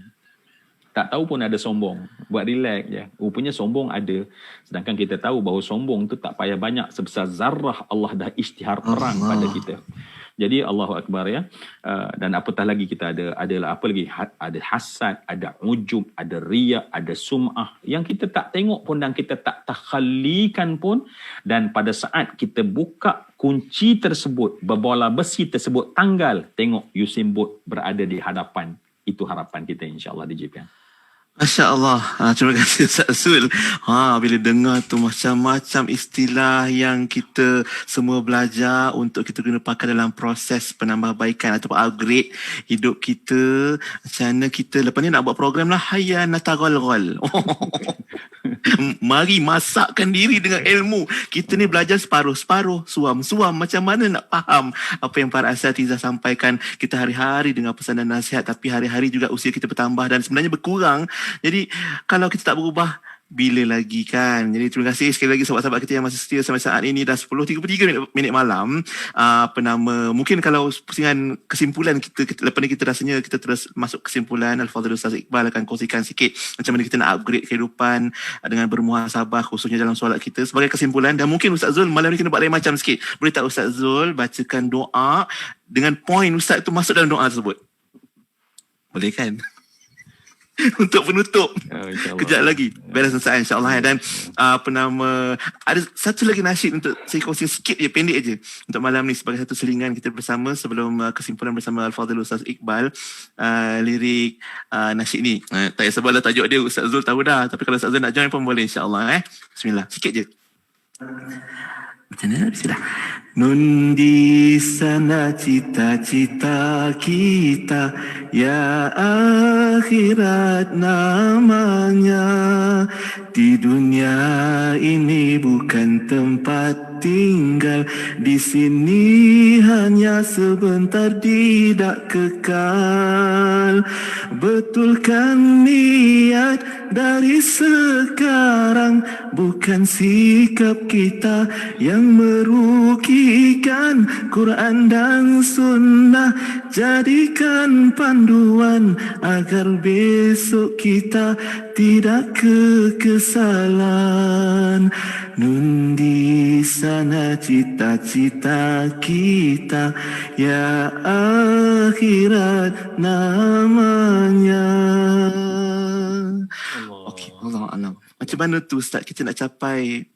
ada sombong, buat relax je, rupanya sombong ada, sedangkan kita tahu bahawa sombong tu tak payah banyak, sebesar zarrah Allah dah isytihar perang pada kita. Jadi Allahu Akbar ya. Dan apatah lagi kita adalah apa lagi? Ada hasad, ada ujub, ada riya, ada sum'ah yang kita tak tengok pun dan kita tak takhallikan pun. Dan pada saat kita buka kunci tersebut, berbola besi tersebut tanggal, tengok Usain Bolt berada di hadapan. Itu harapan kita insya-Allah di JPN. Masya Allah. Terima kasih Ustaz Zul. Bila dengar tu macam-macam istilah yang kita semua belajar untuk kita guna pakai dalam proses penambahbaikan atau upgrade hidup kita. Macam mana kita lepas ni nak buat program lah, Hayya Nataghalghal. Mari masakkan diri dengan ilmu. Kita ni belajar separuh-separuh, suam-suam. Macam mana nak faham apa yang para asatizah sampaikan. Kita hari-hari dengar pesan dan nasihat, tapi hari-hari juga usia kita bertambah dan sebenarnya berkurang. Jadi kalau kita tak berubah, bila lagi kan? Jadi terima kasih sekali lagi sahabat-sahabat kita yang masih setia sampai saat ini. Dah 10.33 minit malam. Mungkin kalau pusingan kesimpulan kita lepas ni kita rasanya kita terus masuk kesimpulan. Al-Fadhil Ustaz Iqbal akan kongsikan sikit macam mana kita nak upgrade kehidupan dengan bermuhasabah, khususnya dalam solat kita sebagai kesimpulan. Dan mungkin Ustaz Zul malam ni kena buat lain macam sikit. Boleh tak Ustaz Zul bacakan doa dengan poin Ustaz tu masuk dalam doa tersebut? Boleh kan? Untuk penutup kejap lagi beres selesai insyaAllah. Dan ada satu lagi nasyid untuk saya kongsi sikit je, pendek je untuk malam ni sebagai satu selingan kita bersama sebelum kesimpulan bersama Al-Fadhil Ustaz Iqbal. Lirik nasyid ni tak payah sebab tajuk dia Ustaz Zul tahu dah, tapi kalau Ustaz Zul nak join pun boleh insyaAllah. Bismillah, sikit je. Macam mana? Bismillah. Nun di sana cita-cita kita, ya akhirat namanya. Di dunia ini bukan tempat tinggal, di sini hanya sebentar, tidak kekal. Betulkan niat dari sekarang, bukan sikap kita yang merugikan. Quran dan sunnah jadikan panduan agar besok kita tidak kekesalan. Nun di sana cita-cita kita, ya akhirat namanya. Okey, Allah Alam. Macam mana tu Ustaz kita nak capai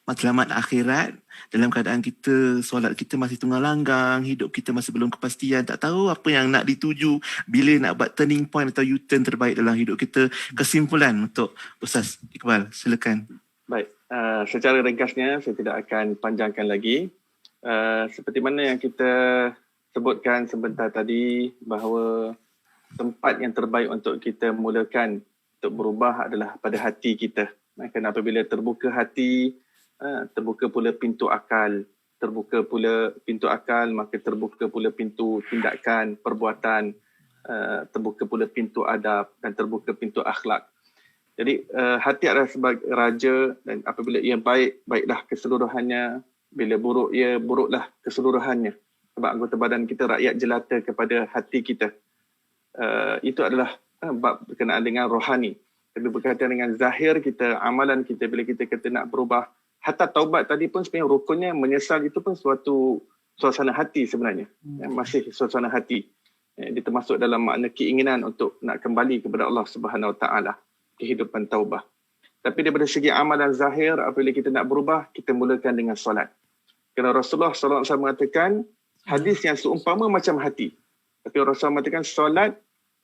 matlamat akhirat dalam keadaan kita, solat kita masih tunggang langgang, hidup kita masih belum kepastian, tak tahu apa yang nak dituju, bila nak buat turning point atau U-turn terbaik dalam hidup kita. Kesimpulan untuk Ustaz Iqbal, silakan. Baik, secara ringkasnya saya tidak akan panjangkan lagi. Seperti mana yang kita sebutkan sebentar tadi, bahawa tempat yang terbaik untuk kita mulakan untuk berubah adalah pada hati kita. Kerana apabila terbuka hati, terbuka pula pintu akal. Terbuka pula pintu akal, maka terbuka pula pintu tindakan, perbuatan, terbuka pula pintu adab dan terbuka pintu akhlak. Jadi hati adalah sebagai raja, dan apabila ia baik, baiklah keseluruhannya. Bila buruk, ia buruklah keseluruhannya. Sebab anggota badan kita, rakyat jelata kepada hati kita. Itu adalah bab berkenaan dengan rohani. Tapi berkaitan dengan zahir kita, amalan kita, bila kita kata nak berubah, hatta taubat tadi pun sebenarnya rukunnya menyesal itu pun suatu suasana hati sebenarnya. Masih suasana hati. Dia termasuk dalam makna keinginan untuk nak kembali kepada Allah Subhanahu Wa Taala, kehidupan taubah. Tapi daripada segi amalan zahir, apabila kita nak berubah, kita mulakan dengan solat. Kerana Rasulullah SAW mengatakan hadis yang seumpama macam hati. Tapi Rasulullah mengatakan solat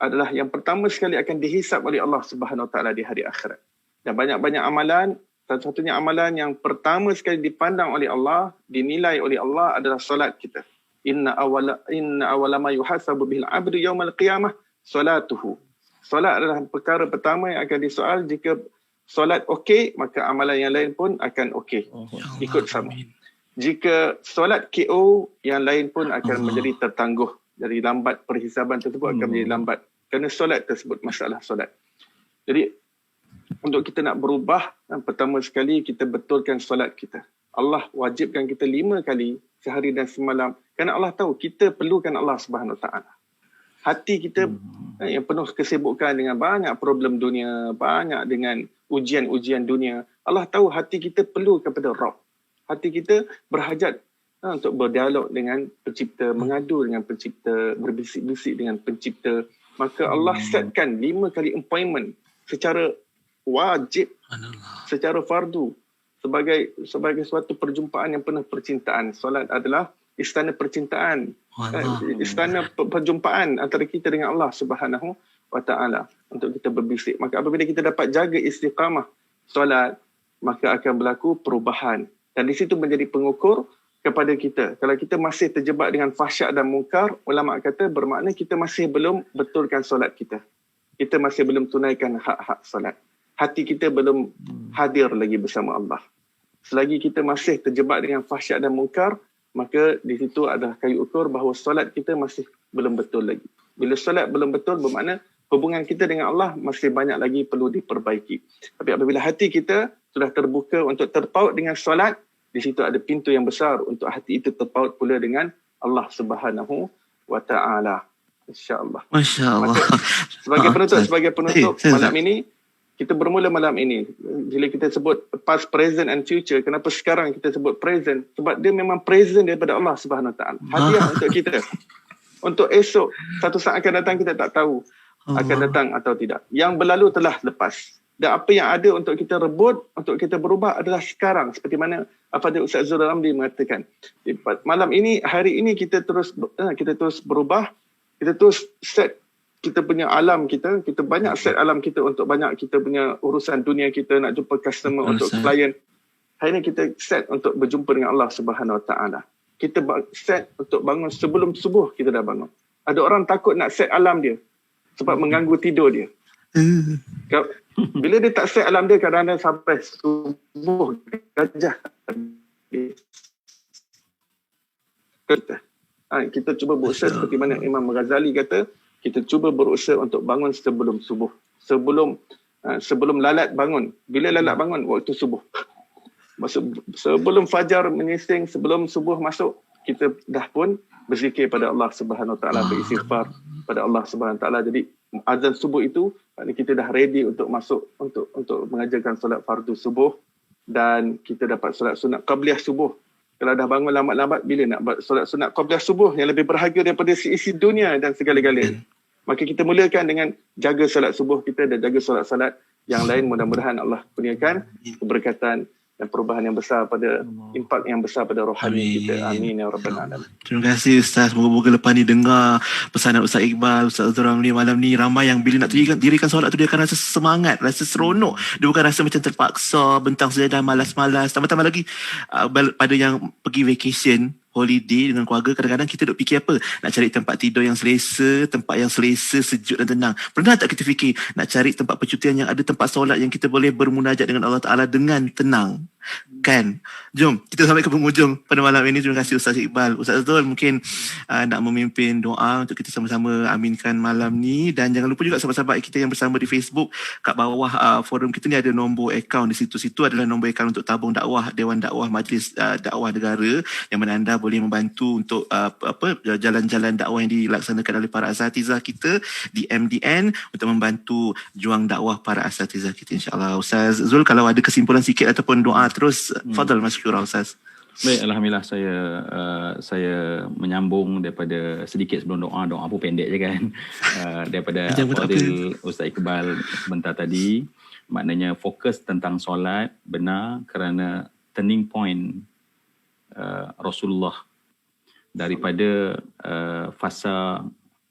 adalah yang pertama sekali akan dihisap oleh Allah Subhanahu Wa Taala di hari akhirat. Dan banyak-banyak amalan, satu-satunya amalan yang pertama sekali dipandang oleh Allah, dinilai oleh Allah adalah solat kita. Inna awwala ma yuhasabu bil 'abdu yaumal qiyamah salatuhu. Solat adalah perkara pertama yang akan disoal. Jika solat okey, maka amalan yang lain pun akan okey. Ikut sama. Jika solat KO, yang lain pun akan menjadi tertangguh. Dari lambat perhisaban tersebut akan menjadi lambat. Kerana solat tersebut, masalah solat. Jadi, untuk kita nak berubah, pertama sekali kita betulkan solat kita. Allah wajibkan kita 5 kali sehari dan semalam. Kerana Allah tahu kita perlukan Allah Subhanahu Wa Taala. Hati kita yang penuh kesibukan dengan banyak problem dunia, banyak dengan ujian-ujian dunia. Allah tahu hati kita perlu kepada Rabb. Hati kita berhajat untuk berdialog dengan pencipta, mengadu dengan pencipta, berbisik-bisik dengan pencipta. Maka Allah setkan 5 kali appointment secara wajib, secara fardu, sebagai suatu perjumpaan yang penuh percintaan. Solat adalah istana percintaan, istana perjumpaan antara kita dengan Allah Subhanahu Wa Taala untuk kita berbisik. Maka apabila kita dapat jaga istiqamah solat, maka akan berlaku perubahan. Dan di situ menjadi pengukur kepada kita. Kalau kita masih terjebak dengan fahsyat dan mungkar, ulama kata bermakna kita masih belum betulkan solat kita. Kita masih belum tunaikan hak-hak solat. Hati kita belum hadir lagi bersama Allah. Selagi kita masih terjebak dengan fahsyat dan mungkar, maka di situ adalah kayu ukur bahawa solat kita masih belum betul lagi. Bila solat belum betul, bermakna hubungan kita dengan Allah masih banyak lagi perlu diperbaiki. Tapi apabila hati kita sudah terbuka untuk terpaut dengan solat, di situ ada pintu yang besar untuk hati itu terpaut pula dengan Allah Subhanahu Wa Taala. InsyaAllah. Masya-Allah. Sebagai penutup malam ini, kita bermula malam ini. Bila kita sebut past, present and future, kenapa sekarang kita sebut present? Sebab dia memang present daripada Allah Subhanahu Wa Taala. Hadiah untuk kita. Untuk esok, satu saat akan datang kita tak tahu akan datang atau tidak. Yang berlalu telah lepas. Dan apa yang ada untuk kita rebut, untuk kita berubah adalah sekarang. Seperti mana Al-Fadhil Ustaz Zul Ramli mengatakan. Malam ini, hari ini kita terus berubah. Kita terus set kita punya alam kita. Kita banyak set alam kita untuk banyak kita punya urusan dunia kita. Nak jumpa customer, untuk klien. Hari ini kita set untuk berjumpa dengan Allah Subhanahu Wa Taala. Kita set untuk bangun sebelum subuh kita dah bangun. Ada orang takut nak set alam dia. Sebab mengganggu tidur dia. Bila dia tak set alam dia, kadang-kadang sampai subuh gajah. Kita cuba berusaha seperti mana Imam Ghazali kata, kita cuba berusaha untuk bangun sebelum subuh. Sebelum lalat bangun. Bila lalat bangun? Waktu subuh. sebelum fajar menyingsing, sebelum subuh masuk, kita dah pun berzikir pada Allah Subhanahu Wa Taala, beristighfar pada Allah Subhanahu Wa Taala. Jadi azan subuh itu maknanya kita dah ready untuk masuk untuk mengajarkan solat fardu subuh, dan kita dapat solat sunat qabliyah subuh. Kalau dah bangun lambat-lambat, bila nak buat solat sunat qabliyah subuh yang lebih berharga daripada seisi dunia dan segala-galanya. Maka kita mulakan dengan jaga solat subuh kita dan jaga solat-solat yang lain. Mudah-mudahan Allah kurniakan keberkatan dan perubahan yang besar pada impak yang besar pada rohani kita. Amin ya rabbal alamin. Terima kasih Ustaz. Moga-moga lepas ni dengar pesanan Ustaz Iqbal, Ustaz Azhar Ramli malam ni, ramai yang bila nak dirikan solat tu dia akan rasa semangat, rasa seronok. Dia bukan rasa macam terpaksa, bentang sajadah, malas-malas. Tambah-tambah lagi pada yang pergi vacation, holiday dengan keluarga, kadang-kadang kita duk fikir apa? Nak cari tempat tidur yang selesa, tempat yang selesa, sejuk dan tenang. Pernah tak kita fikir nak cari tempat percutian yang ada tempat solat yang kita boleh bermunajat dengan Allah Ta'ala dengan tenang? Kan? Jom kita sampai ke penghujung pada malam ini. Terima kasih Ustaz Iqbal. Ustaz Azhar mungkin nak memimpin doa untuk kita sama-sama aminkan malam ni. Dan jangan lupa juga sahabat-sahabat kita yang bersama di Facebook, kat bawah forum kita ni ada nombor akaun di situ-situ, adalah nombor akaun untuk tabung dakwah Dewan Dakwah Majlis Dakwah Negara, yang mana anda boleh membantu untuk jalan-jalan dakwah yang dilaksanakan oleh para asatizah kita di MDN untuk membantu juang dakwah para asatizah kita, insya-Allah. Ustaz Zul, kalau ada kesimpulan sikit ataupun doa terus, fadal masykurah Ustaz. Baik, alhamdulillah saya menyambung daripada sedikit sebelum doa pun pendek je kan. Daripada Fadil Ustaz Iqbal sebentar tadi, maknanya fokus tentang solat benar kerana turning point Rasulullah daripada fasa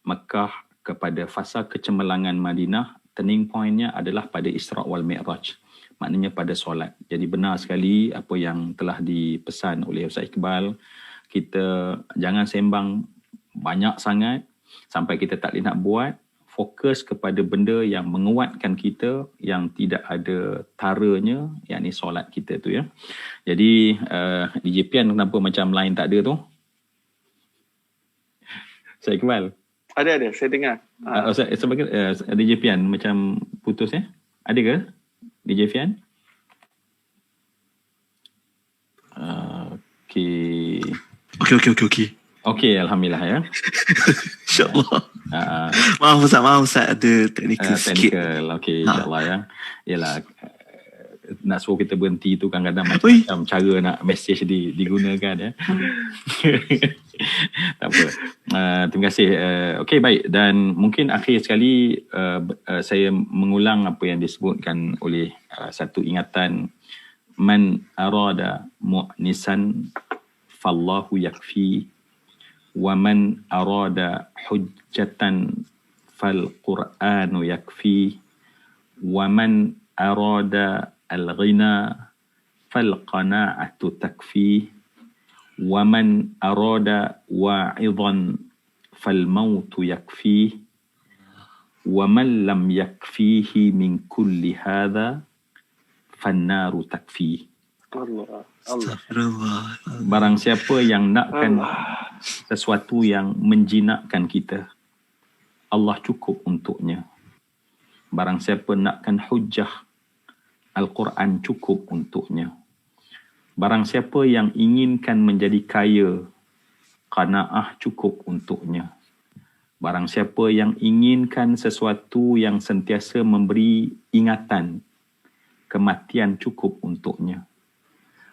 Mekah kepada fasa kecemerlangan Madinah. Turning pointnya adalah pada Isra' wal Mi'raj, maknanya pada solat. Jadi benar sekali apa yang telah dipesan oleh Ustaz Iqbal. Kita jangan sembang banyak sangat sampai kita tak boleh nak buat. Fokus kepada benda yang menguatkan kita, yang tidak ada taranya, yakni solat kita tu ya. Jadi DJ Pian kenapa macam lain tak ada tu? Ustaz Iqbal. Ada, saya dengar. DJ Pian macam putus ya? Ada ke? DJ Fian? Okey. Okey, alhamdulillah ya. InsyaAllah. Maaf Ustaz ada teknikal sikit. Okey, insyaAllah ya. Yalah, nak suruh kita berhenti tu kadang-kadang macam cara nak message digunakan ya. Tak apa. Terima kasih. Okey, baik. Dan mungkin akhir sekali saya mengulang apa yang disebutkan oleh satu ingatan. Man arada mu'nisan fallahu yakfi, wa man arada hujjatan fal qur'anu yakfi, wa man arada al-ghina fal qana'atu takfi, wa man arada wa'idhan fal mautu yakfi, wa man lam yakfihi min kulli hadha fannaru takfi. Allah. Barang siapa yang nakkan sesuatu yang menjinakkan kita, Allah cukup untuknya. Barang siapa nakkan hujjah, Al-Quran cukup untuknya. Barang siapa yang inginkan menjadi kaya, qanaah cukup untuknya. Barang siapa yang inginkan sesuatu yang sentiasa memberi ingatan, kematian cukup untuknya.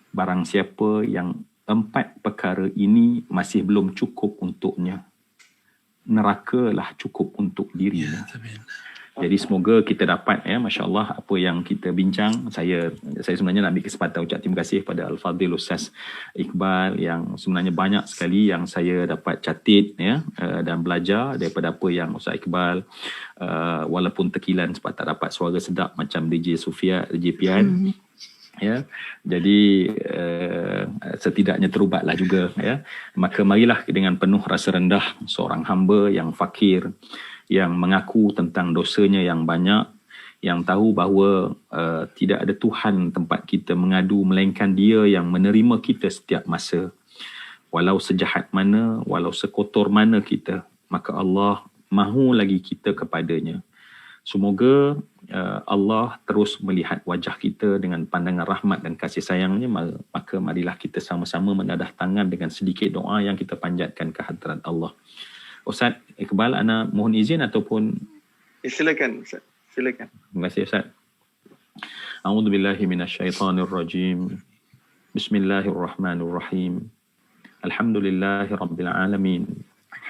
Barang siapa yang 4 perkara ini masih belum cukup untuknya, nerakalah cukup untuk dirinya. Jadi semoga kita dapat masya-Allah apa yang kita bincang. Saya sebenarnya nak ambil kesempatan ucap terima kasih pada Al-Fadhil Ustaz Iqbal yang sebenarnya banyak sekali yang saya dapat catat dan belajar daripada apa yang Ustaz Iqbal, walaupun terkilan sebab tak dapat suara sedap macam DJ Pian. Ya, jadi setidaknya terubatlah juga ya. Maka marilah dengan penuh rasa rendah seorang hamba yang fakir, yang mengaku tentang dosanya yang banyak, yang tahu bahawa tidak ada Tuhan tempat kita mengadu melainkan Dia yang menerima kita setiap masa. Walau sejahat mana, walau sekotor mana kita, maka Allah mahu lagi kita kepadanya. Semoga Allah terus melihat wajah kita dengan pandangan rahmat dan kasih sayangnya, maka marilah kita sama-sama menadah tangan dengan sedikit doa yang kita panjatkan ke hadrat Allah. Ustaz Iqbal, ana mohon izin ataupun Silakan Ustaz, silakan. Terima kasih Ustaz. A'udzubillahi minasyaitonirrajim. Bismillahirrahmanirrahim. Alhamdulillahi rabbil alamin.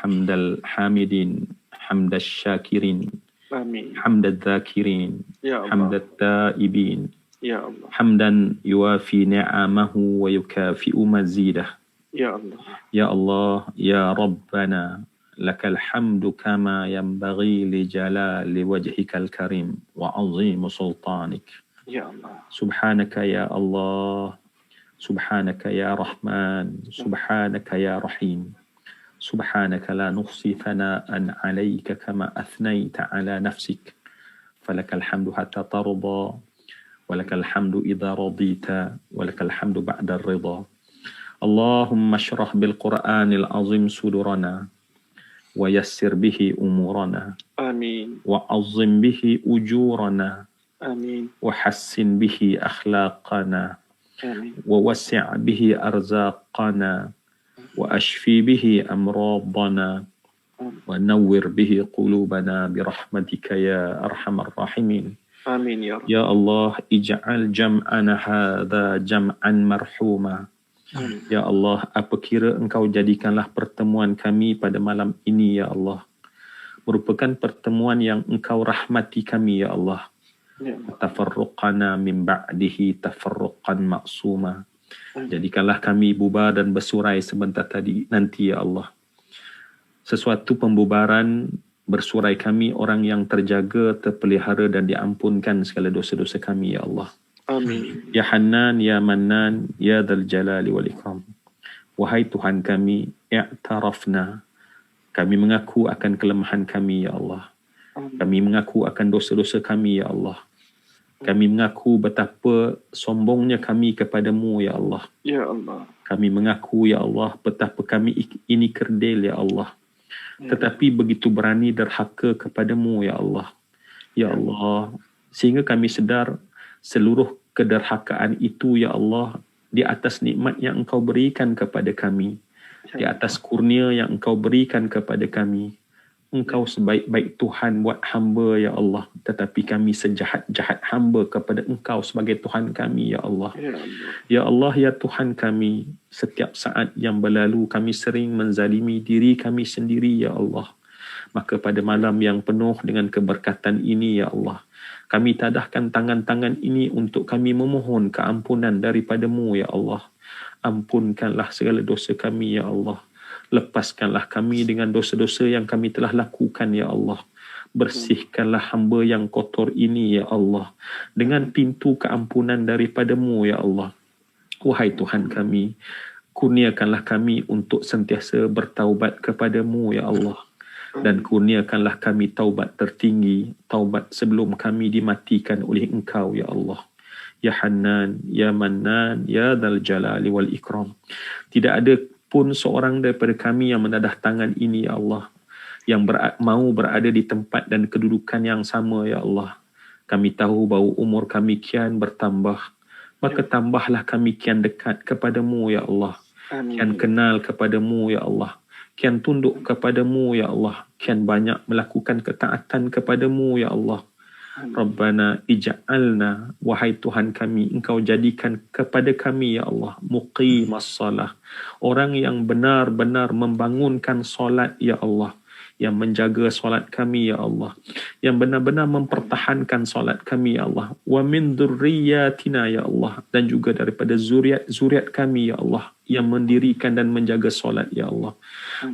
Hamdal hamidin, hamdash syakirin, Amin. hamdal dzakirin, Ya Allah. hamdat taibin, Ya Allah. hamdan yuwafi ni'amahu wa yukafi'u mazidah. Ya Allah. Ya Allah, ya Rabbana, lakal hamdu kama yanbaghi li jalali wajhikal karim wa azim sultanik. Ya Allah. Subhanaka ya Allah, subhanaka ya Rahman, subhanaka ya Rahim. سبحانك لا نحصي ثناء عليك كما أثنيت على نفسك فلك الحمد حتى ترضى ولك الحمد إذا رضيت ولك الحمد بعد الرضا اللهم اشرح بالقرآن العظيم صدورنا ويسر به أمورنا Amin. وعظم به أجورنا Amin. وحسن به أخلاقنا Amin. ووسع به أرزاقنا وأشفي به أمراضنا ونور به قلوبنا برحمتك يا أرحم الراحمين. Amin ya Rabb. يا الله اجعل جمعنا هذا جمعا مرحوما. Amin. Ya Allah, apa kira Engkau jadikanlah pertemuan kami pada malam ini, Ya Allah, merupakan pertemuan yang Engkau rahmati kami, Ya Allah. Ya Allah. Tafarruqana min ba'dihi tafarruqan ma'suma. Jadikanlah kami bubar dan bersurai sebentar nanti, Ya Allah. Sesuatu pembubaran bersurai kami orang yang terjaga, terpelihara dan diampunkan segala dosa-dosa kami, Ya Allah. Amin. Ya Hannan, Ya Mannan, Ya Dzal Jalali wal Ikram. Wahai Tuhan kami, i'tarafna. Kami mengaku akan kelemahan kami, Ya Allah. Kami mengaku akan dosa-dosa kami, Ya Allah. Kami mengaku betapa sombongnya kami kepadamu, Ya Allah. Ya Allah. Kami mengaku, Ya Allah, betapa kami ini kerdil, Ya Allah. Tetapi begitu berani derhaka kepadamu, Ya Allah. Ya Allah, sehingga kami sedar seluruh kederhakaan itu, Ya Allah, di atas nikmat yang Engkau berikan kepada kami, di atas kurnia yang Engkau berikan kepada kami. Engkau sebaik-baik Tuhan buat hamba, Ya Allah. Tetapi kami sejahat-jahat hamba kepada Engkau sebagai Tuhan kami, Ya Allah. Ya Allah. Ya Allah, Ya Tuhan kami, setiap saat yang berlalu kami sering menzalimi diri kami sendiri, Ya Allah. Maka pada malam yang penuh dengan keberkatan ini, Ya Allah, kami tadahkan tangan-tangan ini untuk kami memohon keampunan daripada-Mu, Ya Allah. Ampunkanlah segala dosa kami, Ya Allah. Lepaskanlah kami dengan dosa-dosa yang kami telah lakukan, Ya Allah. Bersihkanlah hamba yang kotor ini, Ya Allah, dengan pintu keampunan daripada-Mu, Ya Allah. Wahai Tuhan kami, kurniakanlah kami untuk sentiasa bertaubat kepada-Mu, Ya Allah. Dan kurniakanlah kami taubat tertinggi, taubat sebelum kami dimatikan oleh Engkau, Ya Allah. Ya Hannan, Ya Mannan, Ya Dzal Jalali wal Ikram. Tidak ada pun seorang daripada kami yang menadah tangan ini, Ya Allah, yang mau berada di tempat dan kedudukan yang sama, Ya Allah. Kami tahu bahawa umur kami kian bertambah, maka tambahlah kami kian dekat kepadamu, Ya Allah. Kian kenal kepadamu, Ya Allah. Kian tunduk kepadamu, Ya Allah. Kian banyak melakukan ketaatan kepadamu, Ya Allah. Rabbana ij'alna, wahai Tuhan kami, Engkau jadikan kepada kami, Ya Allah, muqimas salah, orang yang benar-benar membangunkan solat, Ya Allah, yang menjaga solat kami, Ya Allah, yang benar-benar mempertahankan solat kami, Ya Allah, wa min dzurriyyatina, Ya Allah, dan juga daripada zuriat kami, Ya Allah, yang mendirikan dan menjaga solat, Ya Allah.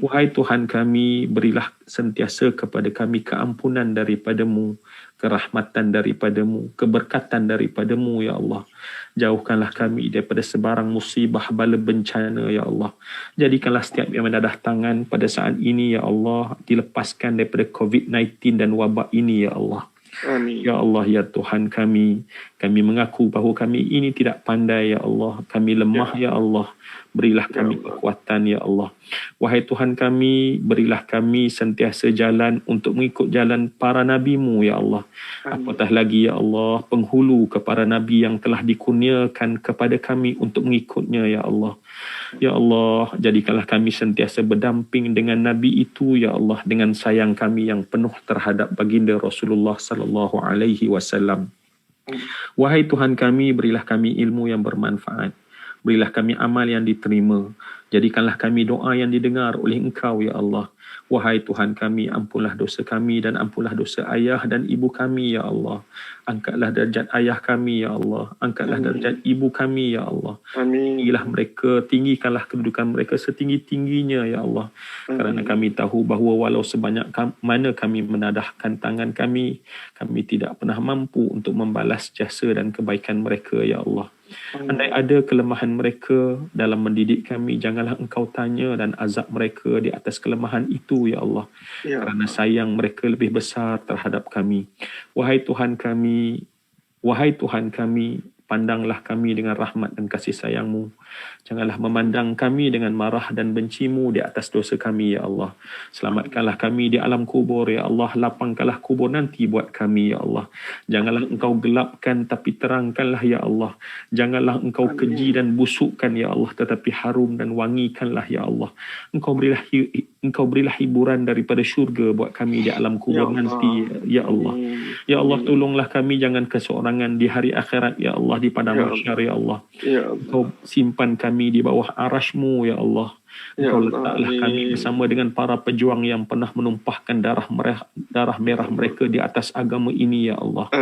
Wahai Tuhan kami, berilah sentiasa kepada kami keampunan daripada-Mu, kerahmatan daripada-Mu, keberkatan daripada-Mu, Ya Allah. Jauhkanlah kami daripada sebarang musibah, bala bencana, Ya Allah. Jadikanlah setiap yang menadah tangan pada saat ini, Ya Allah, dilepaskan daripada COVID-19 dan wabak ini, Ya Allah. Amin. Ya Allah, Ya Tuhan kami Kami mengaku bahawa kami ini tidak pandai, ya Allah. Kami lemah, ya Allah. Berilah kami kekuatan, ya Allah. Wahai Tuhan kami, berilah kami sentiasa jalan untuk mengikut jalan para nabi-Mu, ya Allah. Apatah lagi, ya Allah, penghulu kepada nabi yang telah dikurniakan kepada kami untuk mengikutnya, ya Allah. Ya Allah, jadikanlah kami sentiasa berdamping dengan nabi itu, ya Allah, dengan sayang kami yang penuh terhadap baginda Rasulullah sallallahu alaihi wasallam. Wahai Tuhan kami, berilah kami ilmu yang bermanfaat. Berilah kami amal yang diterima. Jadikanlah kami doa yang didengar oleh Engkau, ya Allah. Wahai Tuhan kami, ampunlah dosa kami dan ampunlah dosa ayah dan ibu kami, ya Allah. Angkatlah darjat ayah kami, ya Allah. Angkatlah darjat ibu kami, ya Allah. Tinggilah mereka, tinggikanlah kedudukan mereka setinggi-tingginya, ya Allah. Kerana kami tahu bahawa walau sebanyak mana kami menadahkan tangan kami, kami tidak pernah mampu untuk membalas jasa dan kebaikan mereka, ya Allah. Andai ada kelemahan mereka dalam mendidik kami, janganlah Engkau tanya dan azab mereka di atas kelemahan itu, ya Allah. Kerana sayang mereka lebih besar terhadap kami. Wahai Tuhan kami, pandanglah kami dengan rahmat dan kasih sayang-Mu. Janganlah memandang kami dengan marah dan benci-Mu di atas dosa kami, ya Allah. Selamatkanlah kami di alam kubur, ya Allah. Lapangkanlah kubur nanti buat kami, ya Allah. Janganlah Engkau gelapkan, tapi terangkanlah, ya Allah. Janganlah Engkau keji dan busukkan, ya Allah, tetapi harum dan wangikanlah, ya Allah. Engkau berilah hiburan daripada syurga buat kami di alam kubur nanti, ya Allah. Ya Allah, tolonglah kami jangan keseorangan di hari akhirat, ya Allah, di padang mahsyar, ya Allah. Engkau simpan kami di bawah arasy-Mu, ya Allah. Engkau letaklah kami bersama dengan para pejuang yang pernah menumpahkan darah merah mereka di atas agama ini, ya Allah.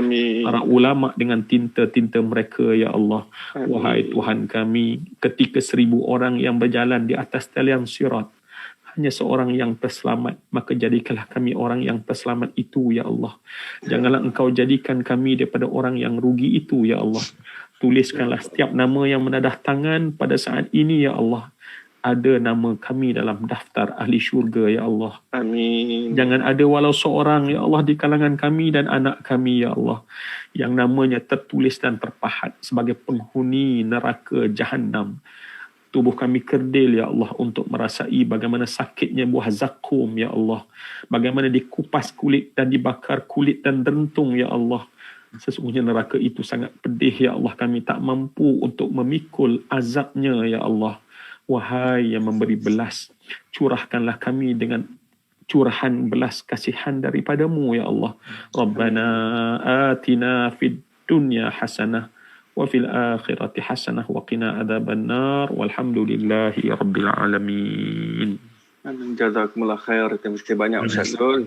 Para ulama dengan tinta-tinta mereka, ya Allah. Wahai Tuhan kami, ketika 1000 orang yang berjalan di atas talian sirat, hanya seorang yang terselamat, maka jadikanlah kami orang yang terselamat itu, ya Allah. Janganlah Engkau jadikan kami daripada orang yang rugi itu, ya Allah. Tuliskanlah setiap nama yang menadah tangan pada saat ini, ya Allah. Ada nama kami dalam daftar ahli syurga, ya Allah. Amin. Jangan ada walau seorang, ya Allah, di kalangan kami dan anak kami, ya Allah, yang namanya tertulis dan terpahat sebagai penghuni neraka Jahannam. Tubuh kami kerdil, ya Allah, untuk merasai bagaimana sakitnya buah zakum, ya Allah. Bagaimana dikupas kulit dan dibakar kulit dan rentung, ya Allah. Sesungguhnya neraka itu sangat pedih, ya Allah. Kami tak mampu untuk memikul azabnya, ya Allah. Wahai yang memberi belas, curahkanlah kami dengan curahan belas kasihan daripada-Mu, ya Allah. Rabbana atina fid dunya hasanah wa fil akhirati hasanah wa qina adzabannar walhamdulillahi rabbil alamin. Jazakumullah khair. Terima kasih banyak Ustaz Zul.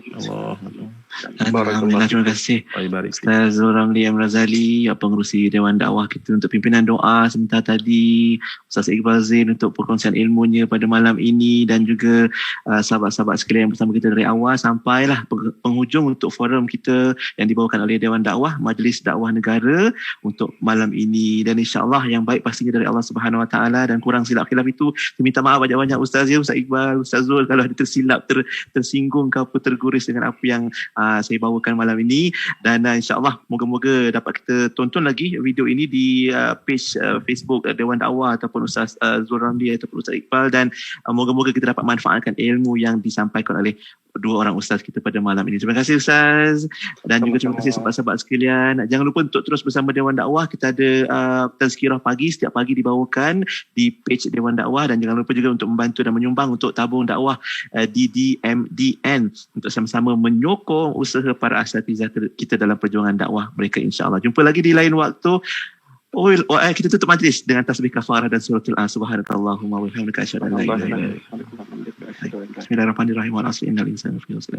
Alhamdulillah, terima kasih Ustaz Zul Ramli Amrazali, pengerusi Dewan Dakwah kita, untuk pimpinan doa sebentar tadi. Ustaz Iqbal Zain untuk perkongsian ilmunya pada malam ini, dan juga sahabat-sahabat sekalian yang bersama kita dari awal sampailah penghujung untuk forum kita yang dibawakan oleh Dewan Dakwah Majlis Dakwah Negara untuk malam ini. Dan insya-Allah yang baik pastinya dari Allah Subhanahu Wa Taala, dan kurang silap khilaf itu minta maaf banyak-banyak Ustaz ya, Ustaz Iqbal, Ustaz Zul, kalau ada tersilap, tersinggung ke apa, terguris dengan apa yang saya bawakan malam ini. Dan insya-Allah moga-moga dapat kita tonton lagi video ini di page Facebook Dewan Dakwah ataupun Ustaz Zul Ramli ataupun Ustaz Iqbal, dan moga-moga kita dapat manfaatkan ilmu yang disampaikan oleh dua orang ustaz kita pada malam ini. Terima kasih Ustaz, dan juga terima kasih sahabat-sahabat sekalian. Jangan lupa untuk terus bersama Dewan Dakwah. Kita ada tazkirah pagi, setiap pagi dibawakan di page Dewan Dakwah, dan jangan lupa juga untuk membantu dan menyumbang untuk tabung dakwah di DMDN untuk sama-sama menyokong usaha para asatizah kita dalam perjuangan dakwah mereka, insya-Allah. Jumpa lagi di lain waktu. Kita tutup majlis dengan tasbih kafarah dan suratul subhanakallahumma wa bihamdika asyhadu an la ilaha illa anta. Bismillahirrahmanirrahim. Wa asri innal insana lafi khusr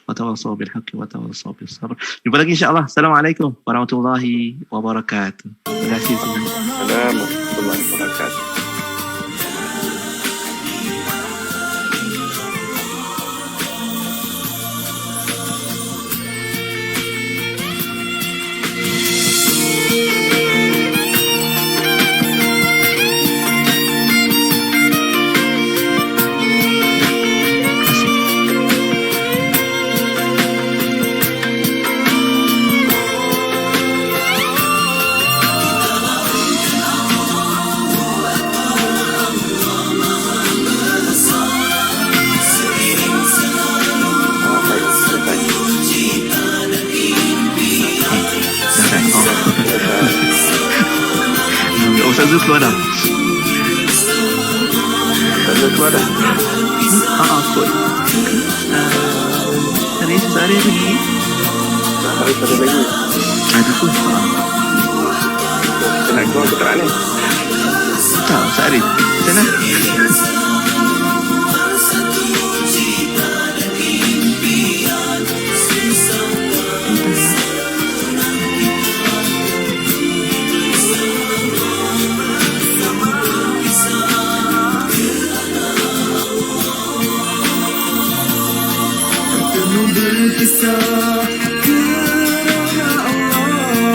wa tawassaw bil haqqi wa tawassaw bis sabr. Jumpa lagi insya-Allah. Assalamualaikum warahmatullahi wabarakatuh. Terima kasih semua. Assalamualaikum warahmatullahi wabarakatuh. suara. Kot. Arif lagi. Harus ada lagi. Ada pun. Kita nak keluar ke tak ni? Tak, Ustaz Arif. Macam mana? Berpisah kerana Allah.